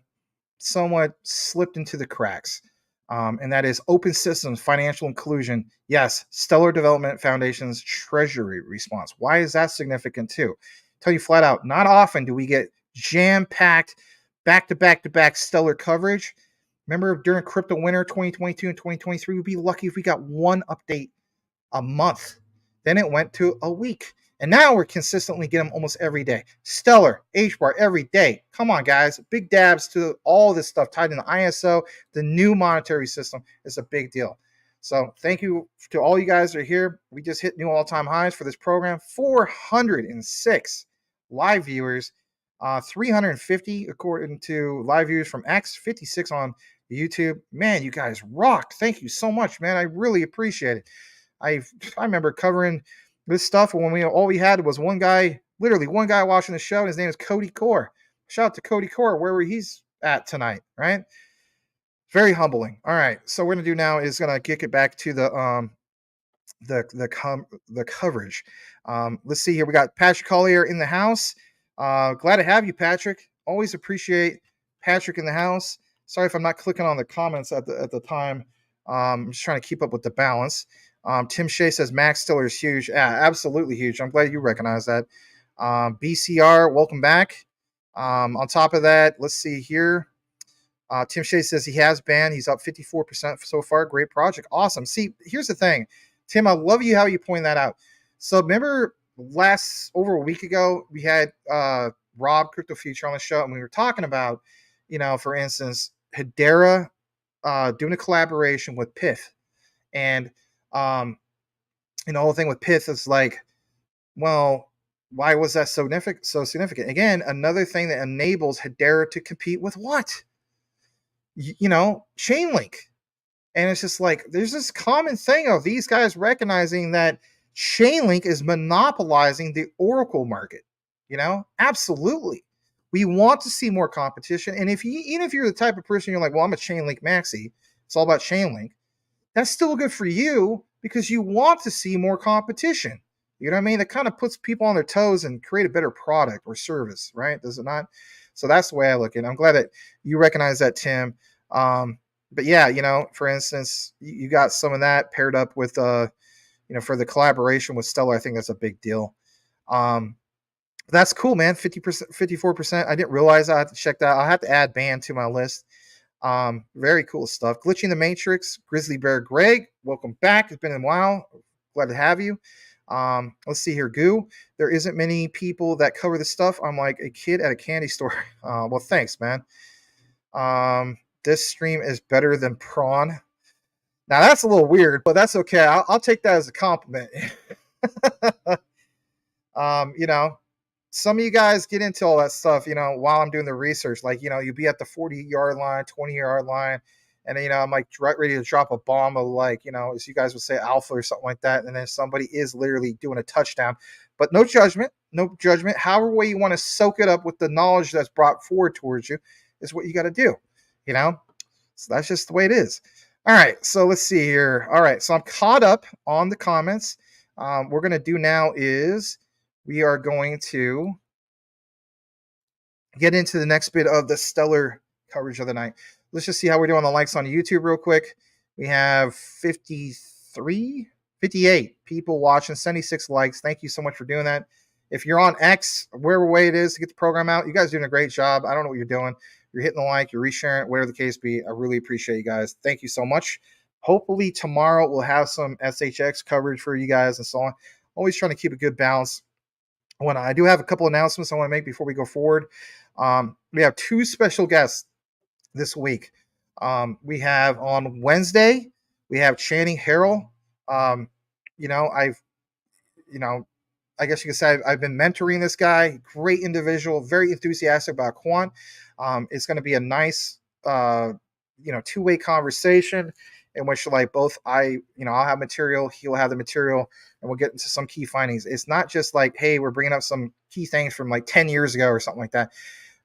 somewhat slipped into the cracks. and that is Open Systems Financial Inclusion. Yes, Stellar Development Foundation's Treasury response. Why is that significant too? Tell you flat out, not often do we get jam-packed, back-to-back-to-back stellar coverage. Remember during crypto winter 2022 and 2023, we'd be lucky if we got one update a month. Then it went to a week. And now we're consistently getting them almost every day. Stellar, HBAR every day. Come on, guys. Big dabs to all this stuff tied in the ISO, the new monetary system. Is a big deal. So thank you to all you guys that are here. We just hit new all-time highs for this program. 406 live viewers. 350 according to live viewers from X, 56 on YouTube. Man, you guys rocked. Thank you so much, man. I really appreciate it. I remember covering this stuff when all we had was one guy, literally one guy watching the show, and his name is Cody Core. Shout out to Cody Core, wherever he's at tonight, right? Very humbling. All right, so what we're gonna do now is gonna kick it back to the coverage. Let's see here. We got Patrick Collier in the house. Glad to have you, Patrick. Always appreciate Patrick in the house. Sorry if I'm not clicking on the comments at the time. I'm just trying to keep up with the balance. Tim Shea says Max Stiller is huge. Yeah, absolutely huge. I'm glad you recognize that. BCR, welcome back. On top of that, let's see here. Tim Shea says he has banned. He's up 54% so far. Great project. Awesome. See, here's the thing. Tim, I love you how you point that out. So remember over a week ago, we had Rob Crypto Future on the show, and we were talking about, for instance, Hedera doing a collaboration with Pith. And the whole thing with Pith is like, well, why was that so significant? Again, another thing that enables Hedera to compete with what? Chainlink. And it's just like, there's this common thing of these guys recognizing that Chainlink is monopolizing the Oracle market. Absolutely. We want to see more competition. And even if you're the type of person, you're like, well, I'm a Chainlink maxi, it's all about Chainlink. That's still good for you because you want to see more competition. You know what I mean? That kind of puts people on their toes and create a better product or service, right? Does it not? So that's the way I look at it. I'm glad that you recognize that, Tim. But yeah, for instance, you got some of that paired up with, for the collaboration with Stellar. I think that's a big deal. That's cool, man. 50%, 54%. I didn't realize I had to check that. I'll have to add band to my list. Very cool stuff. Glitching the Matrix, Grizzly Bear Greg, welcome back. It's been a while. Glad to have you. Let's see here. Goo, there isn't many people that cover this stuff. I'm like a kid at a candy store. Well, thanks, man. This stream is better than Prawn. Now that's a little weird, but that's okay. I'll take that as a compliment. Some of you guys get into all that stuff, while I'm doing the research. Like, you be at the 40-yard line, 20-yard line, and then, I'm like ready to drop a bomb of like, as you guys would say, alpha or something like that. And then somebody is literally doing a touchdown. But no judgment. However way you want to soak it up with the knowledge that's brought forward towards you is what you got to do, So that's just the way it is. All right, so let's see here. All right, so I'm caught up on the comments. We're going to do now is we are going to get into the next bit of the stellar coverage of the night. Let's just see how we're doing on the likes on YouTube real quick. We have 58 people watching, 76 likes. Thank you so much for doing that. If you're on X, wherever way it is to get the program out, you guys are doing a great job. I don't know what you're doing. You're hitting the like, you're resharing it, whatever the case be. I really appreciate you guys. Thank you so much. Hopefully tomorrow we'll have some SHX coverage for you guys and so on. Always trying to keep a good balance. I do have a couple announcements I want to make before we go forward. We have two special guests this week. We have on Wednesday, we have Channing Harrell. I guess you could say I've been mentoring this guy. Great individual, very enthusiastic about quant. It's going to be a nice, two-way conversation in which like both I'll have material, he'll have the material, and we'll get into some key findings. It's not just like, hey, we're bringing up some key things from like 10 years ago or something like that.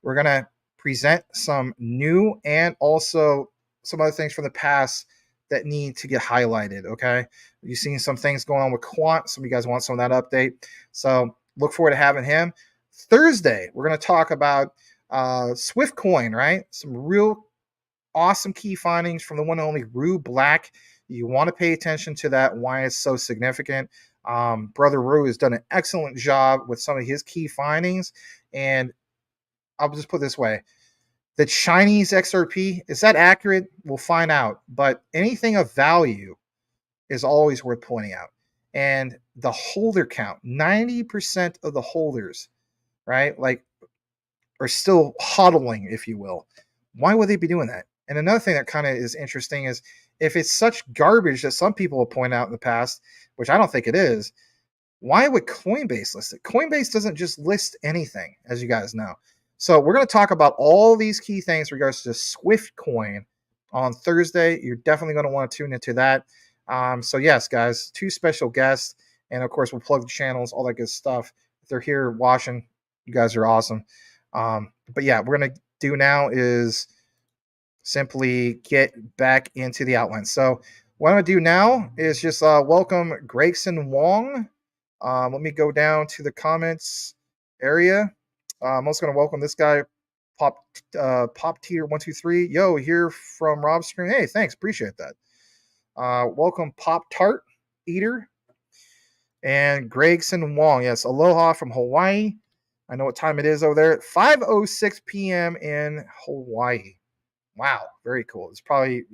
We're going to present some new and also some other things from the past that need to get highlighted, okay? You've seen some things going on with quant. Some of you guys want some of that update. So look forward to having him. Thursday, we're going to talk about Swift Coin, right? Some real awesome key findings from the one and only Rue Black. You want to pay attention to that, why it's so significant. Brother Rue has done an excellent job with some of his key findings. And I'll just put it this way: the Chinese XRP, is that accurate? We'll find out. But anything of value is always worth pointing out. And the holder count, 90% of the holders, right? Like, are still hodling, if you will. Why would they be doing that? And another thing that kind of is interesting is if it's such garbage that some people have pointed out in the past, which I don't think it is, why would Coinbase list it? Coinbase doesn't just list anything, as you guys know. So we're going to talk about all these key things in regards to Swift Coin on Thursday. You're definitely going to want to tune into that. So yes, guys, 2 special guests, and of course we'll plug the channels, all that good stuff. If they're here watching, you guys are awesome. But yeah, we're going to do now is simply get back into the outline. So what I'm going to do now is just welcome Gregson Wong. Let me go down to the comments area. I'm also going to welcome this guy, Pop Tier 123. Yo, here from Rob's stream. Hey, thanks, appreciate that. Welcome Pop Tart Eater and Gregson Wong. Yes, aloha from Hawaii. I know what time it is over there. 5:06 p.m. in Hawaii. Wow, very cool. It's probably,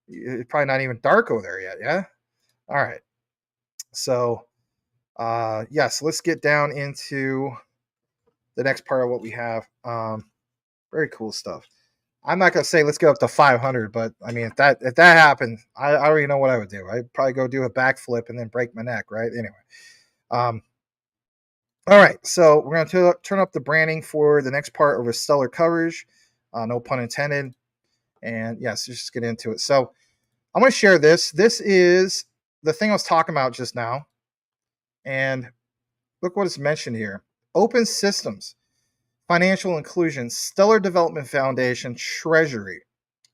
it's probably not even dark over there yet. Yeah. All right. So, yes, let's get down into the next part of what we have. Very cool stuff. I'm not gonna say let's go up to 500, but I mean, if that happened, I already know what I would do. I'd probably go do a backflip and then break my neck, right? Anyway. All right, so we're going to turn up the branding for the next part of a stellar coverage. No pun intended. And yes, let's just get into it. So I'm going to share this. This is the thing I was talking about just now. And look what is mentioned here. Open Systems, Financial Inclusion, Stellar Development Foundation, Treasury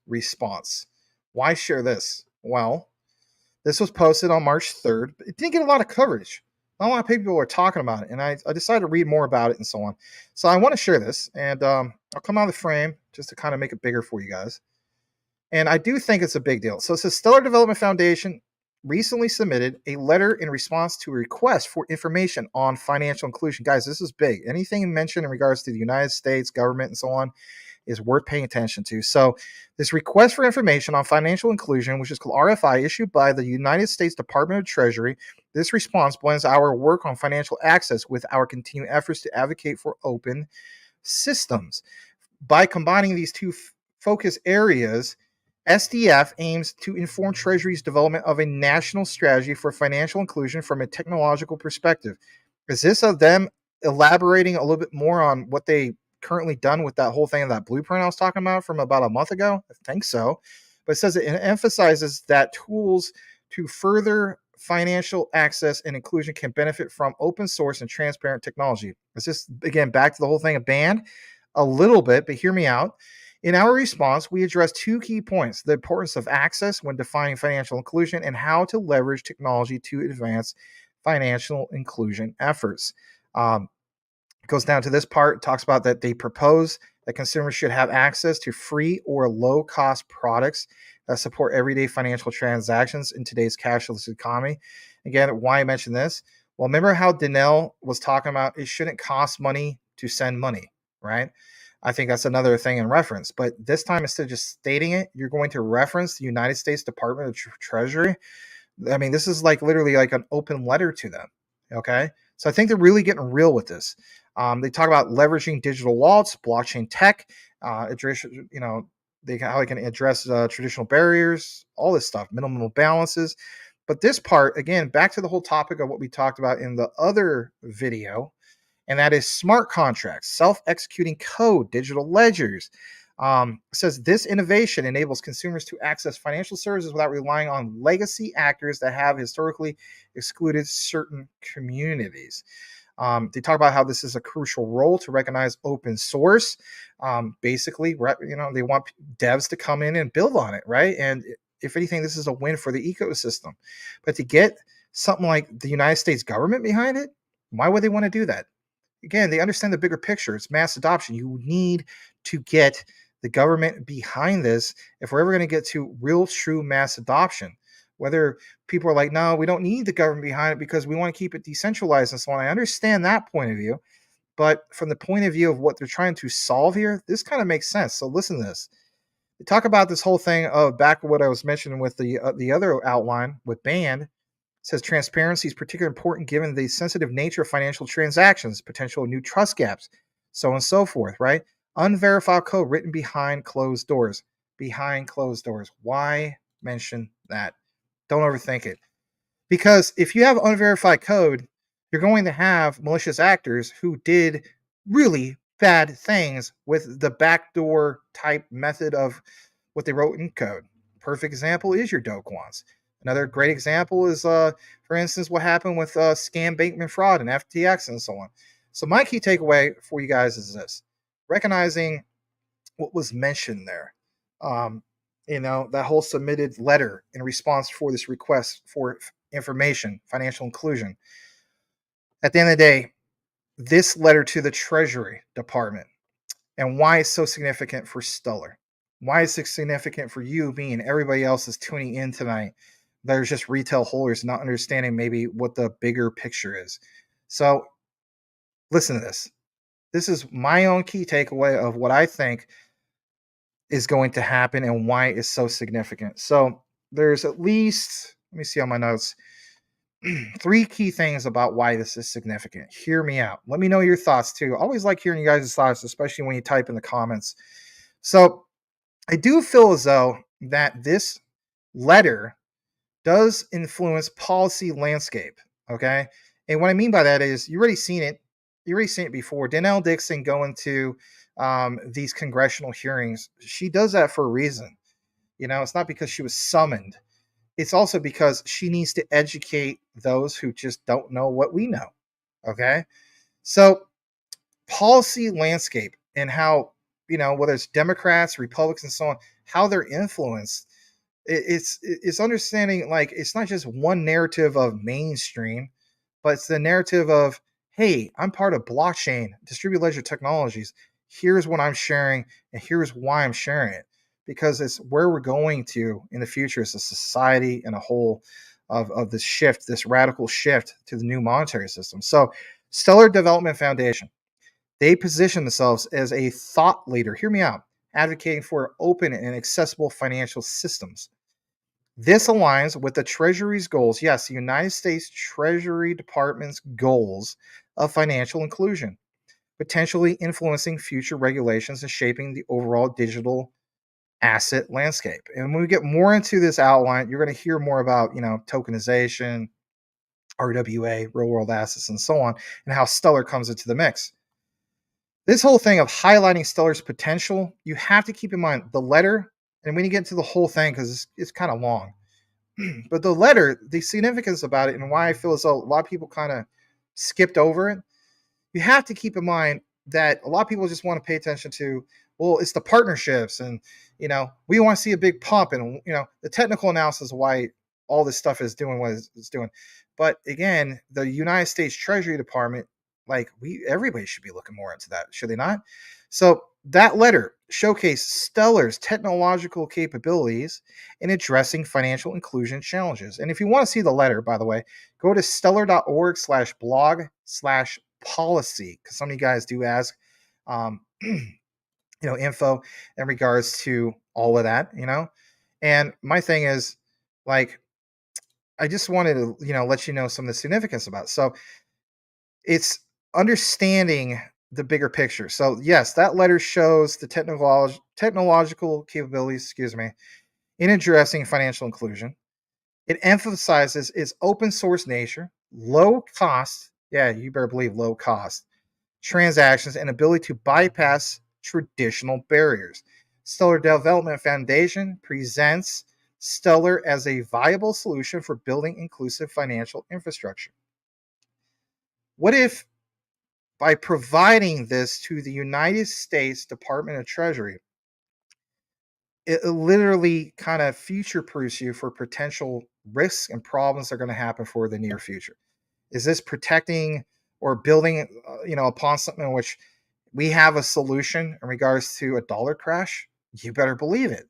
response. Why share this? Well, this was posted on March 3rd. It didn't get a lot of coverage. Not a lot of people were talking about it, and I decided to read more about it and so on. So I want to share this, and I'll come out of the frame just to kind of make it bigger for you guys. And I do think it's a big deal. So it says Stellar Development Foundation recently submitted a letter in response to a request for information on financial inclusion. Guys, this is big. Anything mentioned in regards to the United States government and so on is worth paying attention to. So this request for information on financial inclusion, which is called RFI, issued by the United States Department of Treasury. This response blends our work on financial access with our continuing efforts to advocate for open systems. By combining these two focus areas, SDF aims to inform Treasury's development of a national strategy for financial inclusion from a technological perspective. Is this of them elaborating a little bit more on what they currently done with that whole thing, that blueprint I was talking about from about a month ago? I think so. But it says it emphasizes that tools to further financial access and inclusion can benefit from open source and transparent technology. Is this, again, back to the whole thing of banned? A little bit, but hear me out. In our response, we address 2 key points: the importance of access when defining financial inclusion and how to leverage technology to advance financial inclusion efforts. It goes down to this part, talks about that they propose that consumers should have access to free or low-cost products that support everyday financial transactions in today's cashless economy. Again, why I mention this? Well, remember how Danelle was talking about it shouldn't cost money to send money, right? I think that's another thing in reference. But this time, instead of just stating it, you're going to reference the United States Department of Treasury. I mean, this is like literally like an open letter to them, okay? So I think they're really getting real with this. They talk about leveraging digital wallets, blockchain tech, address, how they can address traditional barriers, all this stuff, minimal balances. But this part, again, back to the whole topic of what we talked about in the other video, and that is smart contracts, self-executing code, digital ledgers. Says this innovation enables consumers to access financial services without relying on legacy actors that have historically excluded certain communities. They talk about how this is a crucial role to recognize open source. Basically, they want devs to come in and build on it, right? And if anything, this is a win for the ecosystem. But to get something like the United States government behind it, why would they want to do that? Again, they understand the bigger picture. It's mass adoption. You need to get the government behind this if we're ever going to get to real, true mass adoption. Whether people are like, no, we don't need the government behind it because we want to keep it decentralized and so on. I understand that point of view. But from the point of view of what they're trying to solve here, this kind of makes sense. So listen to this. They talk about this whole thing of back what I was mentioning with the other outline with band. It says transparency is particularly important given the sensitive nature of financial transactions, potential new trust gaps, so on and so forth, right? Unverified code written behind closed doors. Behind closed doors. Why mention that? Don't overthink it. Because if you have unverified code, you're going to have malicious actors who did really bad things with the backdoor type method of what they wrote in code. Perfect example is your Doquans. Another great example is, for instance, what happened with scam, bankman fraud, and FTX and so on. So my key takeaway for you guys is this: recognizing what was mentioned there. Um, that whole submitted letter in response for this request for information, financial inclusion. At the end of the day, this letter to the Treasury Department and why it's so significant for Stellar. Why is it significant for you, me, and everybody else is tuning in tonight? There's just retail holders not understanding maybe what the bigger picture is. So listen to this. This is my own key takeaway of what I think is going to happen and why it's so significant. So there's at least, let me see on my notes, 3 key things about why this is significant. Hear me out. Let me know your thoughts too. I always like hearing you guys' thoughts, especially when you type in the comments. So I do feel as though that this letter does influence policy landscape. Okay. And what I mean by that is you already seen it. You already seen it before. Danelle Dixon going to these congressional hearings. She does that for a reason. It's not because she was summoned. It's also because she needs to educate those who just don't know what we know. Okay. So policy landscape and how, whether it's Democrats, Republicans, and so on, how they're influenced. It's understanding, like, it's not just one narrative of mainstream, but it's the narrative of, hey, I'm part of blockchain, distributed ledger technologies. Here's what I'm sharing, and here's why I'm sharing it. Because it's where we're going to in the future as a society and a whole of this shift, this radical shift to the new monetary system. So, Stellar Development Foundation, they position themselves as a thought leader. Hear me out, advocating for open and accessible financial systems. This aligns with the Treasury's goals, yes, the United States Treasury Department's goals of financial inclusion, potentially influencing future regulations and shaping the overall digital asset landscape. And when we get more into this outline, you're going to hear more about, tokenization, RWA, real world assets, and so on, and how Stellar comes into the mix. This whole thing of highlighting Stellar's potential, you have to keep in mind the letter, and when you get into the whole thing, because it's kind of long, but the letter, the significance about it, and why I feel as though a lot of people kind of skipped over it, you have to keep in mind that a lot of people just want to pay attention to, well, it's the partnerships, and we want to see a big pump, and the technical analysis of why all this stuff is doing what it's doing. But again, the United States Treasury Department, like, everybody should be looking more into that, should they not? So that letter showcased Stellar's technological capabilities in addressing financial inclusion challenges. And if you want to see the letter, by the way, go to stellar.org/blog/policy, because some of you guys do ask, info in regards to all of that, And my thing is, like, I just wanted to, let you know some of the significance about it. So it's understanding the bigger picture. So yes, that letter shows the technological capabilities, in addressing financial inclusion. It emphasizes its open source nature, low cost. Yeah, you better believe low cost transactions, and ability to bypass traditional barriers. Stellar Development Foundation presents Stellar as a viable solution for building inclusive financial infrastructure. What if, by providing this to the United States Department of Treasury, it literally kind of future proofs you for potential risks and problems that are going to happen for the near future? Is this protecting or building, upon something in which we have a solution in regards to a dollar crash? You better believe it.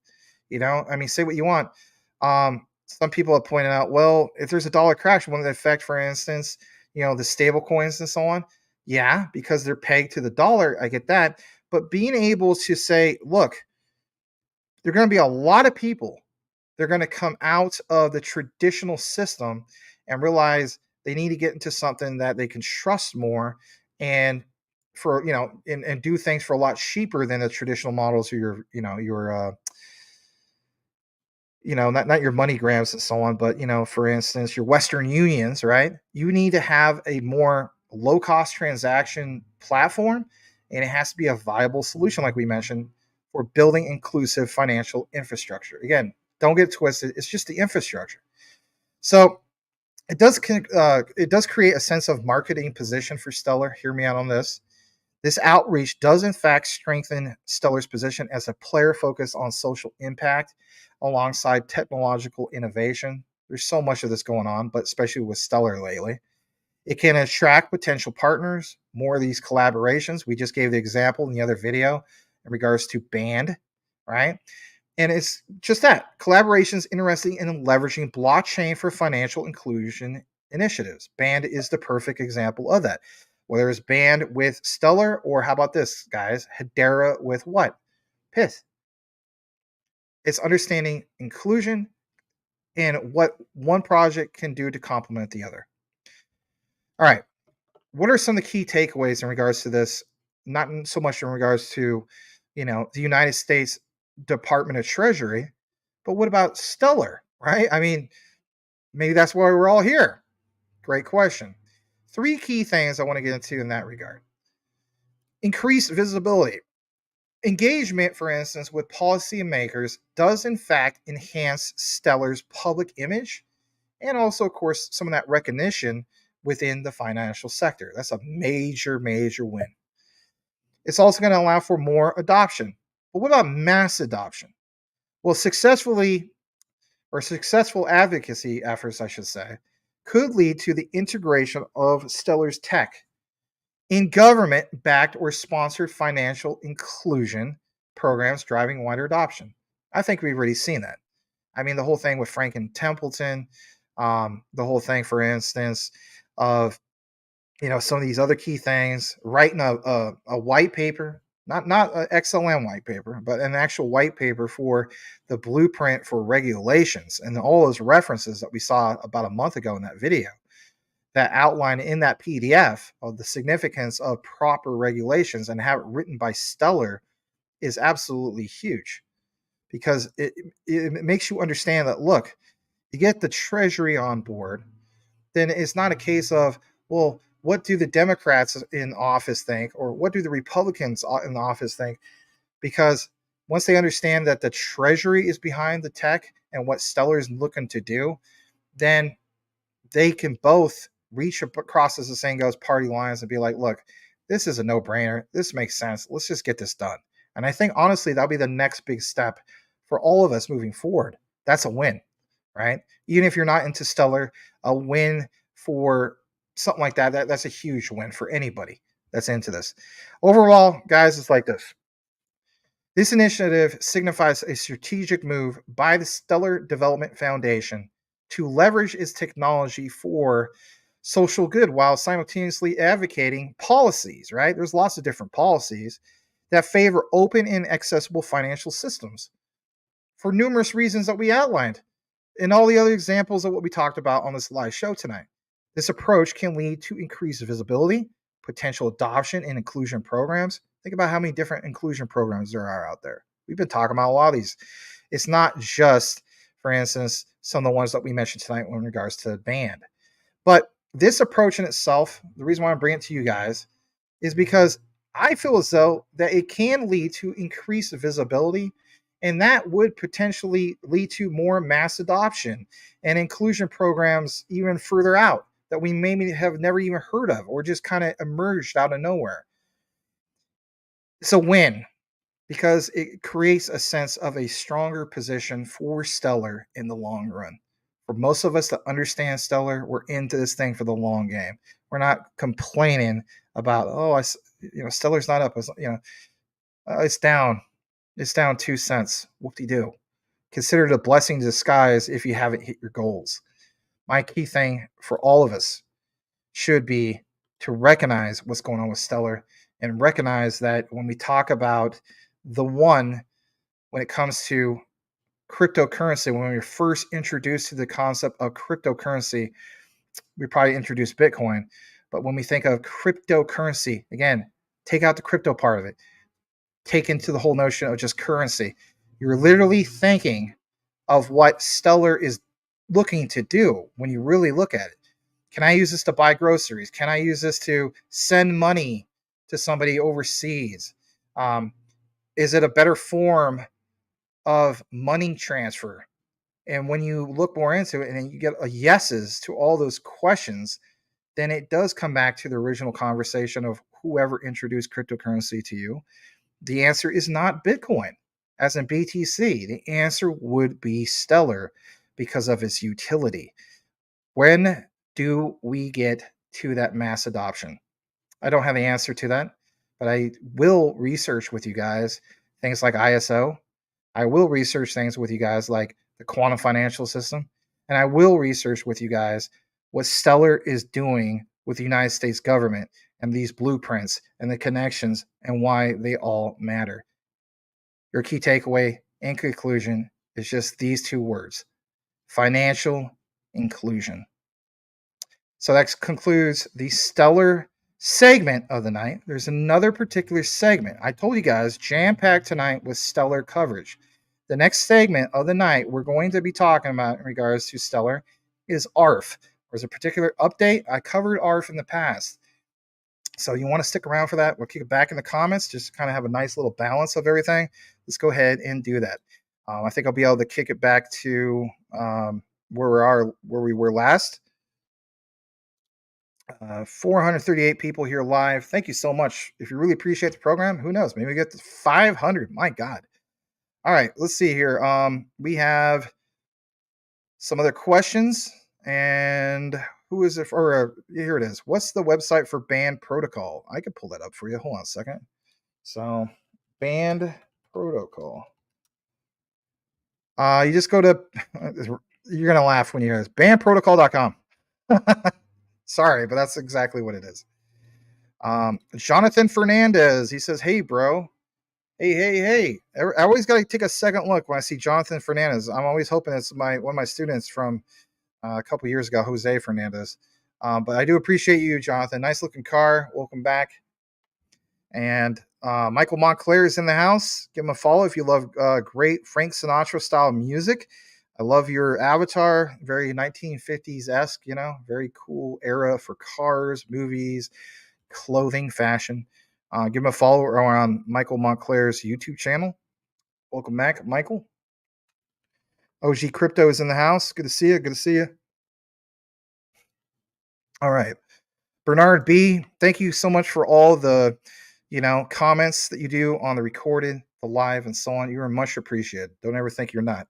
I mean, say what you want. Some people have pointed out, well, if there's a dollar crash, wouldn't it affect, for instance, the stable coins and so on? Yeah, because they're pegged to the dollar. I get that. But being able to say, look, there are going to be a lot of people. They're going to come out of the traditional system and realize they need to get into something that they can trust more and and do things for a lot cheaper than the traditional models or not your money grams and so on, but for instance, your Western Unions, right? You need to have a more low cost transaction platform, and it has to be a viable solution, like we mentioned, for building inclusive financial infrastructure. Again, don't get twisted; it's just the infrastructure. So it does create a sense of marketing position for Stellar. Hear me out on this. This outreach does, in fact, strengthen Stellar's position as a player focused on social impact alongside technological innovation. There's so much of this going on, but especially with Stellar lately. It can attract potential partners, more of these collaborations. We just gave the example in the other video in regards to Band, right? And it's just that collaborations interesting in leveraging blockchain for financial inclusion initiatives. Band is the perfect example of that. Whether it's Band with Stellar, or how about this, guys? Hedera with what? Pith. It's understanding inclusion and what one project can do to complement the other. All right. What are some of the key takeaways in regards to this? Not so much in regards to, the United States Department of Treasury, but what about Stellar, right? I mean, maybe that's why we're all here. Great question. Three key things I want to get into in that regard. Increased visibility. Engagement, for instance, with policymakers does in fact enhance Stellar's public image and also, of course, some of that recognition within the financial sector. That's a major, major win. It's also going to allow for more adoption. But what about mass adoption? Well, successful advocacy efforts, I should say, could lead to the integration of Stellar's tech in government backed or sponsored financial inclusion programs driving wider adoption. I think we've already seen that. I mean, the whole thing with Franklin Templeton, the whole thing, for instance, of some of these other key things, writing a white paper, not an XLM white paper, but an actual white paper for the blueprint for regulations and all those references that we saw about a month ago in that video that outline in that PDF of the significance of proper regulations and have it written by Stellar is absolutely huge because it makes you understand that, look, you get the Treasury on board, then it's not a case of, well, what do the Democrats in office think or what do the Republicans in the office think? Because once they understand that the Treasury is behind the tech and what Stellar is looking to do, then they can both reach across, as the saying goes, party lines and be like, look, this is a no-brainer. This makes sense. Let's just get this done. And I think, honestly, that'll be the next big step for all of us moving forward. That's a win, right? Even if you're not into Stellar, a win for something like that's a huge win for anybody that's into this. Overall, guys, it's like this. This initiative signifies a strategic move by the Stellar Development Foundation to leverage its technology for social good while simultaneously advocating policies, right? There's lots of different policies that favor open and accessible financial systems for numerous reasons that we outlined and all the other examples of what we talked about on this live show tonight. This approach can lead to increased visibility, potential adoption, and inclusion programs. Think about how many different inclusion programs there are out there. We've been talking about a lot of these. It's not just, for instance, some of the ones that we mentioned tonight in regards to band. But this approach in itself, the reason why I'm bringing it to you guys is because I feel as though that it can lead to increased visibility, and that would potentially lead to more mass adoption and inclusion programs even further out that we maybe have never even heard of or just kind of emerged out of nowhere. It's a win because it creates a sense of a stronger position for Stellar in the long run. For most of us that understand Stellar, we're into this thing for the long game. We're not complaining about, Stellar's not up, it's down. It's down 2 cents. Whoop-de-doo. Consider it a blessing in disguise if you haven't hit your goals. My key thing for all of us should be to recognize what's going on with Stellar and recognize that when we talk about the one, when it comes to cryptocurrency, when we were first introduced to the concept of cryptocurrency, we probably introduced Bitcoin. But when we think of cryptocurrency, again, take out the crypto part of it, take into the whole notion of just currency. You're literally thinking of what Stellar is looking to do when you really look at it. Can I use this to buy groceries? Can I use this to send money to somebody overseas? Um, is it a better form of money transfer? And when you look more into it and then you get a yeses to all those questions, then it does come back to the original conversation of whoever introduced cryptocurrency to you. The answer is not Bitcoin, as in BTC. The answer would be Stellar because of its utility. When do we get to that mass adoption? I don't have the answer to that, but I will research with you guys things like ISO. I will research things with you guys like the quantum financial system. And I will research with you guys what Stellar is doing with the United States government and these blueprints and the connections and why they all matter. Your key takeaway and conclusion is just these two words: financial inclusion. So that concludes the Stellar segment of the night. There's another particular segment. I told you guys, jam packed tonight with Stellar coverage. The next segment of the night we're going to be talking about in regards to Stellar is ARF. There's a particular update. I covered ARF in the past. So you want to stick around for that? We'll kick it back in the comments, just to kind of have a nice little balance of everything. Let's go ahead and do that. I think I'll be able to kick it back to where we were last. 438 people here live. Thank you so much. If you really appreciate the program, who knows? Maybe we get to 500. My God. All right, let's see here. We have some other questions. And who is it for? Here it is. What's the website for Band Protocol? I could pull that up for you. Hold on a second. So, Band Protocol. You just go to, you're going to laugh when you hear this, bandprotocol.com. Sorry, but that's exactly what it is. Jonathan Fernandez, he says, hey, bro. Hey. I always got to take a second look when I see Jonathan Fernandez. I'm always hoping it's one of my students from a couple years ago, Jose Fernandez. But I do appreciate you, Jonathan. Nice looking car. Welcome back. And Michael Montclair is in the house. Give him a follow if you love great Frank Sinatra style music. I love your avatar, very 1950s-esque, very cool era for cars, movies, clothing, fashion. Give him a follow on Michael Montclair's YouTube channel. Welcome back, Michael. OG Crypto is in the house. Good to see you. All right. Bernard B., thank you so much for all the, comments that you do on the recorded, the live, and so on. You are much appreciated. Don't ever think you're not.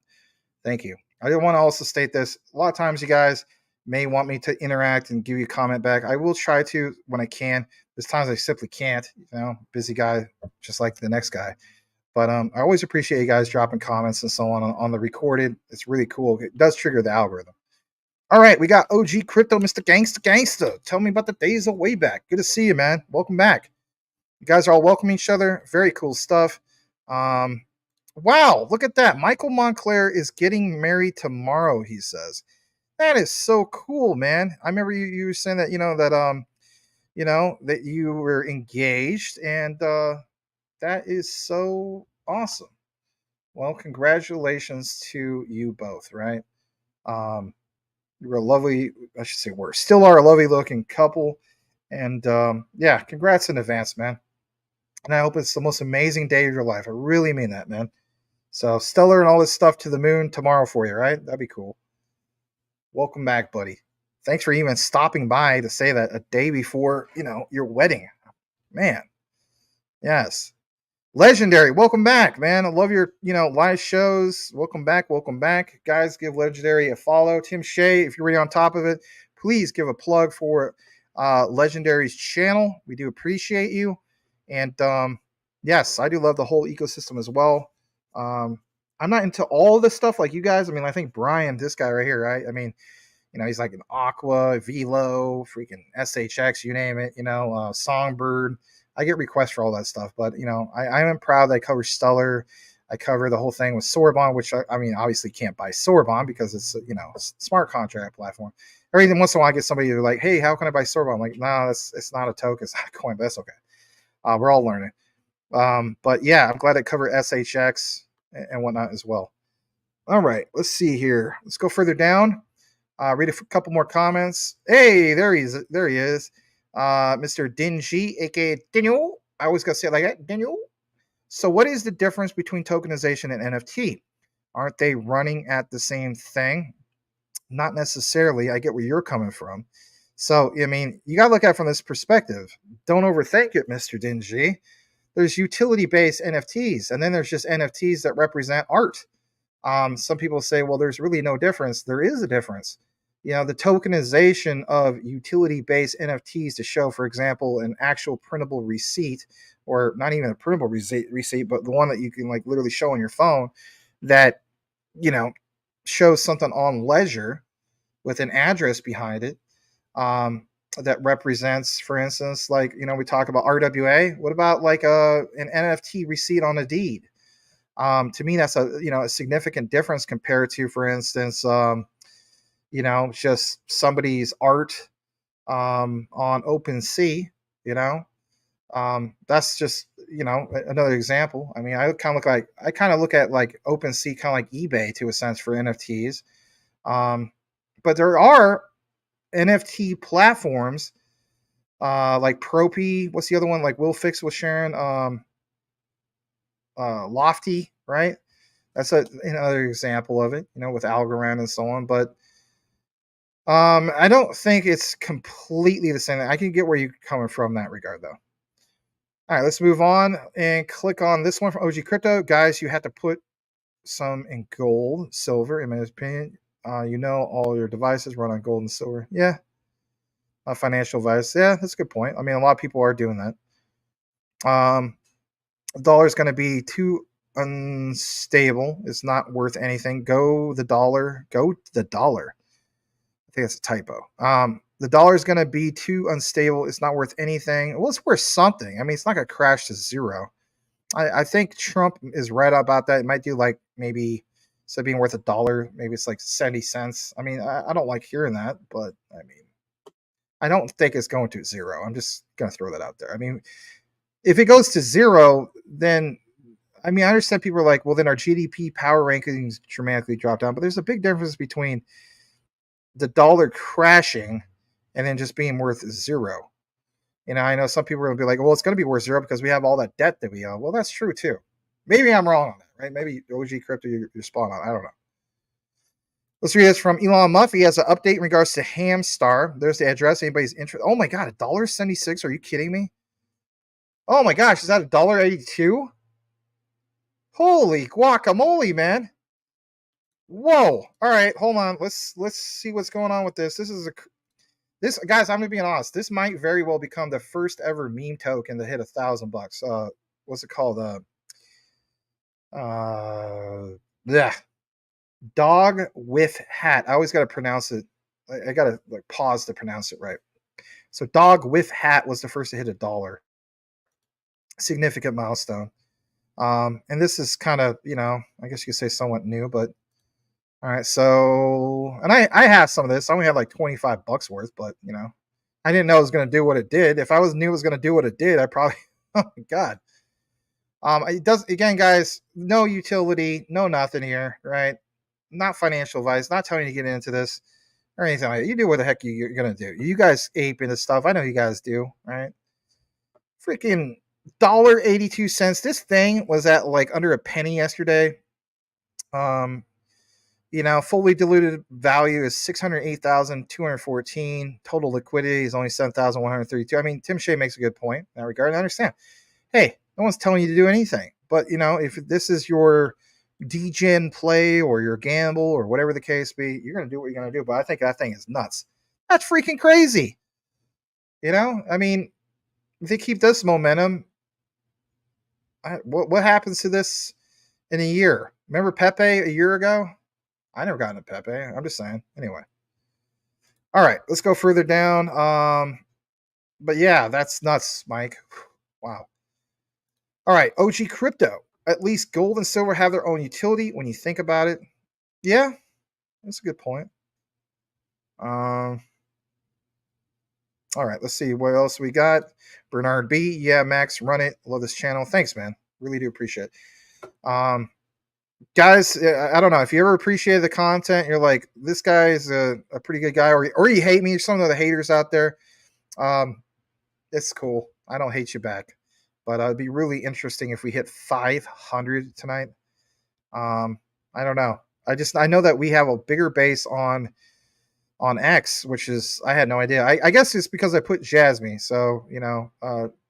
Thank you. I want to also state this. A lot of times you guys may want me to interact and give you a comment back. I will try to when I can. There's times I simply can't, busy guy, just like the next guy. But I always appreciate you guys dropping comments and so on the recorded. It's really cool. It does trigger the algorithm. All right, we got OG Crypto, Mr. Gangsta. Tell me about the days of way back. Good to see you, man. Welcome back. You guys are all welcoming each other. Very cool stuff. Wow, look at that. Michael Montclair is getting married tomorrow, he says. That is so cool, man. I remember you were saying that, that you were engaged, and that is so awesome. Well, congratulations to you both, right? You're a lovely, I should say still are a lovely looking couple. And yeah, congrats in advance, man. And I hope it's the most amazing day of your life. I really mean that, man. So Stellar and all this stuff to the moon tomorrow for you, right? That'd be cool. Welcome back, buddy. Thanks for even stopping by to say that a day before, your wedding. Man. Yes. Legendary, welcome back, man. I love your, live shows. Welcome back. Guys, give Legendary a follow. Tim Shea, if you're already on top of it, please give a plug for Legendary's channel. We do appreciate you. And yes, I do love the whole ecosystem as well. Um, I'm not into all this stuff like you guys. I mean, I think Brian, this guy right here, right? I mean, he's like an Aqua, Velo, freaking SHX, you name it, Songbird. I get requests for all that stuff, but I am proud that I cover Stellar. I cover the whole thing with Soroban, which I mean, obviously can't buy Soroban because it's smart contract platform. Every once in a while, I get somebody who's like, "Hey, how can I buy Soroban?" I'm like, "No, it's not a token, it's not a coin, but that's okay. We're all learning." But yeah, I'm glad I covered SHX and whatnot as well. All right, let's see here. Let's go further down. Read a couple more comments. Hey, there he is. There he is. Mr. Dingy, aka Daniel. I always gotta say it like that, Daniel. So, what is the difference between tokenization and NFT? Aren't they running at the same thing? Not necessarily. I get where you're coming from. So, I mean, you gotta look at it from this perspective. Don't overthink it, Mr. Dingy. There's utility-based NFTs, and then there's just NFTs that represent art. Some people say, well, there's really no difference. There is a difference. The tokenization of utility-based NFTs to show, for example, an actual printable receipt, or not even a printable receipt, but the one that you can like literally show on your phone that, you know, shows something on ledger with an address behind it. That represents, for instance, like, we talk about RWA. What about like an NFT receipt on a deed? To me, that's a significant difference compared to, for instance, just somebody's art on OpenSea. That's just another example. I mean, I kind of look at like OpenSea kind of like eBay to a sense for NFTs. But there are NFT platforms like Propy. What's the other one? Like Will Fix was sharing. Lofty, right? That's another example of it, with Algorand and so on. But I don't think it's completely the same. I can get where you're coming from in that regard, though. All right, let's move on and click on this one from OG Crypto. Guys, you have to put some in gold, silver, in my opinion. All your devices run on gold and silver. Yeah. A financial advice. Yeah, that's a good point. I mean, a lot of people are doing that. The dollar is going to be too unstable. It's not worth anything. Go the dollar. Go the dollar. I think that's a typo. The dollar is going to be too unstable. It's not worth anything. Well, it's worth something. I mean, it's not going to crash to zero. I think Trump is right about that. It might do like maybe instead of being worth $1, maybe it's like 70 cents. I mean, I don't like hearing that, but I mean, I don't think it's going to zero. I'm just going to throw that out there. I mean, if it goes to zero, then I mean, I understand people are like, well, then our GDP power rankings dramatically drop down. But there's a big difference between the dollar crashing and then just being worth zero. I know some people are going to be like, well, it's going to be worth zero because we have all that debt that we owe. Well, that's true too. Maybe I'm wrong on that, right? Maybe OG Crypto, you're spot on. I don't know. Let's read this from Elon Musk. He has an update in regards to Hamstar. There's the address. Anybody's interested? Oh my God, $1.76? Are you kidding me? Oh my gosh, is that $1.82? Holy guacamole, man! Whoa! All right, hold on. Let's see what's going on with this. This guys. I'm gonna be honest. This might very well become the first ever meme token to hit $1,000. What's it called? Yeah, dog with hat. I always gotta pronounce it. I gotta like pause to pronounce it right. So, dog with hat was the first to hit $1. Significant milestone. And this is kind of, I guess you could say somewhat new, but all right. So, and I have some of this. I only have like $25 worth, but I didn't know it was going to do what it did. If I knew it was going to do what it did, I probably, oh my God. It does, again, guys, no utility, no nothing here, right? Not financial advice, not telling you to get into this or anything like that. You do what the heck you're going to do. You guys ape into stuff. I know you guys do, right? Freaking $1.82. This thing was at like under a penny yesterday. Fully diluted value is 608,214. Total liquidity is only 7,132. I mean, Tim Shea makes a good point in that regard. I understand. Hey, no one's telling you to do anything. But if this is your degen play or your gamble or whatever the case be, you're gonna do what you're gonna do. But I think that thing is nuts. That's freaking crazy. I mean, if they keep this momentum, what happens to this in a year. Remember Pepe a year ago? I never got into Pepe. I'm just saying. Anyway. All right, let's go further down. But yeah, that's nuts, Mike. Wow. All right, OG crypto. At least gold and silver have their own utility when you think about it. Yeah, that's a good point. Um, all right, let's see what else we got. Bernard B. Yeah, Max, run it. Love this channel. Thanks, man. Really do appreciate it. Guys, I don't know if you ever appreciated the content. You're like, this guy is a pretty good guy, or you hate me. Some of the haters out there. It's cool. I don't hate you back, but it'd be really interesting if we hit 500 tonight. I don't know. I know that we have a bigger base on X, which is I had no idea. I guess it's because I put Jasmy, so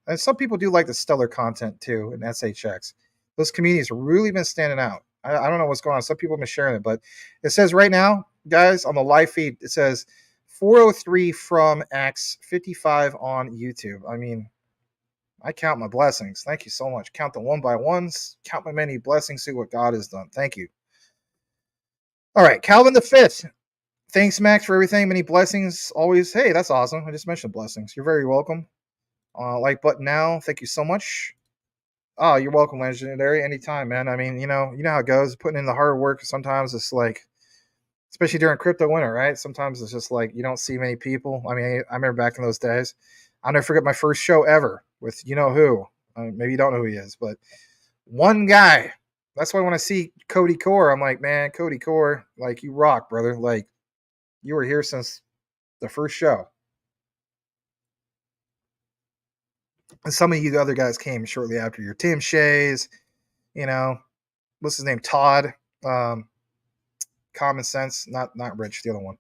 and some people do like the stellar content too in SHX. Those communities have really been standing out. I don't know what's going on. Some people have been sharing it, but it says right now, guys, on the live feed, it says 403 from X, 55 on YouTube. I mean, I count my blessings. Thank you so much. Count the one by ones. Count my many blessings. See what God has done. Thank you. All right, Calvin the Fifth. Thanks, Max, for everything. Many blessings. Always. Hey, that's awesome. I just mentioned blessings. You're very welcome. Like button now. Thank you so much. Oh, you're welcome, Legendary. Anytime, man. I mean, you know how it goes. Putting in the hard work. Sometimes it's like, especially during crypto winter, right? Sometimes it's just like you don't see many people. I mean, I remember back in those days. I'll never forget my first show ever with you know who. Maybe you don't know who he is, but one guy. That's why when I see Cody Core, I'm like, man, Cody Core, like you rock, brother. Like you were here since the first show. And some of you other guys came shortly after your Tim Shays, what's his name? Todd. Common Sense, not Rich, the other one.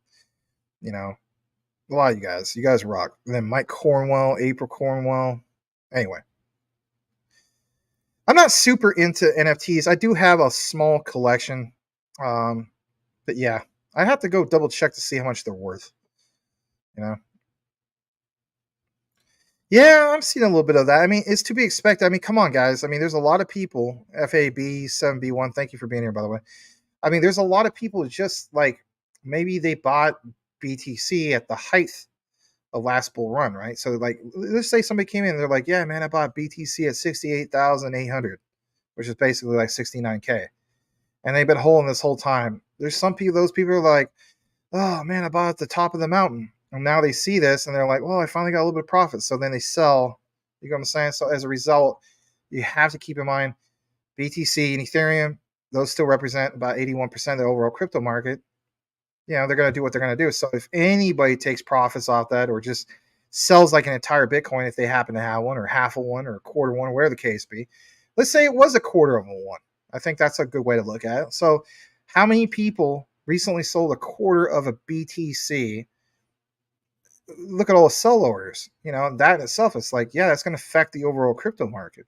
A lot of you guys rock. And then Mike Cornwell, April Cornwell. Anyway, I'm not super into NFTs. I do have a small collection, but yeah, I have to go double check to see how much they're worth. Yeah, I'm seeing a little bit of that. I mean, it's to be expected. I mean, come on, guys. I mean, there's a lot of people. FAB7B1. Thank you for being here, by the way. I mean, there's a lot of people just like maybe they bought BTC at the height of last bull run, right? So like, let's say somebody came in and they're like, yeah, man, I bought BTC at 68,800, which is basically like 69K. And they've been holding this whole time. There's some people, those people are like, oh man, I bought at the top of the mountain. And now they see this and they're like, well, I finally got a little bit of profit. So then they sell. You know what I'm saying? So as a result, you have to keep in mind BTC and Ethereum, those still represent about 81% of the overall crypto market. They're going to do what they're going to do. So if anybody takes profits off that or just sells like an entire Bitcoin, if they happen to have one or half of one or a quarter one, where the case be, let's say it was a quarter of a one. I think that's a good way to look at it. So how many people recently sold a quarter of a BTC? Look at all the sell orders. That in itself, it's like, yeah, that's going to affect the overall crypto market.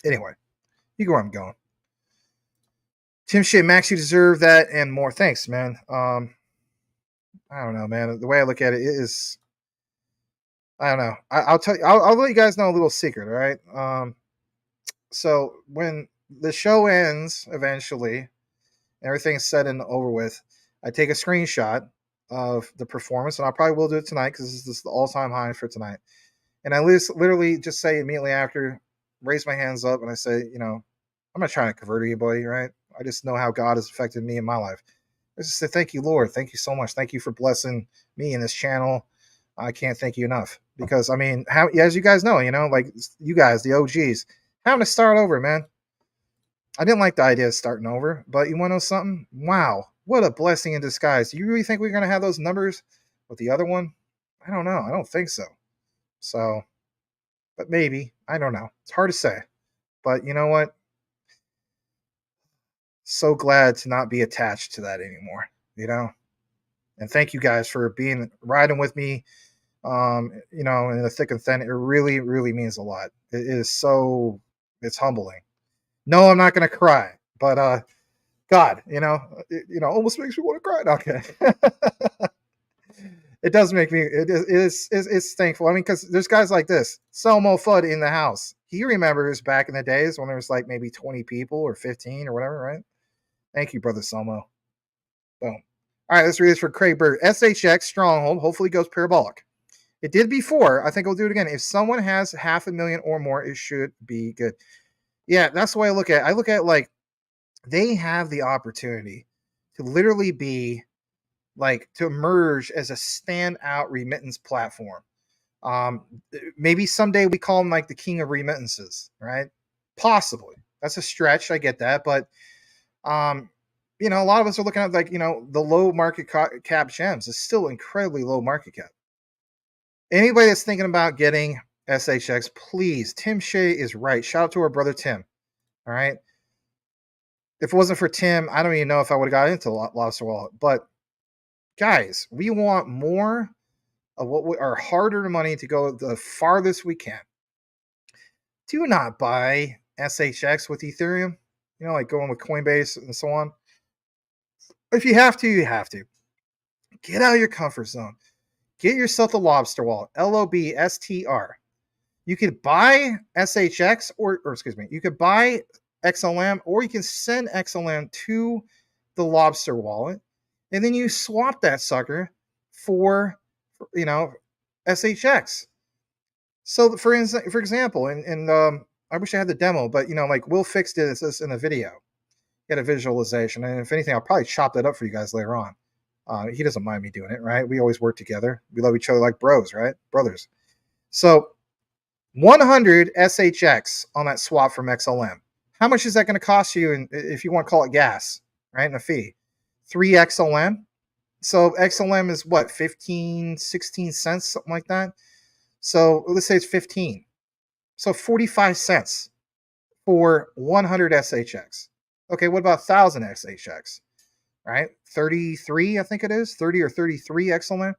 Anyway, you go where I'm going. Tim Shea, Max, you deserve that and more. Thanks, man. I don't know, man. The way I look at it is, I don't know. I'll tell you. I'll let you guys know a little secret. All right. So when the show ends eventually, everything's said and over with, I take a screenshot of the performance, and I probably will do it tonight because this is the all-time high for tonight. And I literally just say immediately after, raise my hands up, and I say, I'm not trying to convert anybody, right? I just know how God has affected me in my life. I just say, thank you, Lord. Thank you so much. Thank you for blessing me in this channel. I can't thank you enough because, I mean, as you guys know, like you guys, the OGs, having to start over, man. I didn't like the idea of starting over, but you want to know something? Wow, what a blessing in disguise. Do you really think we're going to have those numbers with the other one? I don't know. I don't think so. So, but maybe. I don't know. It's hard to say. But you know what? So glad to not be attached to that anymore, and thank you guys for riding with me, in the thick and thin. It really, really means a lot. It's humbling. No, I'm not going to cry, but, God, almost makes me want to cry. Okay. It does make me, it's thankful. I mean, cause there's guys like this, Selmo Fudd in the house. He remembers back in the days when there was like maybe 20 people or 15 or whatever, right? Thank you, brother Somo. Boom. All right, let's read this for Craig Bird. SHX Stronghold hopefully goes parabolic. It did before. I think I'll do it again. If someone has 500,000 or more, it should be good. Yeah, that's the way I look at it. I look at it like they have the opportunity to literally be like to emerge as a standout remittance platform. Um, Maybe someday we call them like the king of remittances, right? Possibly. That's a stretch. I get that, but um, a lot of us are looking at like the low market cap gems. It's still incredibly low market cap. Anybody that's thinking about getting SHX, please. Tim Shea is right. Shout out to our brother Tim. All right. If it wasn't for Tim, I don't even know if I would have got into Lobster Wallet. But guys, we want more of what our hard-earned money to go the farthest we can. Do not buy SHX with Ethereum. Like going with Coinbase and so on. If you have to, you have to. Get out of your comfort zone. Get yourself the Lobster Wallet. LOBSTR. You could buy SHX or excuse me, you could buy XLM or you can send XLM to the Lobster Wallet and then you swap that sucker for SHX. So for example, and I wish I had the demo, but like Will Fix did this in a video. Get a visualization, and if anything, I'll probably chop that up for you guys later on. He doesn't mind me doing it, right? We always work together. We love each other like bros, right? Brothers. So 100 SHX on that swap from XLM. How much is that going to cost you if you want to call it gas, right? And a fee. 3 XLM. So XLM is what, 15, 16 cents, something like that. So let's say it's 15. So 45 cents for 100 SHX. Okay, what about 1,000 SHX? Right? 33, I think it is. 30 or 33 XLM.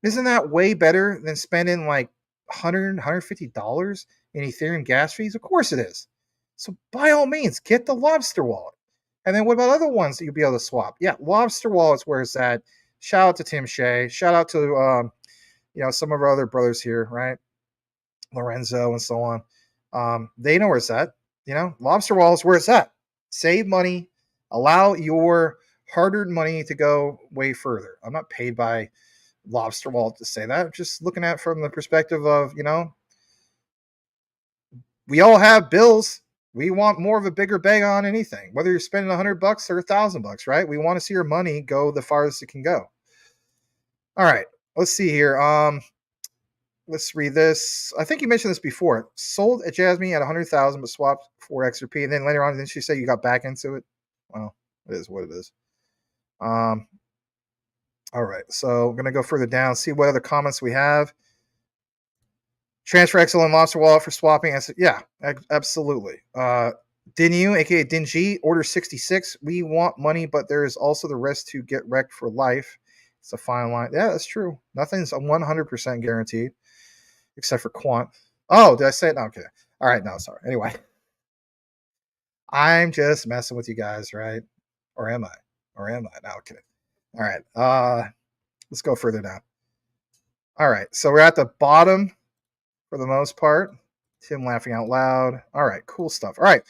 Isn't that way better than spending like $100, $150 in Ethereum gas fees? Of course it is. So by all means, get the Lobster Wallet. And then what about other ones that you'll be able to swap? Yeah, Lobster Wallet's where it's at. Shout out to Tim Shea. Shout out to some of our other brothers here, right? Lorenzo and so on. They know where it's at. Lobster Wallet's where it's at. Save money. Allow your hard-earned money to go way further. I'm not paid by Lobster Wallet to say that. I'm just looking at it from the perspective of, we all have bills. We want more of a bigger bag on anything, whether you're spending $100 or $1,000, right? We want to see your money go the farthest it can go. All right, let's see here. Let's read this. I think you mentioned this before. Sold at Jasmy at 100,000, but swapped for XRP, and then later on, didn't she say you got back into it? Well, it is what it is. All right, so I'm gonna go further down, see what other comments we have. Transfer XLM Lobster Wallet for swapping. I said, yeah, absolutely. Dinu, aka Dingy, order 66. We want money, but there is also the risk to get wrecked for life. It's a fine line. Yeah, that's true. Nothing's 100% guaranteed, except for quant. Oh, did I say it? No, okay. All right, no, sorry. Anyway, I'm just messing with you guys, right? Or am I? No, okay. All right. Let's go further down. All right, so we're at the bottom for the most part. Tim laughing out loud. All right, cool stuff. All right,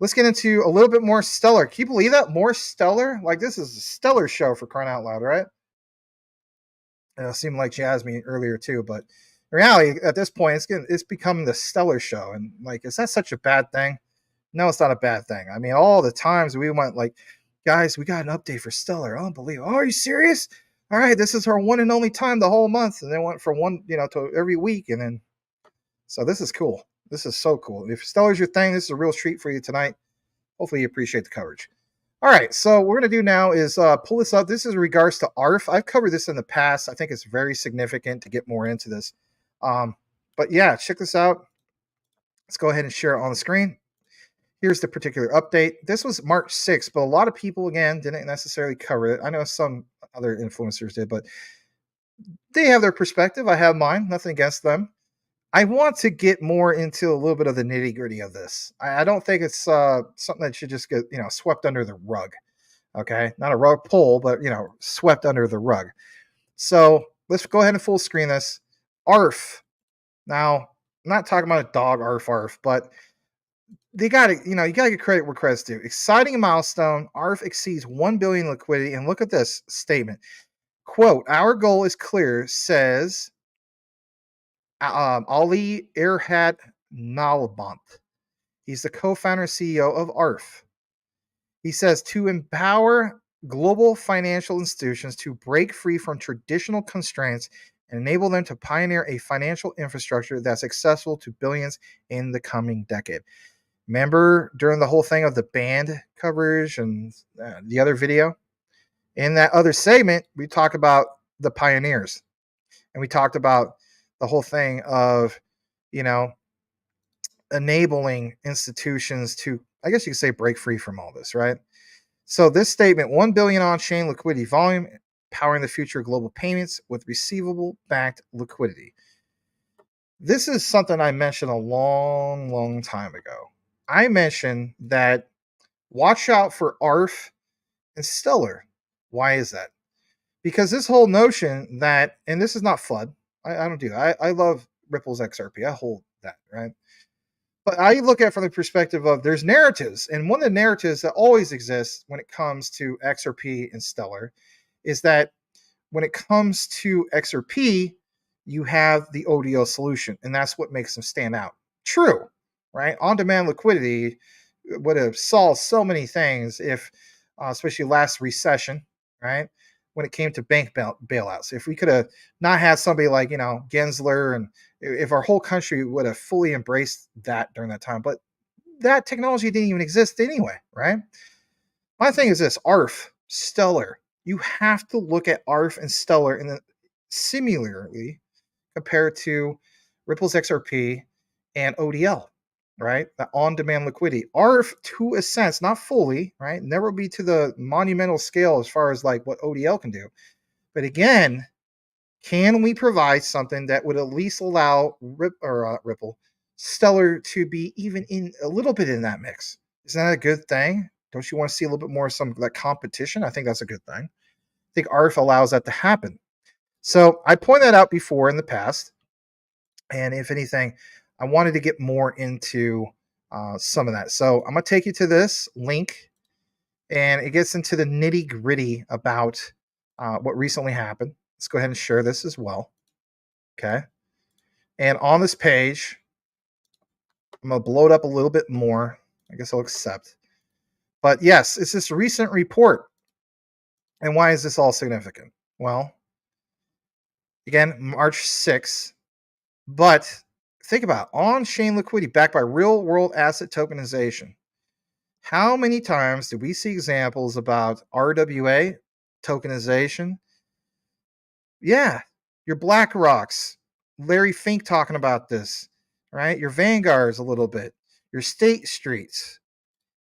let's get into a little bit more Stellar. Can you believe that? More Stellar? Like, this is a Stellar show for crying out loud, right? It seemed like Jasmy earlier too, but in reality, at this point, it's become the Stellar show. And like, is that such a bad thing? No, it's not a bad thing. I mean, all the times we went like, guys, we got an update for Stellar. Unbelievable. Oh, are you serious? All right, this is her one and only time the whole month. And then went from one, to every week. And then, so this is cool. This is so cool. If Stellar's your thing, this is a real treat for you tonight. Hopefully you appreciate the coverage. All right, so what we're going to do now is pull this up. This is in regards to ARF. I've covered this in the past. I think it's very significant to get more into this. But yeah, check this out. Let's go ahead and share it on the screen. Here's the particular update. This was March 6th, but a lot of people, again, didn't necessarily cover it. I know some other influencers did, but they have their perspective. I have mine. Nothing against them. I want to get more into a little bit of the nitty gritty of this. I don't think it's something that should just get swept under the rug. Okay, not a rug pull, but swept under the rug. So let's go ahead and full screen this. ARF. Now not talking about a dog arf arf, but they got to, you got to get credit where credit's due. Exciting milestone. ARF exceeds 1 billion liquidity. And look at this statement. Quote, our goal is clear, says Ali Erhat Nalbant. He's the co-founder and CEO of ARF. He says to empower global financial institutions to break free from traditional constraints and enable them to pioneer a financial infrastructure that's accessible to billions in the coming decade. Remember during the whole thing of the band coverage and the other video? In that other segment, we talked about the pioneers, and we talked about the whole thing of, you know, enabling institutions to, I guess you could say, break free from all this, right? So this statement, 1 billion on-chain liquidity volume, powering the future of global payments with receivable-backed liquidity. This is something I mentioned a long, long time ago. I mentioned that watch out for ARF and Stellar. Why is that? Because this whole notion that, and this is not FUD, I don't do that. I love Ripple's XRP. I hold that, right? But I look at it from the perspective of there's narratives. And one of the narratives that always exists when it comes to XRP and Stellar is that when it comes to XRP, you have the ODL solution, and that's what makes them stand out. True, right? On-demand liquidity would have solved so many things if, especially last recession, right? When it came to bank bailouts, if we could have not had somebody like Gensler, and if our whole country would have fully embraced that during that time, but that technology didn't even exist anyway, right? My thing is this: ARF, Stellar. You have to look at ARF and Stellar in the similarly compared to Ripple's XRP and ODL, right? The on-demand liquidity. ARF, to a sense, not fully, right? Never be to the monumental scale as far as like what ODL can do. But again, can we provide something that would at least allow Ripple, Stellar to be even in a little bit in that mix? Isn't that a good thing? Don't you want to see a little bit more of some of that competition? I think that's a good thing. I think ARF allows that to happen. So I pointed that out before in the past. And if anything, I wanted to get more into some of that. So I'm going to take you to this link, and it gets into the nitty gritty about what recently happened. Let's go ahead and share this as well. Okay. And on this page, I'm going to blow it up a little bit more. I guess I'll accept. But yes, it's this recent report. And why is this all significant? Well, again, March 6th. But think about it. On-chain liquidity backed by real-world asset tokenization. How many times do we see examples about RWA tokenization? Yeah, your BlackRocks, Larry Fink talking about this, right? Your Vanguards a little bit, your State Streets,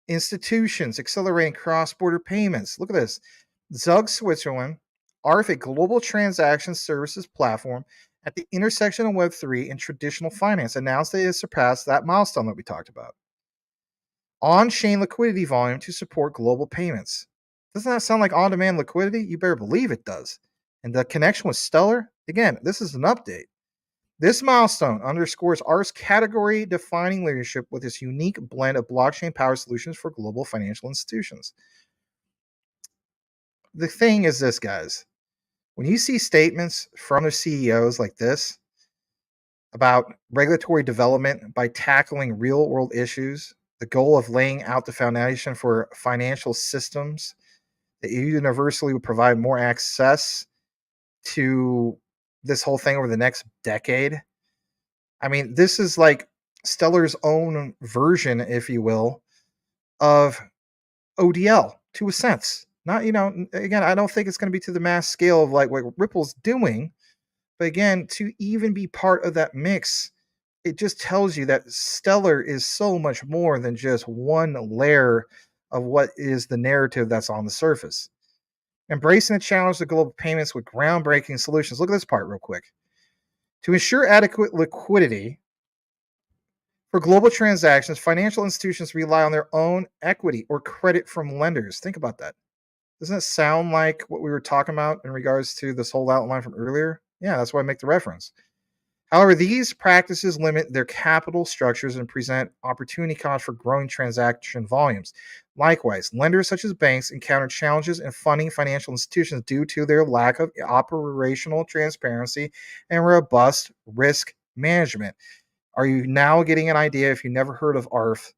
institutions accelerating cross-border payments. Look at this. Zug Switzerland, ARF, a global transaction services platform at the intersection of Web3 and traditional finance, announced that it has surpassed that milestone that we talked about. On-chain liquidity volume to support global payments. Doesn't that sound like on-demand liquidity? You better believe it does. And the connection with Stellar, again, this is an update. This milestone underscores ARF's category-defining leadership with its unique blend of blockchain-powered solutions for global financial institutions. The thing is this, guys. When you see statements from their CEOs like this about regulatory development by tackling real-world issues, the goal of laying out the foundation for financial systems that universally would provide more access to this whole thing over the next decade. I mean, this is like Stellar's own version, if you will, of ODL to a sense. Not, again, I don't think it's going to be to the mass scale of like what Ripple's doing, but again, to even be part of that mix, it just tells you that Stellar is so much more than just one layer of what is the narrative that's on the surface. Embracing the challenge of global payments with groundbreaking solutions. Look at this part real quick. To ensure adequate liquidity for global transactions, financial institutions rely on their own equity or credit from lenders. Think about that. Doesn't it sound like what we were talking about in regards to this whole outline from earlier? Yeah, that's why I make the reference. However, these practices limit their capital structures and present opportunity costs for growing transaction volumes. Likewise, lenders such as banks encounter challenges in funding financial institutions due to their lack of operational transparency and robust risk management. Are you now getting an idea, if you never heard of ARF,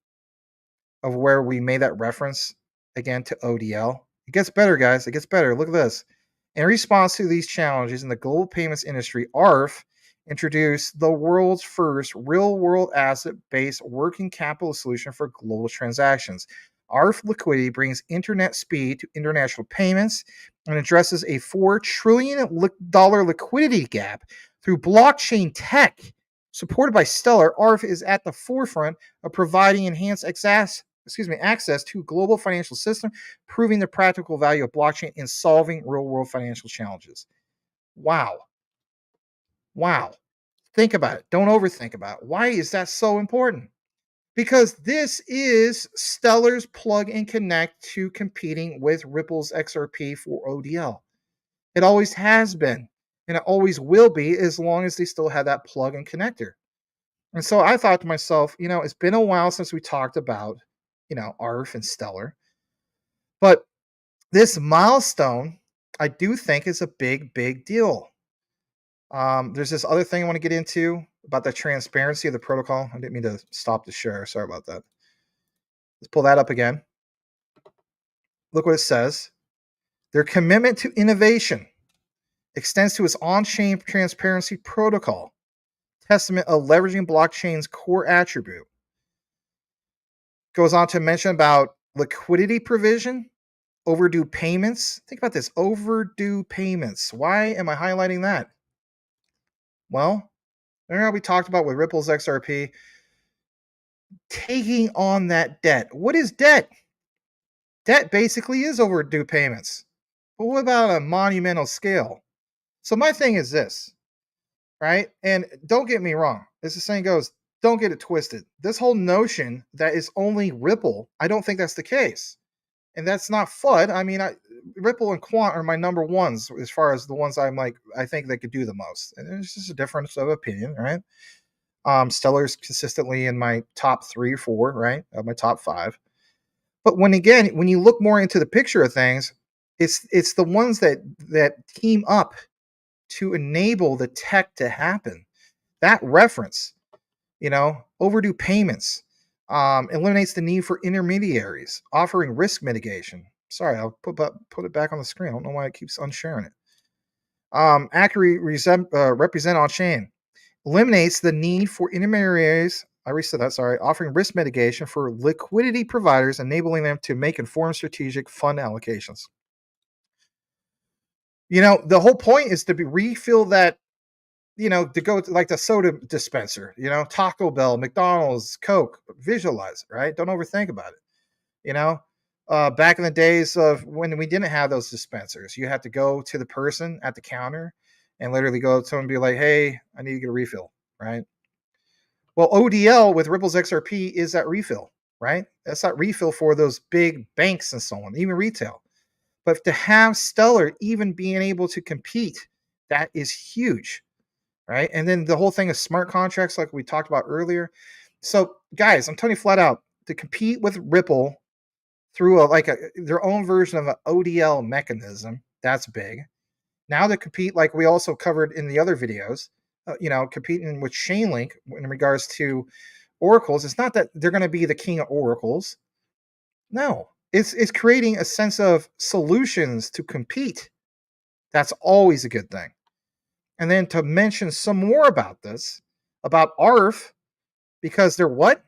of where we made that reference again to ODL? It gets better, guys. It gets better. Look at this. In response to these challenges in the global payments industry, ARF introduced the world's first real world asset based working capital solution for global transactions. ARF liquidity brings internet speed to international payments and addresses a $4 trillion liquidity gap through blockchain tech. Supported by Stellar, ARF is at the forefront of providing enhanced access to global financial system, proving the practical value of blockchain in solving real-world financial challenges. Wow. Wow. Think about it. Don't overthink about it. Why is that so important? Because this is Stellar's plug and connect to competing with Ripple's XRP for ODL. It always has been, and it always will be as long as they still have that plug and connector. And so I thought to myself, it's been a while since we talked about, ARF and Stellar. But this milestone, I do think, is a big, big deal. There's this other thing I want to get into about the transparency of the protocol. I didn't mean to stop the share. Sorry about that. Let's pull that up again. Look what it says. Their commitment to innovation extends to its on-chain transparency protocol, testament of leveraging blockchain's core attribute. Goes on to mention about liquidity provision, overdue payments. Think about this, overdue payments. Why am I highlighting that? Well, remember how we talked about with Ripple's XRP, taking on that debt. What is debt? Debt basically is overdue payments. But what about a monumental scale? So my thing is this, right? And don't get me wrong. As the saying goes, don't get it twisted. This whole notion that is only Ripple, I don't think that's the case. And that's not FUD. I mean, Ripple and Quant are my number ones as far as the ones I think they could do the most. And it's just a difference of opinion, right? Stellar's consistently in my top 3 or 4, right? Of my top 5. But when you look more into the picture of things, it's the ones that team up to enable the tech to happen. That reference, overdue payments, eliminates the need for intermediaries, offering risk mitigation. Sorry, I'll put it back on the screen. I don't know why it keeps unsharing it. Accurately represent on chain. Eliminates the need for intermediaries. I already said that, sorry. Offering risk mitigation for liquidity providers, enabling them to make informed strategic fund allocations. The whole point is to refill that, to go to like the soda dispenser, Taco Bell, McDonald's, Coke, visualize it, right? Don't overthink about it. Back in the days of when we didn't have those dispensers, you had to go to the person at the counter and literally go to someone and be like, hey, I need to get a refill, right? Well, ODL with Ripple's XRP is that refill, right? That's that refill for those big banks and so on, even retail. But to have Stellar even being able to compete, that is huge, right? And then the whole thing of smart contracts, like we talked about earlier. So, guys, I'm telling you flat out, to compete with Ripple through their own version of an ODL mechanism, that's big. Now to compete, like we also covered in the other videos, competing with Chainlink in regards to oracles. It's not that they're going to be the king of oracles. No, it's creating a sense of solutions to compete. That's always a good thing. And then to mention some more about this, about ARF, because they're what?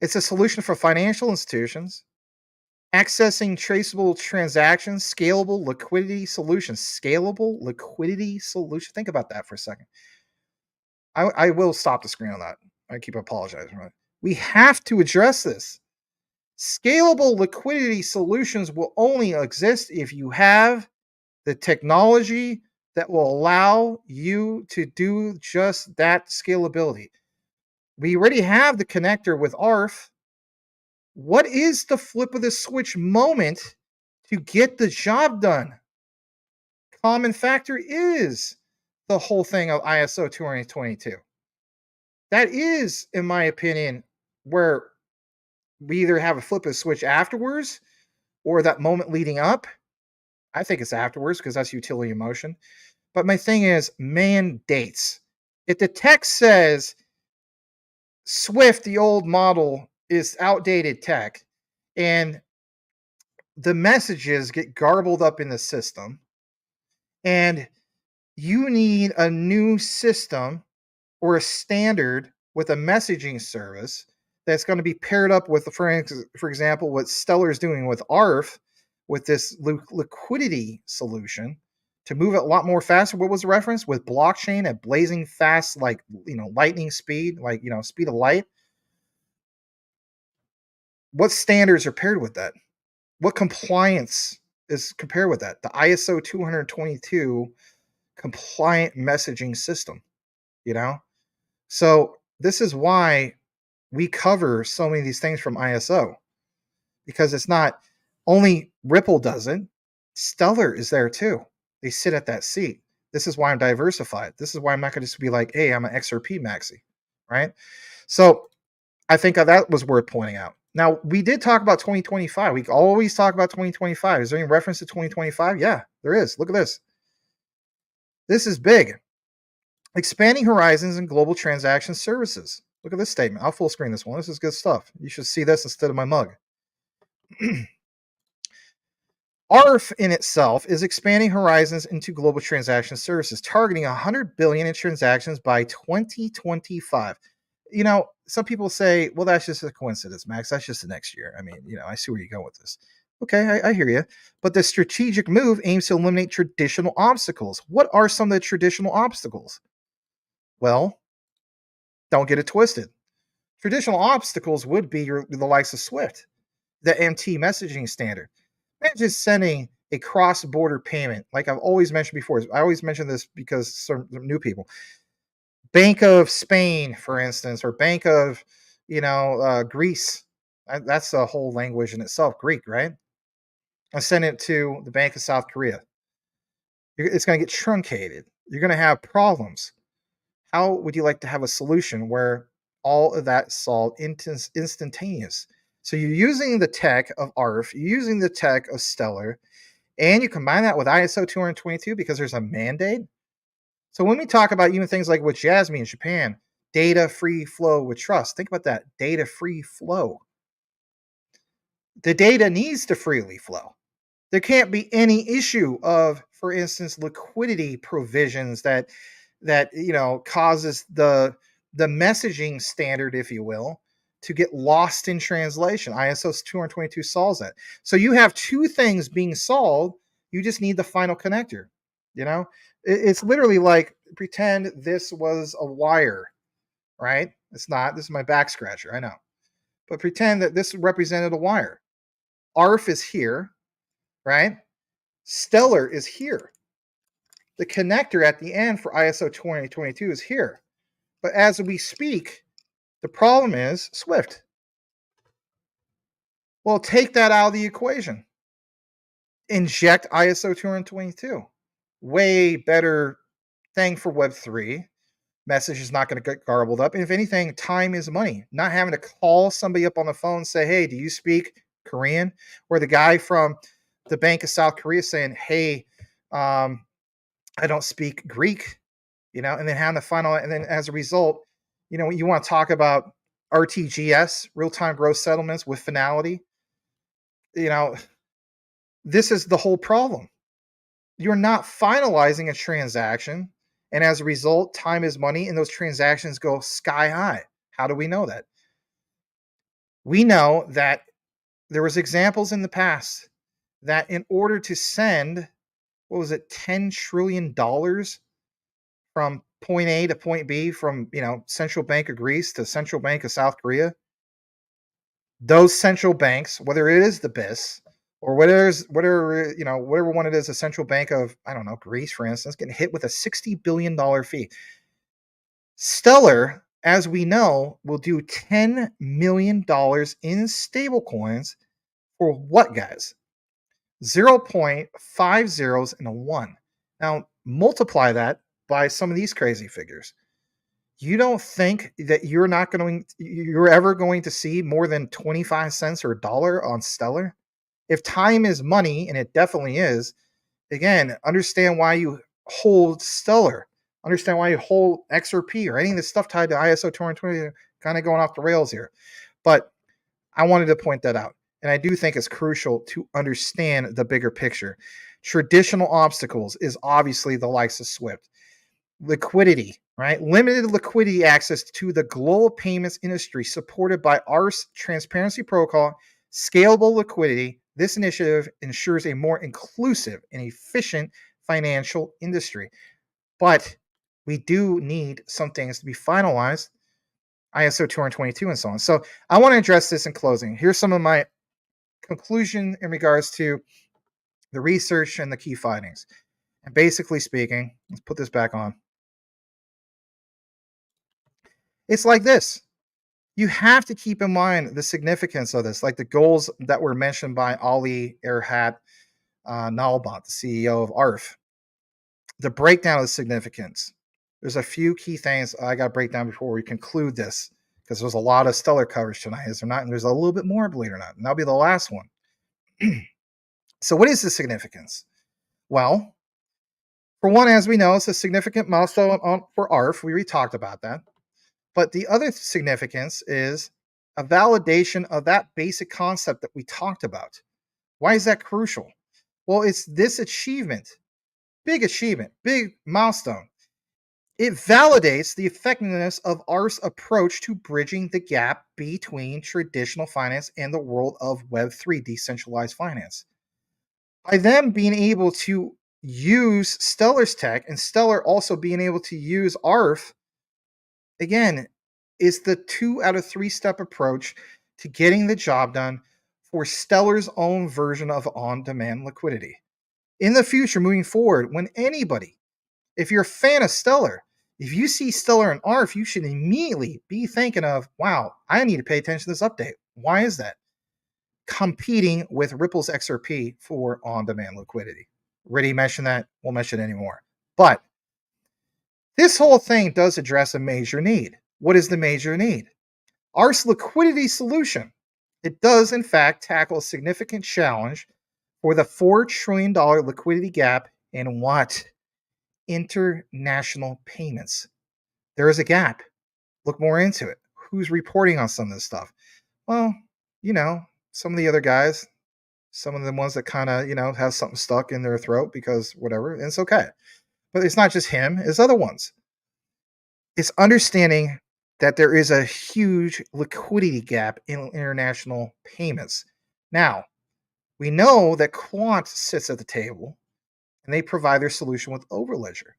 It's a solution for financial institutions, accessing traceable transactions, scalable liquidity solutions. Scalable liquidity solution. Think about that for a second. I will stop the screen on that. I keep apologizing. Right? We have to address this. Scalable liquidity solutions will only exist if you have the technology that will allow you to do just that scalability. We already have the connector with ARF. What is the flip of the switch moment to get the job done? Common factor is the whole thing of ISO 222. That is, in my opinion, where we either have a flip a switch afterwards or that moment leading up. I think it's afterwards because that's utility in motion. But my thing is mandates. If the text says Swift, the old model, is outdated tech, and the messages get garbled up in the system, and you need a new system or a standard with a messaging service that's going to be paired up with, for example, what Stellar is doing with ARF, with this liquidity solution to move it a lot more faster. What was the reference with blockchain at blazing fast, like lightning speed, like speed of light? What standards are paired with that? What compliance is compared with that? The ISO 222 compliant messaging system, you know? So this is why we cover so many of these things from ISO, because it's not only Ripple does it, Stellar is there too. They sit at that seat. This is why I'm diversified. This is why I'm not going to just be like, hey, I'm an XRP maxi, right? So I think that was worth pointing out. Now, we did talk about 2025. We always talk about 2025. Is there any reference to 2025? Yeah, there is. Look at this. This is big. Expanding horizons in global transaction services. Look at this statement. I'll full screen this one. This is good stuff. You should see this instead of my mug. ARF in itself is expanding horizons into global transaction services, targeting 100 billion in transactions by 2025. Some people say, well, that's just a coincidence, Max. That's just the next year. I mean, I see where you go with this. Okay, I hear you. But the strategic move aims to eliminate traditional obstacles. What are some of the traditional obstacles? Well, don't get it twisted. Traditional obstacles would be the likes of Swift, the MT messaging standard. Imagine sending a cross-border payment, like I've always mentioned before. I always mention this because some new people. Bank of Spain, for instance, or Bank of, Greece. That's a whole language in itself, Greek, right? I send it to the Bank of South Korea. It's going to get truncated. You're going to have problems. How would you like to have a solution where all of that solved instantaneous? So you're using the tech of ARF, you're using the tech of Stellar, and you combine that with ISO 222 because there's a mandate. So when we talk about even things like with Jasmy in Japan, data free flow with trust, think about that, data free flow. The data needs to freely flow. There can't be any issue of, for instance, liquidity provisions that causes the messaging standard, if you will, to get lost in translation. ISO 222 solves that. So you have two things being solved. You just need the final connector. It's literally like, pretend this was a wire, right? It's not. This is my back scratcher, I know. But pretend that this represented a wire. ARF is here, right? Stellar is here. The connector at the end for ISO 2022 is here. But as we speak, the problem is Swift. Well, take that out of the equation. Inject ISO 222. Way better thing for Web3. Message is not going to get garbled up. And if anything, time is money. Not having to call somebody up on the phone and say, hey, do you speak Korean? Or the guy from the Bank of South Korea saying, hey, I don't speak Greek, and then having the final, and then as a result, you want to talk about RTGS, real-time gross settlements with finality. This is the whole problem. You're not finalizing a transaction, and as a result, time is money, and those transactions go sky high. How do we know that? We know that there was examples in the past that in order to send, what was it, $10 trillion from point A to point B, from Central Bank of Greece to Central Bank of South Korea, those central banks, whether it is the BIS or whatever one it is, a central bank of, I don't know, Greece, for instance, getting hit with a $60 billion fee. Stellar, as we know, will do $10 million in stable coins for what, guys? 0.5 zeros and a 1. Now, multiply that by some of these crazy figures. You don't think that you're ever going to see more than 25 cents or a dollar on Stellar? If time is money, and it definitely is, again, understand why you hold Stellar. Understand why you hold XRP or any of the stuff tied to ISO 220, kind of going off the rails here. But I wanted to point that out. And I do think it's crucial to understand the bigger picture. Traditional obstacles is obviously the likes of Swift. Liquidity, right? Limited liquidity access to the global payments industry supported by ARS Transparency Protocol, scalable liquidity. This initiative ensures a more inclusive and efficient financial industry. But we do need some things to be finalized, ISO 222 and so on. So I want to address this in closing. Here's some of my conclusion in regards to the research and the key findings. And basically speaking, let's put this back on. It's like this. You have to keep in mind the significance of this, like the goals that were mentioned by Ali Erhat Nalbant, the CEO of ARF. The breakdown of the significance. There's a few key things I got to break down before we conclude this, because there's a lot of Stellar coverage tonight, is there not? And there's a little bit more, believe it or not. And that'll be the last one. So what is the significance? Well, for one, as we know, it's a significant milestone for ARF. We already talked about that. But the other significance is a validation of that basic concept that we talked about. Why is that crucial? Well, it's this achievement, big milestone. It validates the effectiveness of ARF's approach to bridging the gap between traditional finance and the world of Web3 decentralized finance. By them being able to use Stellar's tech and Stellar also being able to use ARF, again, is the 2 out of 3 step approach to getting the job done for Stellar's own version of on-demand liquidity. In the future, moving forward, when anybody, if you're a fan of Stellar, if you see Stellar and ARF, you should immediately be thinking of, wow, I need to pay attention to this update. Why is that? Competing with Ripple's XRP for on-demand liquidity. Already mentioned that, won't mention it anymore. But this whole thing does address a major need. What is the major need? ARF's liquidity solution. It does, in fact, tackle a significant challenge for the $4 trillion liquidity gap in what? International payments. There is a gap. Look more into it. Who's reporting on some of this stuff? Well, some of the other guys, some of the ones that kind of, have something stuck in their throat because whatever, and it's okay. But it's not just him, it's other ones. It's understanding that there is a huge liquidity gap in international payments. Now, we know that Quant sits at the table and they provide their solution with Overledger.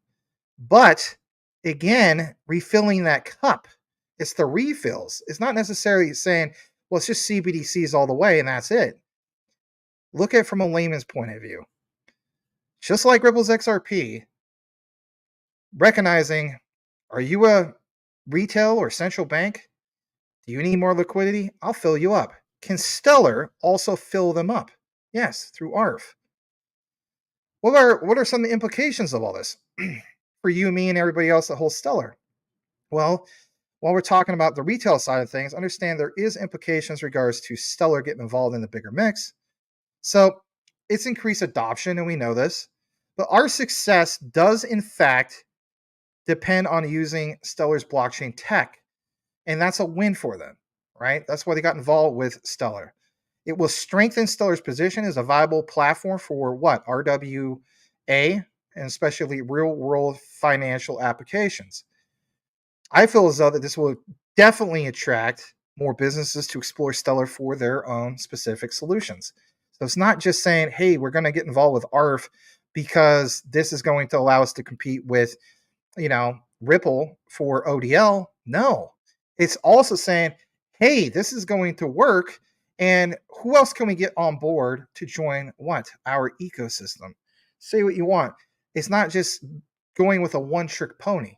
But again, refilling that cup, it's the refills. It's not necessarily saying, well, it's just CBDCs all the way and that's it. Look at it from a layman's point of view. Just like Ripple's XRP, recognizing, are you a retail or central bank? Do you need more liquidity? I'll fill you up. Can Stellar also fill them up? Yes, through ARF. What are some of the implications of all this for you, me, and everybody else that holds Stellar? Well, while we're talking about the retail side of things, understand there is implications in regards to Stellar getting involved in the bigger mix. So it's increased adoption, and we know this. But our success does, in fact, depend on using Stellar's blockchain tech. And that's a win for them, right? That's why they got involved with Stellar. It will strengthen Stellar's position as a viable platform for what? RWA, and especially real-world financial applications. I feel as though that this will definitely attract more businesses to explore Stellar for their own specific solutions. So it's not just saying, hey, we're going to get involved with ARF because this is going to allow us to compete with, Ripple for ODL. No, it's also saying, hey, this is going to work. And who else can we get on board to join what? Our ecosystem. Say what you want. It's not just going with a one-trick pony.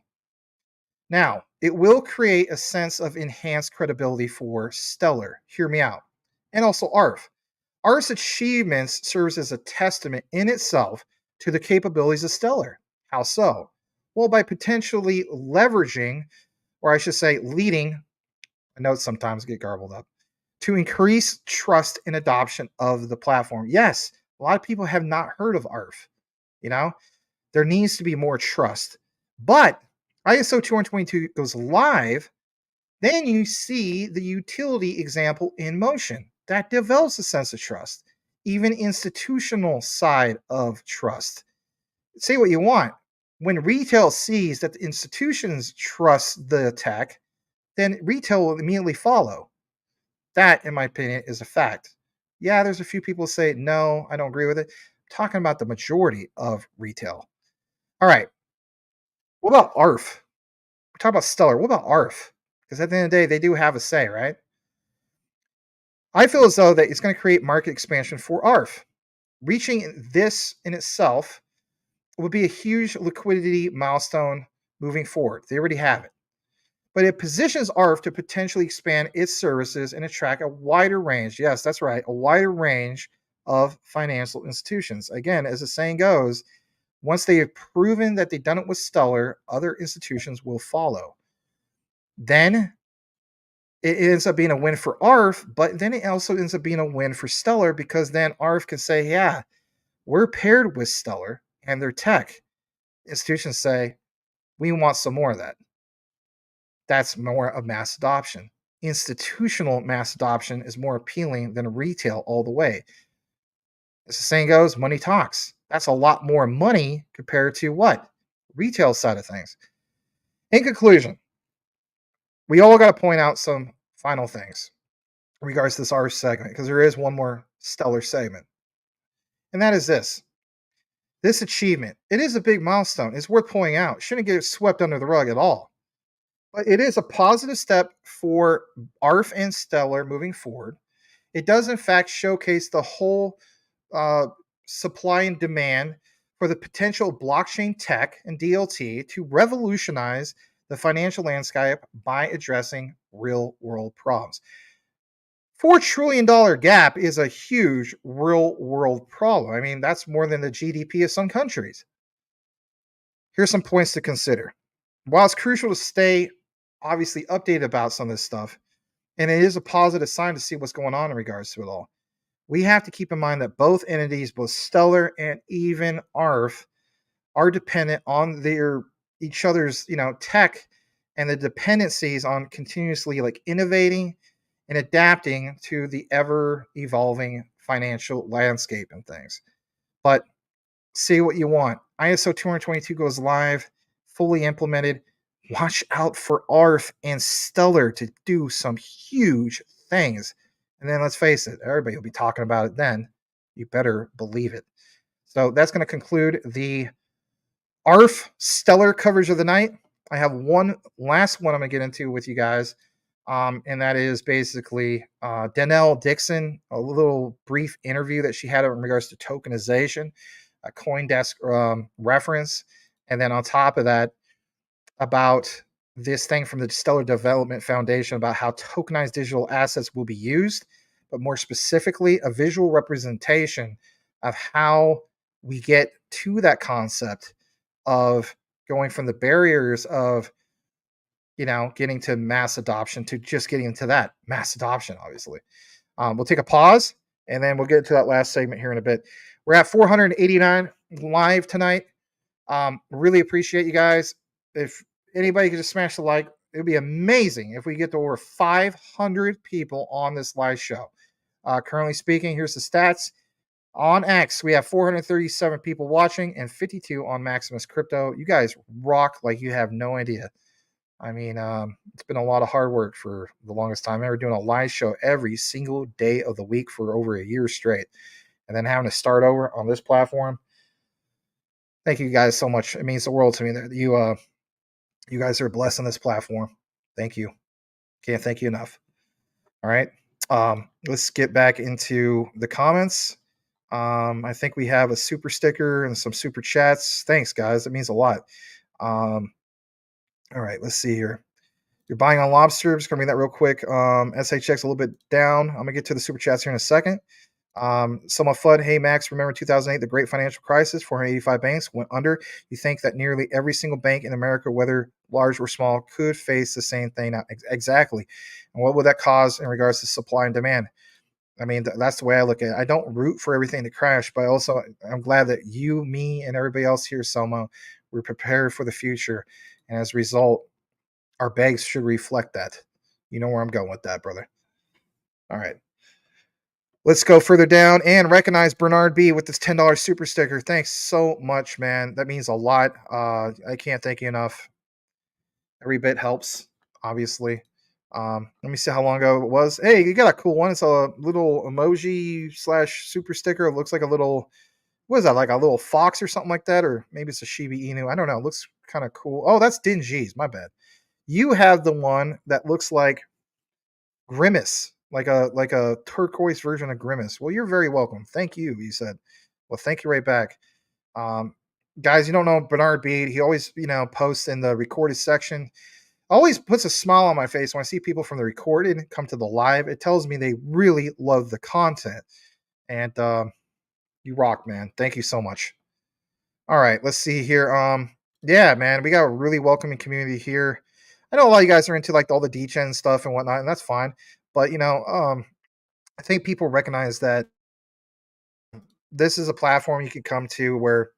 Now, it will create a sense of enhanced credibility for Stellar. Hear me out. And also ARF. ARF's achievements serves as a testament in itself to the capabilities of Stellar. How so? Well, by potentially leveraging, or I should say, leading, I know sometimes get garbled up, to increase trust and adoption of the platform. Yes, a lot of people have not heard of ARF. You know, there needs to be more trust. But ISO 222 goes live, then you see the utility example in motion. That develops a sense of trust, even institutional side of trust. Say what you want. When retail sees that the institutions trust the tech, then retail will immediately follow. That, in my opinion, is a fact. Yeah, there's a few people say, no, I don't agree with it. I'm talking about the majority of retail. All right. What about ARF? We're talking about Stellar. What about ARF? Because at the end of the day, they do have a say, right? I feel as though that it's going to create market expansion for ARF. Reaching this in itself would be a huge liquidity milestone moving forward. They already have it. But it positions ARF to potentially expand its services and attract a wider range. Yes, that's right, a wider range of financial institutions. Again, as the saying goes, once they have proven that they've done it with Stellar, other institutions will follow. Then it ends up being a win for ARF, but then it also ends up being a win for Stellar because then ARF can say, yeah, we're paired with Stellar and their tech. Institutions say, we want some more of that. That's more of mass adoption. Institutional mass adoption is more appealing than retail all the way. As the saying goes, money talks. That's a lot more money compared to what? Retail side of things. In conclusion, we all got to point out some final things in regards to this R segment because there is one more stellar segment. And that is this. This achievement, it is a big milestone. It's worth pointing out. Shouldn't get swept under the rug at all. But it is a positive step for ARF and Stellar moving forward. It does, in fact, showcase the whole uh, supply and demand for the potential blockchain tech and DLT to revolutionize the financial landscape by addressing real world problems. $4 trillion gap is a huge real world problem. I mean, that's more than the GDP of some countries. Here's some points to consider. While it's crucial to stay obviously updated about some of this stuff, and it is a positive sign to see what's going on in regards to it all, we have to keep in mind that both entities, both Stellar and even ARF, are dependent on their each other's tech and the dependencies on continuously like innovating and adapting to the ever evolving financial landscape and things. But say what you want. ISO 222 goes live, fully implemented. Watch out for ARF and Stellar to do some huge things. And then let's face it, everybody will be talking about it then. You better believe it. So that's going to conclude the ARF Stellar coverage of the night. I have one last one I'm going to get into with you guys. And that is basically Danelle Dixon, a little brief interview that she had in regards to tokenization, a CoinDesk reference. And then on top of that, about this thing from the Stellar Development Foundation about how tokenized digital assets will be used, but more specifically, a visual representation of how we get to that concept of going from the barriers of getting to mass adoption to just getting into that mass adoption, obviously. We'll take a pause and then we'll get into that last segment here in a bit. We're at 489 live tonight. Really appreciate you guys. If anybody could just smash the like, it would be amazing if we get to over 500 people on this live show. Currently speaking, here's the stats. On X, we have 437 people watching and 52 on Maximus Crypto. You guys rock like you have no idea. I mean, it's been a lot of hard work for the longest time. I remember doing a live show every single day of the week for over a year straight. And then having to start over on this platform. Thank you guys so much. It means the world to me that you guys are blessed on this platform. Thank you. Can't thank you enough. All right. Let's get back into the comments. I think we have a super sticker and some super chats. Thanks, guys. It means a lot. All right, let's see here. You're buying on Lobster. I'm just going to read that real quick. SHX a little bit down. I'm going to get to the super chats here in a second. Someone flood. Hey Max, remember 2008, the great financial crisis? 485 banks went under. You think that nearly every single bank in America, whether large or small, could face the same thing now? Exactly. And what would that cause in regards to supply and demand? I mean, that's the way I look at it. I don't root for everything to crash, but also I'm glad that you, me, and everybody else here, Selma, we're prepared for the future. And as a result, our bags should reflect that. You know where I'm going with that, brother. All right. Let's go further down and recognize Bernard B with this $10 super sticker. Thanks so much, man. That means a lot. I can't thank you enough. Every bit helps, obviously. Let me see how long ago it was. Hey, you got a cool one. It's a little emoji slash super sticker. It looks like a little, what is that, like a little fox or something like that? Or maybe it's a Shiba Inu. I don't know. It looks kind of cool. Oh, that's Dingy's. My bad. You have the one that looks like Grimace, like a turquoise version of Grimace. Well, you're very welcome. Thank you. He said. Well, thank you right back. Um, guys, you don't know Bernard Bead. He always, posts in the recorded section. Always puts a smile on my face when I see people from the recorded come to the live. It tells me they really love the content. And you rock, man. Thank you so much. All right, let's see here. Yeah, man, we got a really welcoming community here. I know a lot of you guys are into like all the DGen stuff and whatnot, and that's fine. But I think people recognize that this is a platform you can come to where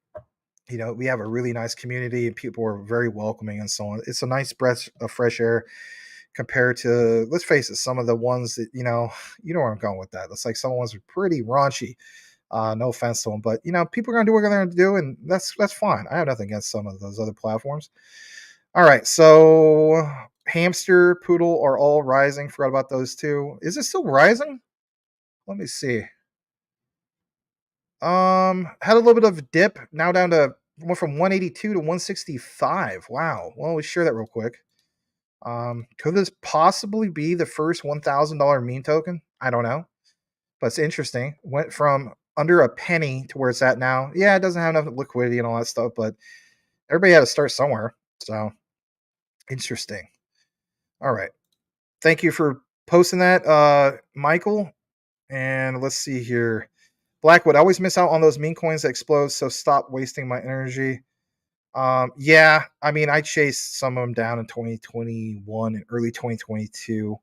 we have a really nice community and people are very welcoming and so on. It's a nice breath of fresh air compared to, let's face it, some of the ones that you know where I'm going with that. It's like some ones are pretty raunchy. No offense to them, but people are gonna do what they're gonna do, and that's fine. I have nothing against some of those other platforms. All right, so hamster, poodle are all rising. Forgot about those two. Is it still rising? Let me see. Had a little bit of a dip. Now down to went from 182 to 165. Wow. Well, let's share that real quick. Could this possibly be the first $1,000 meme token? I don't know, but it's interesting. Went from under a penny to where it's at now. Yeah, it doesn't have enough liquidity and all that stuff, but everybody had to start somewhere. So interesting. All right. Thank you for posting that, Michael. And let's see here. Blackwood, I always miss out on those meme coins that explode, so stop wasting my energy. Yeah, I mean, I chased some of them down in 2021 and early 2022.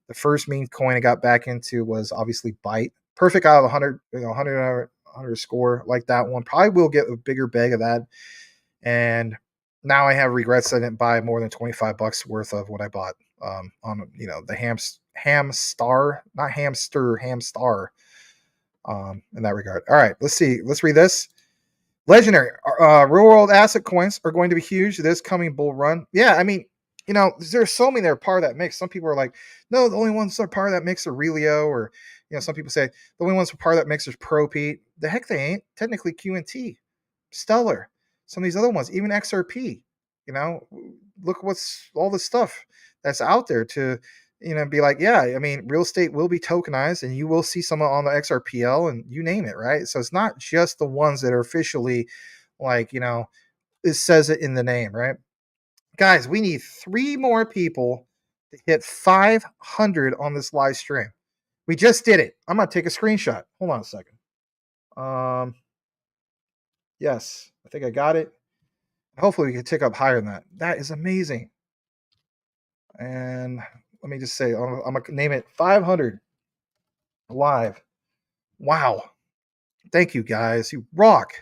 The first meme coin I got back into was obviously Byte. Perfect out of 100, 100 score like that one. Probably will get a bigger bag of that. And now I have regrets I didn't buy more than $25 worth of what I bought on the ham star, not hamster, ham star. In that regard. All right, let's see. Let's read this. Legendary real world asset coins are going to be huge this coming bull run. Yeah, I mean, there's so many that are part of that mix. Some people are like, no, the only ones that are part of that mix are Relio, or some people say the only ones who are part of that mix is Pro Pete. The heck they ain't. Technically QNT, Stellar, some of these other ones, even XRP. Look what's all the stuff that's out there to be like, yeah, I mean, real estate will be tokenized and you will see some on the XRPL and you name it, right? So it's not just the ones that are officially like, it says it in the name, right? Guys, we need 3 more people to hit 500 on this live stream. We just did it. I'm going to take a screenshot. Hold on a second. Yes, I think I got it. Hopefully we can tick up higher than that. That is amazing. And let me just say, I'm going to name it 500 live. Wow. Thank you guys. You rock.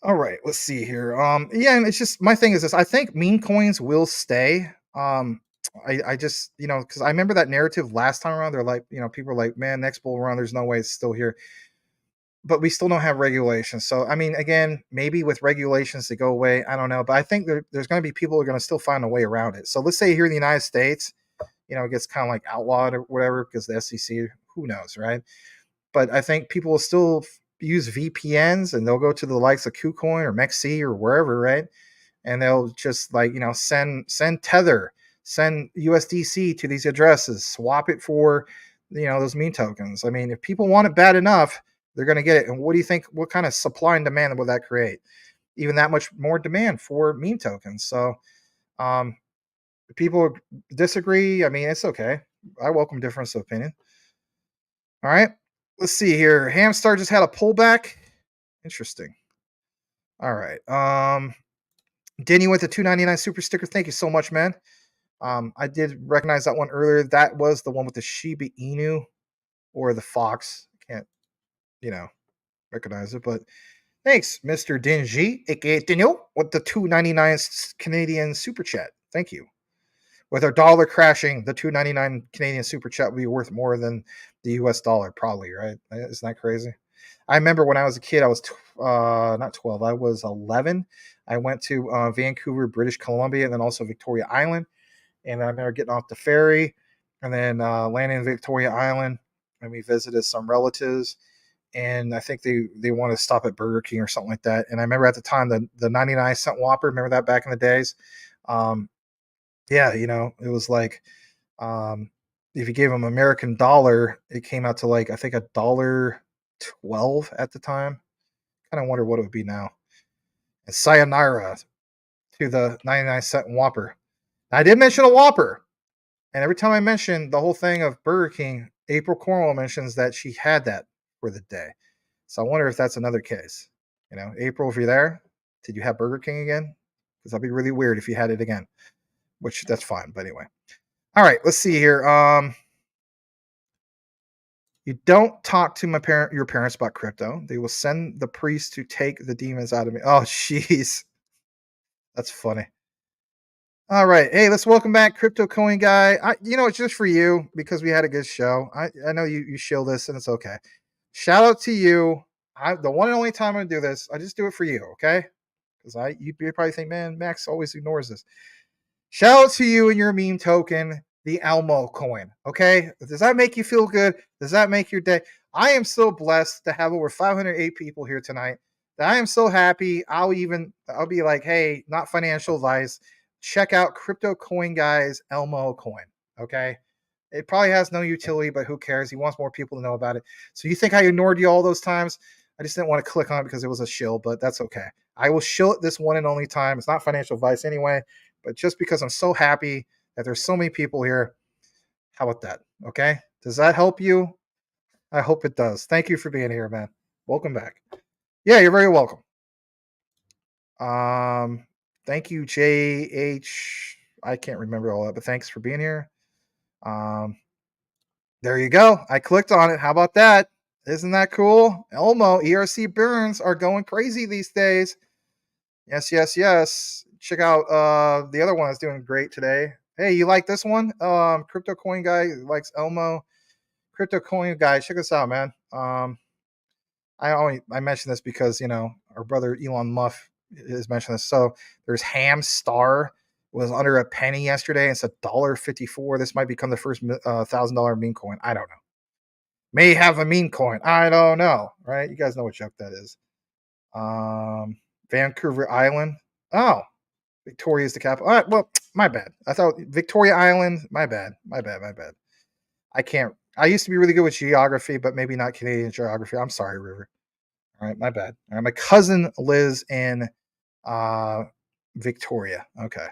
All right, let's see here. Yeah, and it's just my thing is this. I think meme coins will stay. I just, because I remember that narrative last time around. They're like, people are like, man, next bull run, there's no way it's still here. But we still don't have regulations. So I mean, again, maybe with regulations to go away, I don't know. But I think there's going to be people who are going to still find a way around it. So let's say here in the United States, it gets kind of like outlawed or whatever because the SEC, who knows, right? But I think people will still use VPNs and they'll go to the likes of KuCoin or MEXC or wherever, right? And they'll just like, send Tether, send USDC to these addresses, swap it for, those meme tokens. I mean, if people want it bad enough, they're going to get it. And what do you think? What kind of supply and demand will that create? Even that much more demand for meme tokens. So, if people disagree, I mean, it's okay. I welcome difference of opinion. All right. Let's see here. Hamstar just had a pullback. Interesting. All right. Danny went to 299 super sticker. Thank you so much, man. I did recognize that one earlier. That was the one with the Shiba Inu or the fox. Can't, you know, recognize it, but thanks, Mr. Dingy, aka Daniel, with the 299 Canadian super chat. Thank you. With our dollar crashing, the 299 Canadian super chat would be worth more than the US dollar, probably, right? Isn't that crazy? I remember when I was a kid, I was not 12, I was 11. I went to Vancouver, British Columbia, and then also Victoria Island. And I remember getting off the ferry and then landing in Victoria Island. And we visited some relatives. And I think they wanted to stop at Burger King or something like that. And I remember at the time the 99-cent Whopper. Remember that back in the days? Um, yeah, it was like if you gave them American dollar, it came out to like I think $1.12 at the time. Kind of wonder what it would be now. And sayonara to the 99-cent Whopper. I did mention a Whopper, and every time I mention the whole thing of Burger King, April Cornwall mentions that she had that for the day. So I wonder if that's another case. April, if you're there, did you have Burger King again? Because that'd be really weird if you had it again. Which that's fine, but anyway. All right, let's see here. You don't talk to your parents about crypto. They will send the priest to take the demons out of me. Oh, jeez, that's funny. All right, hey, let's welcome back Crypto Coin Guy. It's just for you because we had a good show. I know you shill this and it's okay. Shout out to you. The one and only time I'm gonna do this. I just do it for you, okay? Because you probably think, man, Max always ignores this. Shout out to you and your meme token, the Elmo coin. Okay, does that make you feel good? Does that make your day? I am so blessed to have over 508 people here tonight. That I am so happy. I'll be like, hey, not financial advice. Check out Crypto Coin Guy's Elmo coin. Okay. It probably has no utility, but who cares? He wants more people to know about it. So you think I ignored you all those times? I just didn't want to click on it because it was a shill, but that's okay. I will shill it this one and only time. It's not financial advice anyway, but just because I'm so happy that there's so many people here, how about that? Okay. Does that help you? I hope it does. Thank you for being here, man. Welcome back. Yeah, you're very welcome. Um, Thank you, JH. I can't remember all that, but thanks for being here. There you go. I clicked on it. How about that? Isn't that cool? Elmo, ERC Burns are going crazy these days. Yes, yes, yes. Check out the other one that's doing great today. Hey, you like this one? Crypto Coin Guy likes Elmo. Crypto Coin Guy, check this out, man. I mention this because our brother Elon Musk is mentioning this. So there's Ham Star was under a penny yesterday. It's $1.54. This might become the first $1,000 meme coin. I don't know. May have a meme coin. I don't know. Right? You guys know what joke that is. Vancouver Island. Oh, Victoria is the capital. All right, well, my bad. I thought Victoria Island. My bad. My bad. My bad. I can't. I used to be really good with geography, but maybe not Canadian geography. I'm sorry, River. All right, my bad. All right, my cousin lives in uh, Victoria. Okay.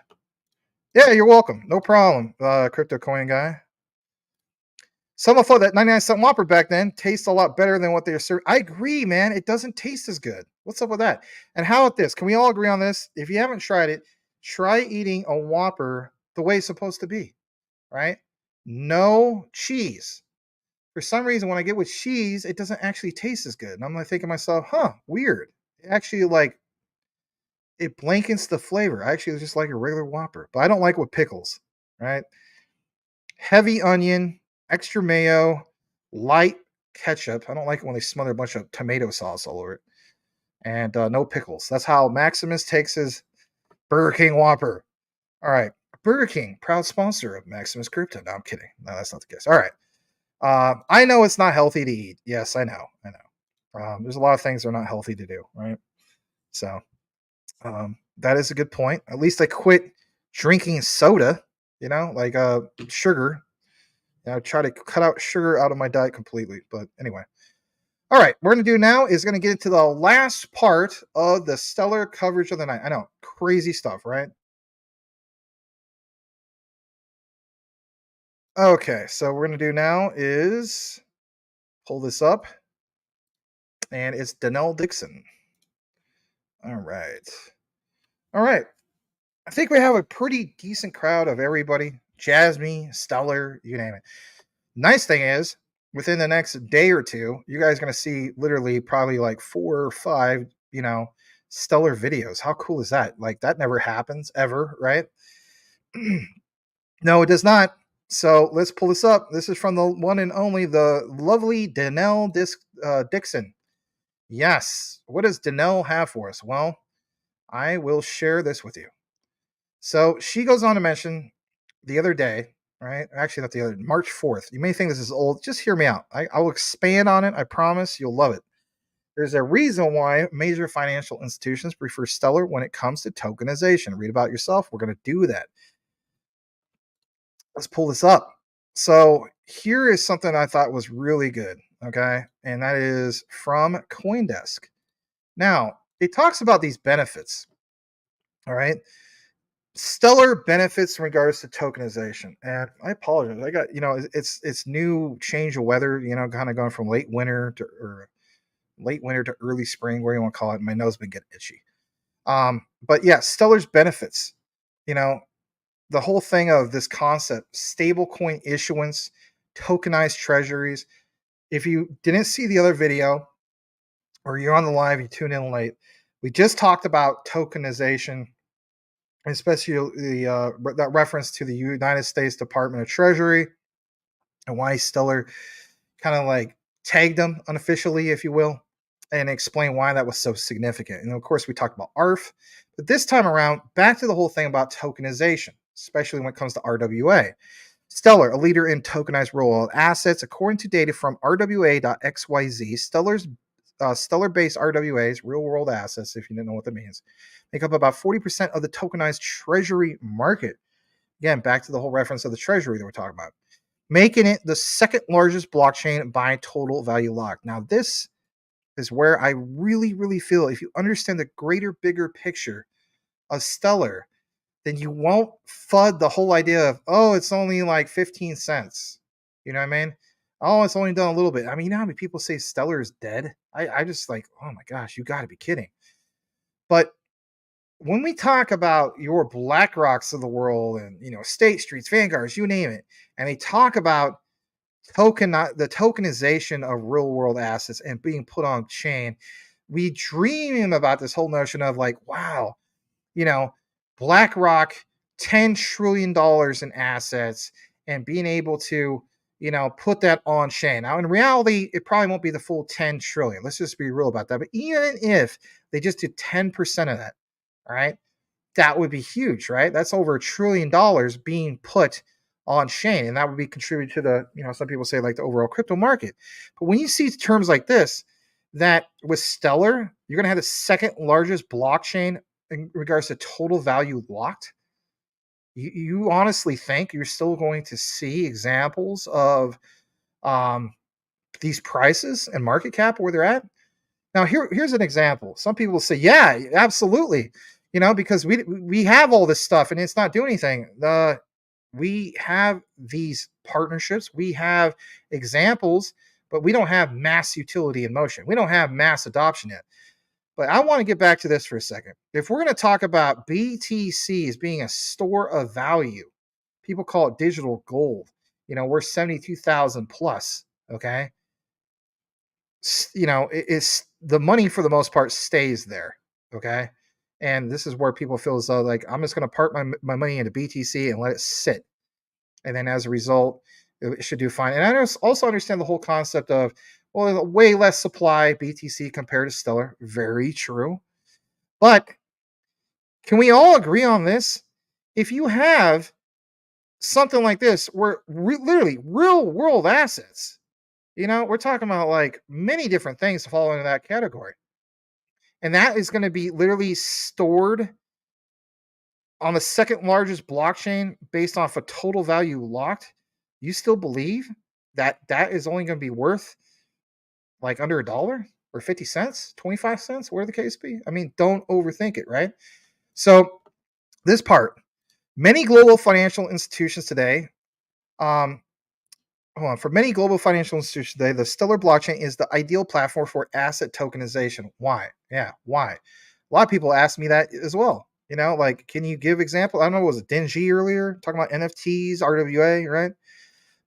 Yeah, you're welcome. No problem, crypto coin guy. Someone thought that 99-cent Whopper back then tastes a lot better than what they're serving. I agree, man. It doesn't taste as good. What's up with that? And how about this? Can we all agree on this? If you haven't tried it, try eating a Whopper the way it's supposed to be, right? No cheese. For some reason, when I get with cheese, it doesn't actually taste as good. And I'm like thinking to myself, huh, weird. It actually it blankens the flavor. I actually just like a regular Whopper, but I don't like with pickles, right? Heavy onion, extra mayo, light ketchup. I don't like it when they smother a bunch of tomato sauce all over it, and no pickles. That's how Maximus takes his Burger King Whopper. All right, Burger King, proud sponsor of Maximus Crypto. No, I'm kidding. No, that's not the case. All right. I know it's not healthy to eat. Yes, I know. I know. There's a lot of things that are not healthy to do, right? So that is a good point. At least I quit drinking soda, like sugar. I try to cut out sugar out of my diet completely. But anyway. All right, we're going to do now is going to get into the last part of the stellar coverage of the night. I know, crazy stuff, right? Okay, so what we're going to do now is pull this up, and it's Danelle Dixon. All right. All right. I think we have a pretty decent crowd of everybody. Jasmy, Stellar, you name it. Nice thing is, within the next day or two, you guys are going to see literally probably like 4 or 5, stellar videos. How cool is that? Like, that never happens ever, right? No, it does not. So let's pull this up. This is from the one and only, the lovely Danelle Dixon. Yes. What does Danelle have for us? Well, I will share this with you. So she goes on to mention the other day, right? Actually, not the other, March 4th. You may think this is old. Just hear me out. I will expand on it. I promise you'll love it. There's a reason why major financial institutions prefer Stellar when it comes to tokenization. Read about it yourself. We're going to do that. Let's pull this up. So here is something I thought was really good. Okay. And that is from CoinDesk. Now, it talks about these benefits. All right. Stellar benefits in regards to tokenization. And I apologize. I got, it's new change of weather, kind of going from late winter to early spring, where you want to call it. My nose been getting itchy. But yeah, Stellar's benefits, the whole thing of this concept, stablecoin issuance, tokenized treasuries. If you didn't see the other video, or you're on the live, you tune in late, we just talked about tokenization, especially that reference to the United States Department of Treasury, and why Stellar kind of like tagged them unofficially, if you will, and explain why that was so significant. And of course, we talked about ARF, but this time around, back to the whole thing about tokenization, especially when it comes to RWA. Stellar, a leader in tokenized real-world assets, according to data from RWA.xyz, Stellar-based RWAs, real-world assets, if you didn't know what that means, make up about 40% of the tokenized treasury market. Again, back to the whole reference of the treasury that we're talking about, making it the second largest blockchain by total value locked. Now, this is where I really, really feel if you understand the greater, bigger picture of Stellar, then you won't FUD the whole idea of, oh, it's only like 15 cents. You know what I mean? Oh, it's only done a little bit. I mean, you know how many people say Stellar is dead? I just like, oh my gosh, you got to be kidding. But when we talk about your BlackRocks of the world and, State Streets, Vanguards, you name it, and they talk about the tokenization of real world assets and being put on chain, we dream about this whole notion of like, wow, BlackRock, $10 trillion in assets, and being able to, put that on chain. Now, in reality, it probably won't be the full 10 trillion. Let's just be real about that. But even if they just did 10% of that, all right, that would be huge, right? That's over $1 trillion being put on chain, and that would be contributed to the, some people say like the overall crypto market. But when you see terms like this, that with Stellar, you're going to have the second largest blockchain in regards to total value locked. You honestly think you're still going to see examples of these prices and market cap where they're at? Now, here's an example. Some people will say, yeah, absolutely, because we have all this stuff and it's not doing anything. We have these partnerships, we have examples, but we don't have mass utility in motion. We don't have mass adoption yet. But I want to get back to this for a second. If we're going to talk about BTC as being a store of value, people call it digital gold. We're 72,000 plus. Okay. It's the money for the most part stays there. Okay. And this is where people feel as though like, I'm just going to park my money into BTC and let it sit. And then as a result, it should do fine. And I also understand the whole concept of, well, way less supply BTC compared to Stellar. Very true. But can we all agree on this? If you have something like this, where literally real world assets, we're talking about like many different things to fall into that category. And that is going to be literally stored on the second largest blockchain based off a total value locked. You still believe that is only going to be worth like under $1 or 50 cents, 25 cents, whatever the case be? I mean, don't overthink it, right? So this part, many global financial institutions today hold on. For many global financial institutions today, the Stellar blockchain is the ideal platform for asset tokenization. Why? Yeah, why? A lot of people ask me that as well. Like, can you give example? I don't know, was it Dingy earlier talking about NFTs, RWA, right?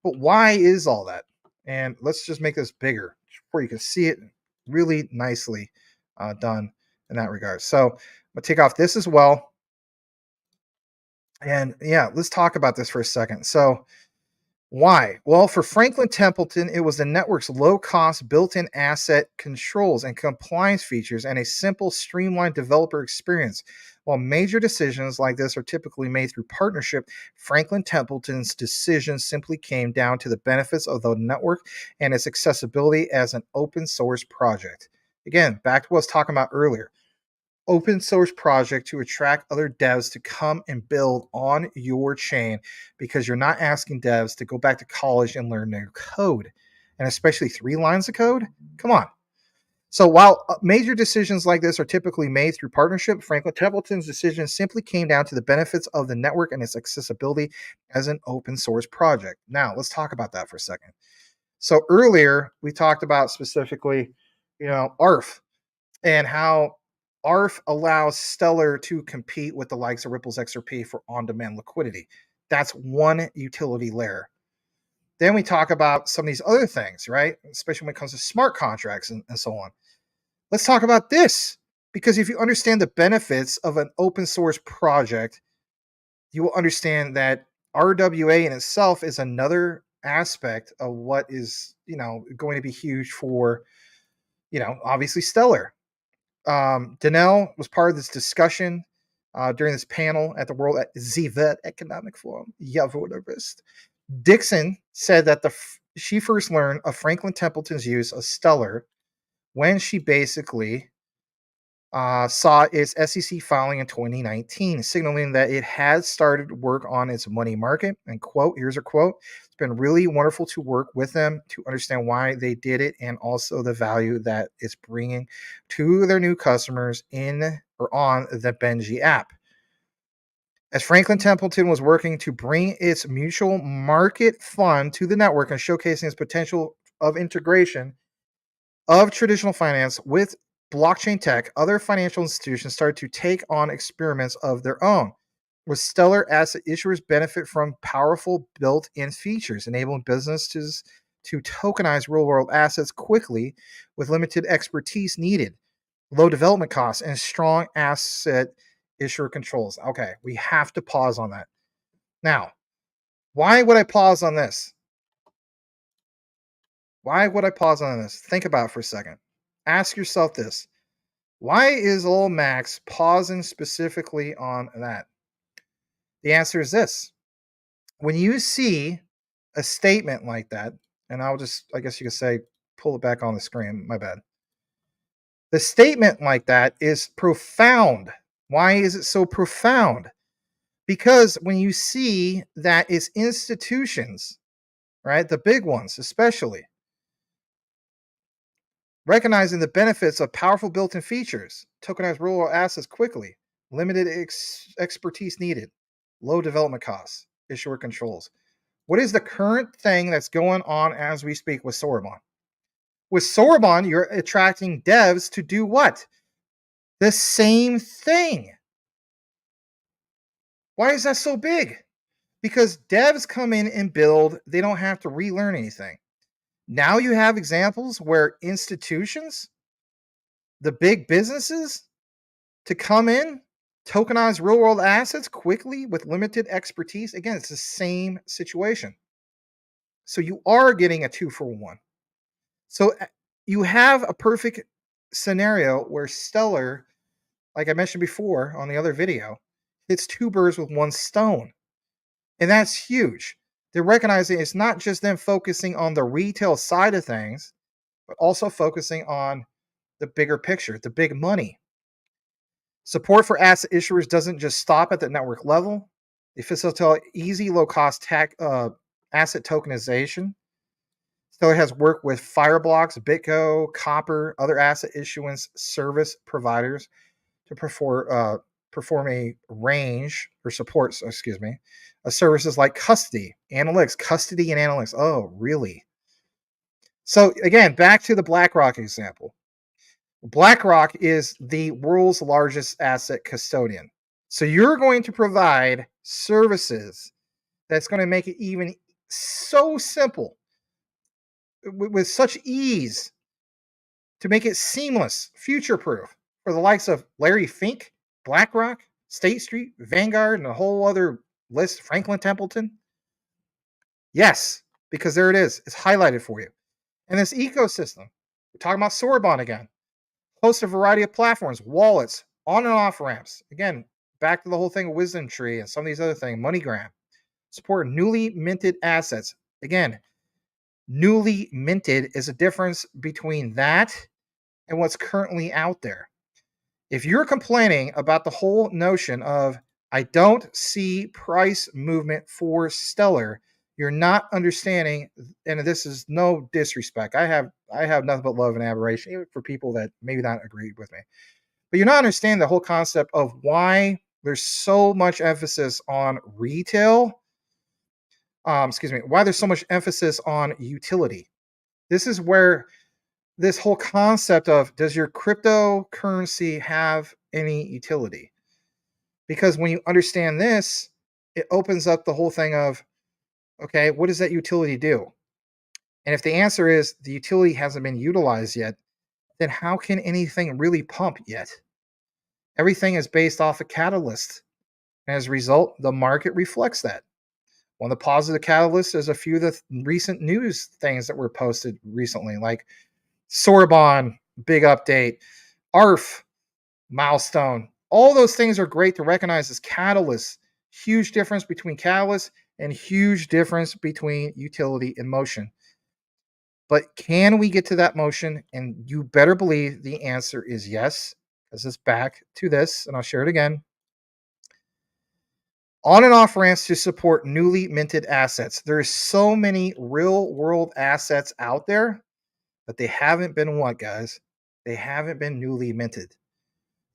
But why is all that? And let's just make this bigger where you can see it really nicely done in that regard. So I'm gonna take off this as well. And yeah, let's talk about this for a second. So why? Well, for Franklin Templeton, it was the network's low cost built in asset controls and compliance features and a simple, streamlined developer experience. While major decisions like this are typically made through partnership, Franklin Templeton's decision simply came down to the benefits of the network and its accessibility as an open source project. Again, back to what I was talking about earlier, open source project to attract other devs to come and build on your chain, because you're not asking devs to go back to college and learn their code, and especially 3 lines of code. Come on. So while major decisions like this are typically made through partnership, Franklin Templeton's decision simply came down to the benefits of the network and its accessibility as an open source project. Now let's talk about that for a second. So earlier we talked about specifically, ARF, and how ARF allows Stellar to compete with the likes of Ripple's XRP for on-demand liquidity. That's one utility layer. Then we talk about some of these other things, right? Especially when it comes to smart contracts and so on. Let's talk about this, because if you understand the benefits of an open source project, you will understand that RWA in itself is another aspect of what is, going to be huge for, obviously Stellar. Danelle was part of this discussion during this panel at the World Zivet Economic Forum. Jawohlist. Dixon said that she first learned of Franklin Templeton's use of Stellar when she basically saw its SEC filing in 2019, signaling that it had started work on its money market. And quote, here's a quote: "It's been really wonderful to work with them to understand why they did it and also the value that it's bringing to their new customers in or on the Benji app." As Franklin Templeton was working to bring its mutual market fund to the network and showcasing its potential of integration of traditional finance with blockchain tech, other financial institutions started to take on experiments of their own. With Stellar, asset issuers benefit from powerful built in features, enabling businesses to tokenize real world assets quickly with limited expertise needed, low development costs, and strong asset issuer controls. Okay, we have to pause on that. Now, why would I pause on this? Why would I pause on this? Think about it for a second. Ask yourself this: why is old Max pausing specifically on that? The answer is this. When you see a statement like that, and I'll just, I guess you could say, pull it back on the screen, my bad. The statement like that is profound. Why is it so profound? Because when you see that it's institutions, right, the big ones especially, recognizing the benefits of powerful built-in features, tokenize real world assets quickly, limited expertise needed, low development costs, issuer controls. What is the current thing that's going on as we speak with Soroban? With Soroban, you're attracting devs to do what? The same thing. Why is that so big? Because devs come in and build, they don't have to relearn anything. Now you have examples where institutions, the big businesses, to come in, tokenize real world assets quickly with limited expertise. Again, it's the same situation. So you are getting a 2-for-1. So you have a perfect scenario where Stellar, like I mentioned before on the other video, hits 2 birds with 1 stone. And that's huge. They're recognizing it's not just them focusing on the retail side of things, but also focusing on the bigger picture, the big money. Support for asset issuers doesn't just stop at the network level. They facilitate easy, low-cost asset tokenization. Stellar has worked with Fireblocks, BitGo, Copper, other asset issuance service providers to perform a range or supports, excuse me, services like custody, analytics, custody and analytics. Oh, really? So again, back to the BlackRock example. BlackRock is the world's largest asset custodian. So you're going to provide services that's going to make it even so simple with such ease to make it seamless, future proof for the likes of Larry Fink, BlackRock, State Street, Vanguard, and a whole other list, Franklin Templeton? Yes, because there it is. It's highlighted for you. And this ecosystem, we're talking about Soroban again, hosts a variety of platforms, wallets, on and off ramps. Again, back to the whole thing of Wisdom Tree and some of these other things, MoneyGram. Support newly minted assets. Again, newly minted is a difference between that and what's currently out there. If you're complaining about the whole notion of, I don't see price movement for Stellar, you're not understanding, and this is no disrespect. I have nothing but love and admiration, even for people that maybe not agree with me. But you're not understanding the whole concept of why there's so much emphasis on retail. Why there's so much emphasis on utility. This is where this whole concept of, does your cryptocurrency have any utility? Because when you understand this, it opens up the whole thing of, okay, what does that utility do? And if the answer is the utility hasn't been utilized yet, then how can anything really pump yet? Everything is based off a catalyst. And as a result, the market reflects that. One of the positive catalysts is a few of the recent news things that were posted recently, like Soroban, big update, ARF, milestone. All those things are great to recognize as catalysts. Huge difference between catalyst and huge difference between utility and motion. But can we get to that motion? And you better believe the answer is yes, because it's back to this, and I'll share it again. On and off ramps to support newly minted assets. There's so many real world assets out there, but they haven't been what, guys? They haven't been newly minted.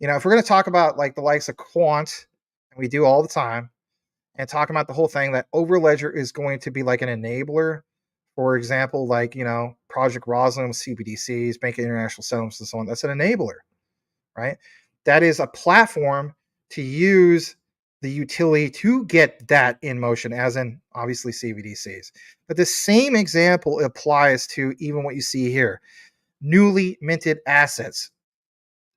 You know, if we're going to talk about like the likes of Quant, and we do all the time, and talking about the whole thing that Overledger is going to be like an enabler, for example, like, you know, Project Roslyn, CBDCs, Bank of International Settlements, and so on. That's an enabler, right? That is a platform to use the utility to get that in motion, as in obviously CBDCs. But the same example applies to even what you see here, newly minted assets.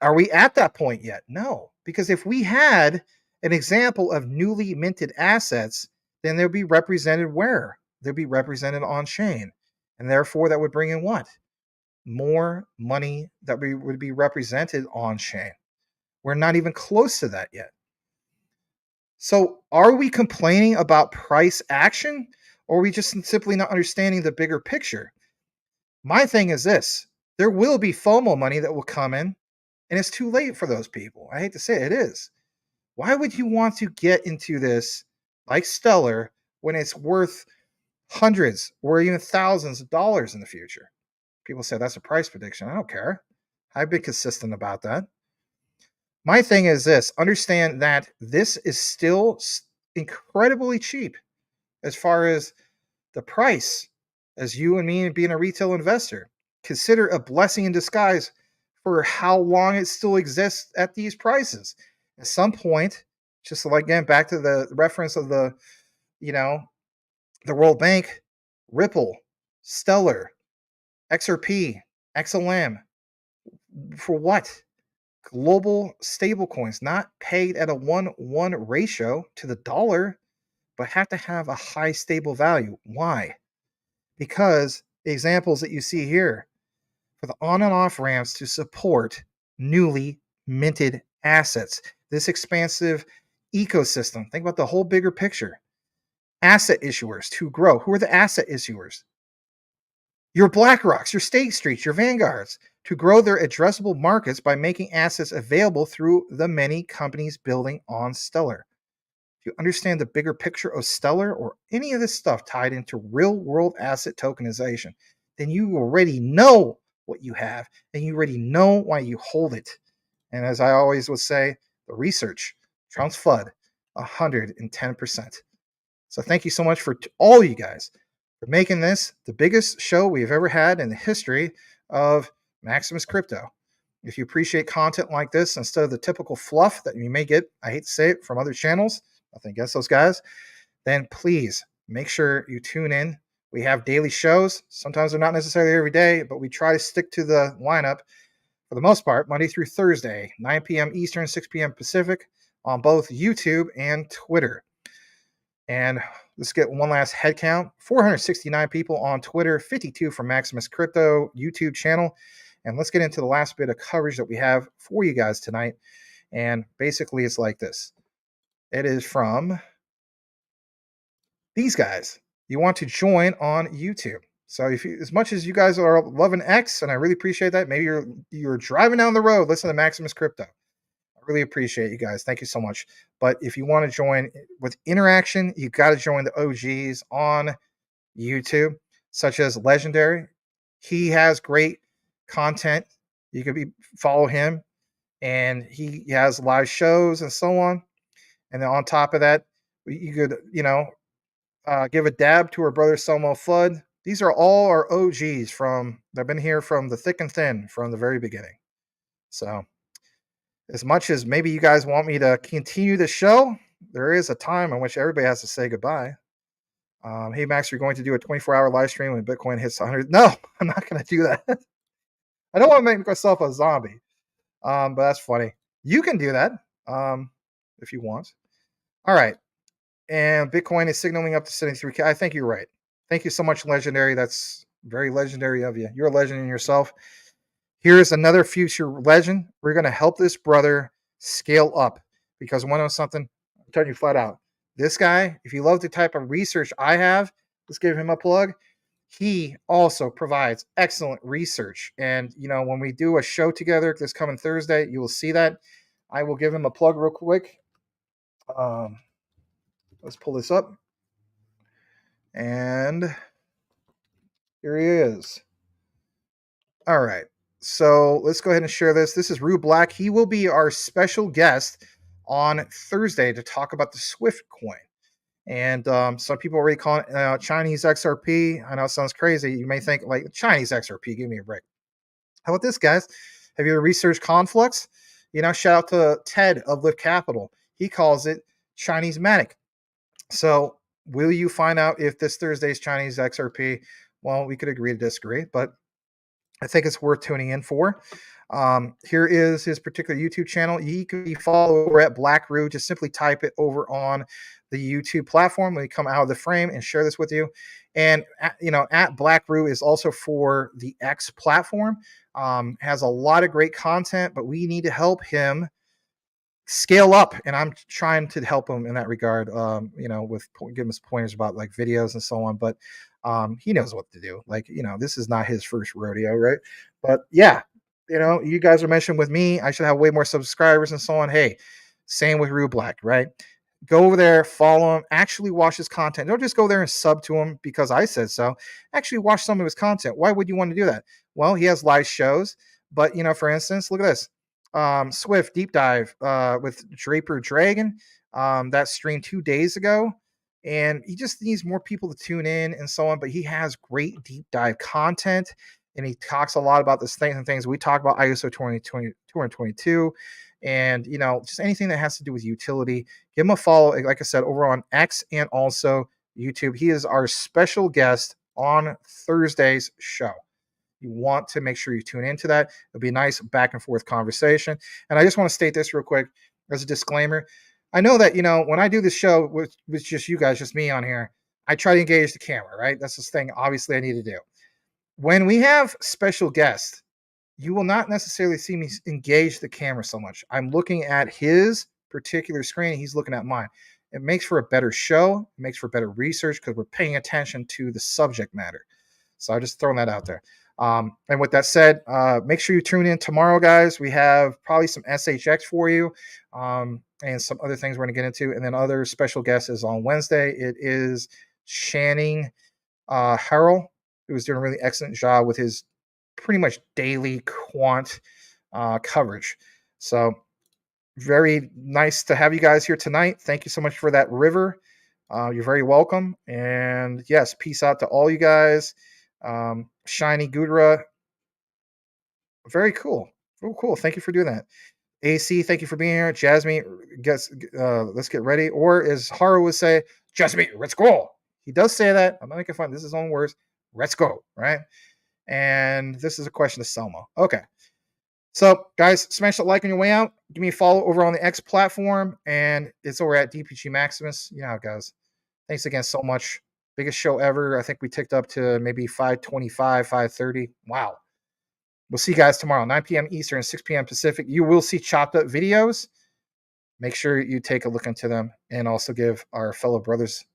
Are we at that point yet? No, because if we had an example of newly minted assets, then they'll be represented where? They'll be represented on chain. And therefore, that would bring in what? More money that would be represented on chain. We're not even close to that yet. So are we complaining about price action, or are we just simply not understanding the bigger picture? My thing is this: there will be FOMO money that will come in, and it's too late for those people. I hate to say it is. Why would you want to get into this like Stellar when it's worth hundreds or even thousands of dollars in the future? People say that's a price prediction. I don't care. I've been consistent about that. My thing is this: understand that this is still incredibly cheap as far as the price, as you and me being a retail investor. Consider a blessing in disguise for how long it still exists at these prices. At some point, just like again, back to the reference of the, you know, the World Bank, Ripple, Stellar, XRP, XLM, for what? Global stablecoins, not paid at a 1-1 ratio to the dollar, but have to have a high stable value. Why? Because the examples that you see here for the on and off ramps to support newly minted assets, this expansive ecosystem. Think about the whole bigger picture. Asset issuers to grow. Who are the asset issuers? Your BlackRocks, your State Streets, your Vanguards, to grow their addressable markets by making assets available through the many companies building on Stellar. If you understand the bigger picture of Stellar or any of this stuff tied into real world asset tokenization, then you already know what you have and you already know why you hold it. And as I always would say, the research Trump's FUD, 110%. So thank you so much for all you guys for making this the biggest show we've ever had in the history of Maximus Crypto. If you appreciate content like this instead of the typical fluff that you may get, I hate to say it, from other channels, nothing against those guys, then please make sure you tune in. We have daily shows. Sometimes they're not necessarily every day, but we try to stick to the lineup for the most part, Monday through Thursday, 9 p.m. Eastern, 6 p.m. Pacific, on both YouTube and Twitter. And let's get one last head count. 469 people on Twitter, 52 from Maximus Crypto YouTube channel. And let's get into the last bit of coverage that we have for you guys tonight. And basically, it's like this. It is from these guys. You want to join on YouTube. So if you, as much as you guys are loving X, and I really appreciate that, maybe you're driving down the road, listen to Maximus Crypto. I really appreciate you guys. Thank you so much. But if you want to join with interaction, you got to join the OGs on YouTube, such as Legendary. He has great content. You could follow him, and he has live shows and so on. And then on top of that, you could, give a dab to our brother Selmo Flood. These are all our OGs from they've been here from the thick and thin from the very beginning. So as much as maybe you guys want me to continue the show, there is a time in which everybody has to say goodbye. Hey Max, you're going to do a 24-hour live stream when Bitcoin hits 100. No, I'm not going to do that. I don't want to make myself a zombie. But that's funny. You can do that if you want. All right. And Bitcoin is signaling up to 73K. I think you're right. Thank you so much, Legendary. That's very legendary of you. You're a legend in yourself. Here's another future legend. We're going to help this brother scale up because I want to know something. I'm telling you flat out. This guy, if you love the type of research I have, let's give him a plug. He also provides excellent research. And, when we do a show together this coming Thursday, you will see that. I will give him a plug real quick. Let's pull this up. And here he is. All right. So let's go ahead and share this. This is Rue Black. He will be our special guest on Thursday to talk about the Swift coin. And some people already call it Chinese XRP. I know it sounds crazy. You may think like Chinese XRP. Give me a break. How about this, guys? Have you ever researched Conflux? Shout out to Ted of Lift Capital. He calls it Chinese Matic. So will you find out if this Thursday's Chinese XRP? Well, we could agree to disagree, but I think it's worth tuning in for. Here is his particular YouTube channel. You can follow over at Blackroot. Just simply type it over on the YouTube platform when you come out of the frame and share this with you. And at Blackroot is also for the X platform. Has a lot of great content, but we need to help him scale up, and I'm trying to help him in that regard. With giving us pointers about like videos and so on. But he knows what to do. This is not his first rodeo, right? But yeah, you guys are mentioning with me, I should have way more subscribers and so on. Hey, same with Rue Black, right? Go over there, follow him, actually watch his content. Don't just go there and sub to him because I said so. Actually watch some of his content. Why would you want to do that? Well, he has live shows, but for instance, look at this. Swift deep dive with Draper Dragon that streamed 2 days ago, and he just needs more people to tune in and so on. But he has great deep dive content, and he talks a lot about this things we talk about ISO 222, and just anything that has to do with utility. Give him a follow, like I said, over on X and also YouTube. He is our special guest on Thursday's show. You want to make sure you tune into that. It'll be a nice back and forth conversation. And I just want to state this real quick as a disclaimer. I know that, when I do this show with just you guys, just me on here, I try to engage the camera, right? That's this thing, obviously, I need to do. When we have special guests, you will not necessarily see me engage the camera so much. I'm looking at his particular screen, and he's looking at mine. It makes for a better show. It makes for better research because we're paying attention to the subject matter. So I'm just throwing that out there. And with that said, make sure you tune in tomorrow, guys. We have probably some SHX for you and some other things we're going to get into. And then other special guests is on Wednesday. It is Channing Harrell, who is doing a really excellent job with his pretty much daily quant coverage. So Very nice to have you guys here tonight. Thank you so much for that river. You're very welcome. And yes, peace out to all you guys. Shiny Gudra, very cool. Oh, cool. Thank you for doing that. AC, thank you for being here. Jasmy, let's get ready. Or as Haru would say, Jasmy, let's go. He does say that. I'm not making fun. This is his own words. Let's go. Right. And this is a question to Selma. Okay. So, guys, smash that like on your way out. Give me a follow over on the X platform. And it's over at DPG Maximus. You know how it goes. Thanks again so much. Biggest show ever. I think we ticked up to maybe 525, 530. Wow. We'll see you guys tomorrow, 9 p.m. Eastern, 6 p.m. Pacific. You will see chopped up videos. Make sure you take a look into them and also give our fellow brothers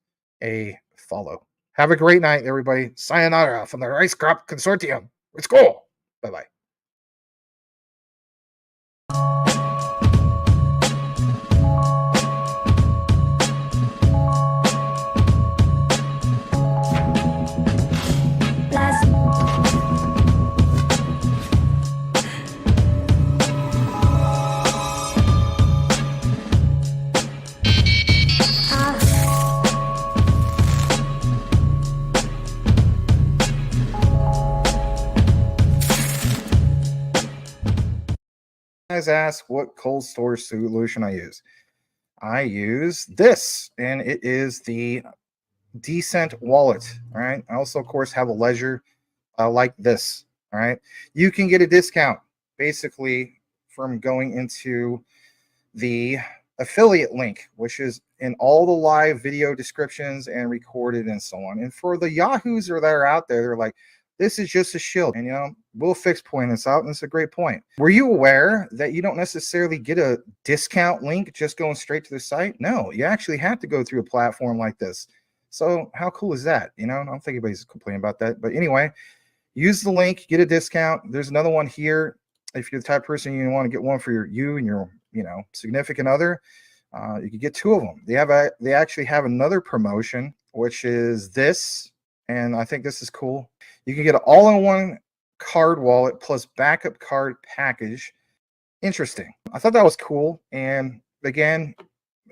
a follow. Have a great night, everybody. Sayonara from the Rice Crop Consortium. Let's go. Bye-bye. Guys ask what cold storage solution I use. I use this, and it is the Decent wallet. All right. I also, of course, have a ledger like this. All right. You can get a discount basically from going into the affiliate link, which is in all the live video descriptions and recorded and so on. And for the Yahoos that are out there, they're like, this is just a shield. And, Will Fix point this out. And it's a great point. Were you aware that you don't necessarily get a discount link just going straight to the site? No, you actually have to go through a platform like this. So how cool is that? I don't think anybody's complaining about that. But anyway, use the link, get a discount. There's another one here. If you're the type of person you want to get one for you and your significant other, you can get two of them. They actually have another promotion, which is this, and I think this is cool. You can get an all-in-one card wallet plus backup card package. Interesting. I thought that was cool. And again,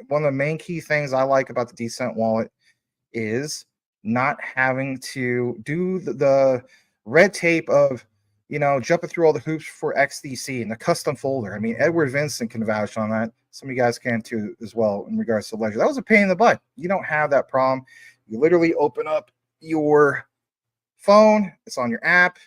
one of the main key things I like about the Decent wallet is not having to do the red tape of jumping through all the hoops for XDC and the custom folder. I mean, Edward Vincent can vouch on that. Some of you guys can too as well in regards to ledger. That was a pain in the butt. You don't have that problem. You literally open up your phone, it's on your app,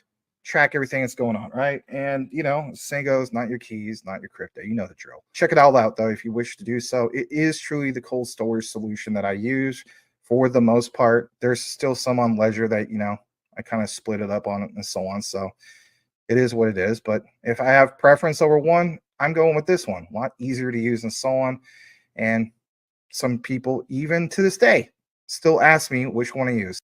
track everything that's going on, right? And saying goes, not your keys, not your crypto. You know the drill. Check it all out though if you wish to do so. It is truly the cold storage solution that I use for the most part. There's still some on ledger that I kind of split it up on it and so on. So it is what it is. But if I have preference over one, I'm going with this one. A lot easier to use and so on. And some people, even to this day, still ask me which one to use.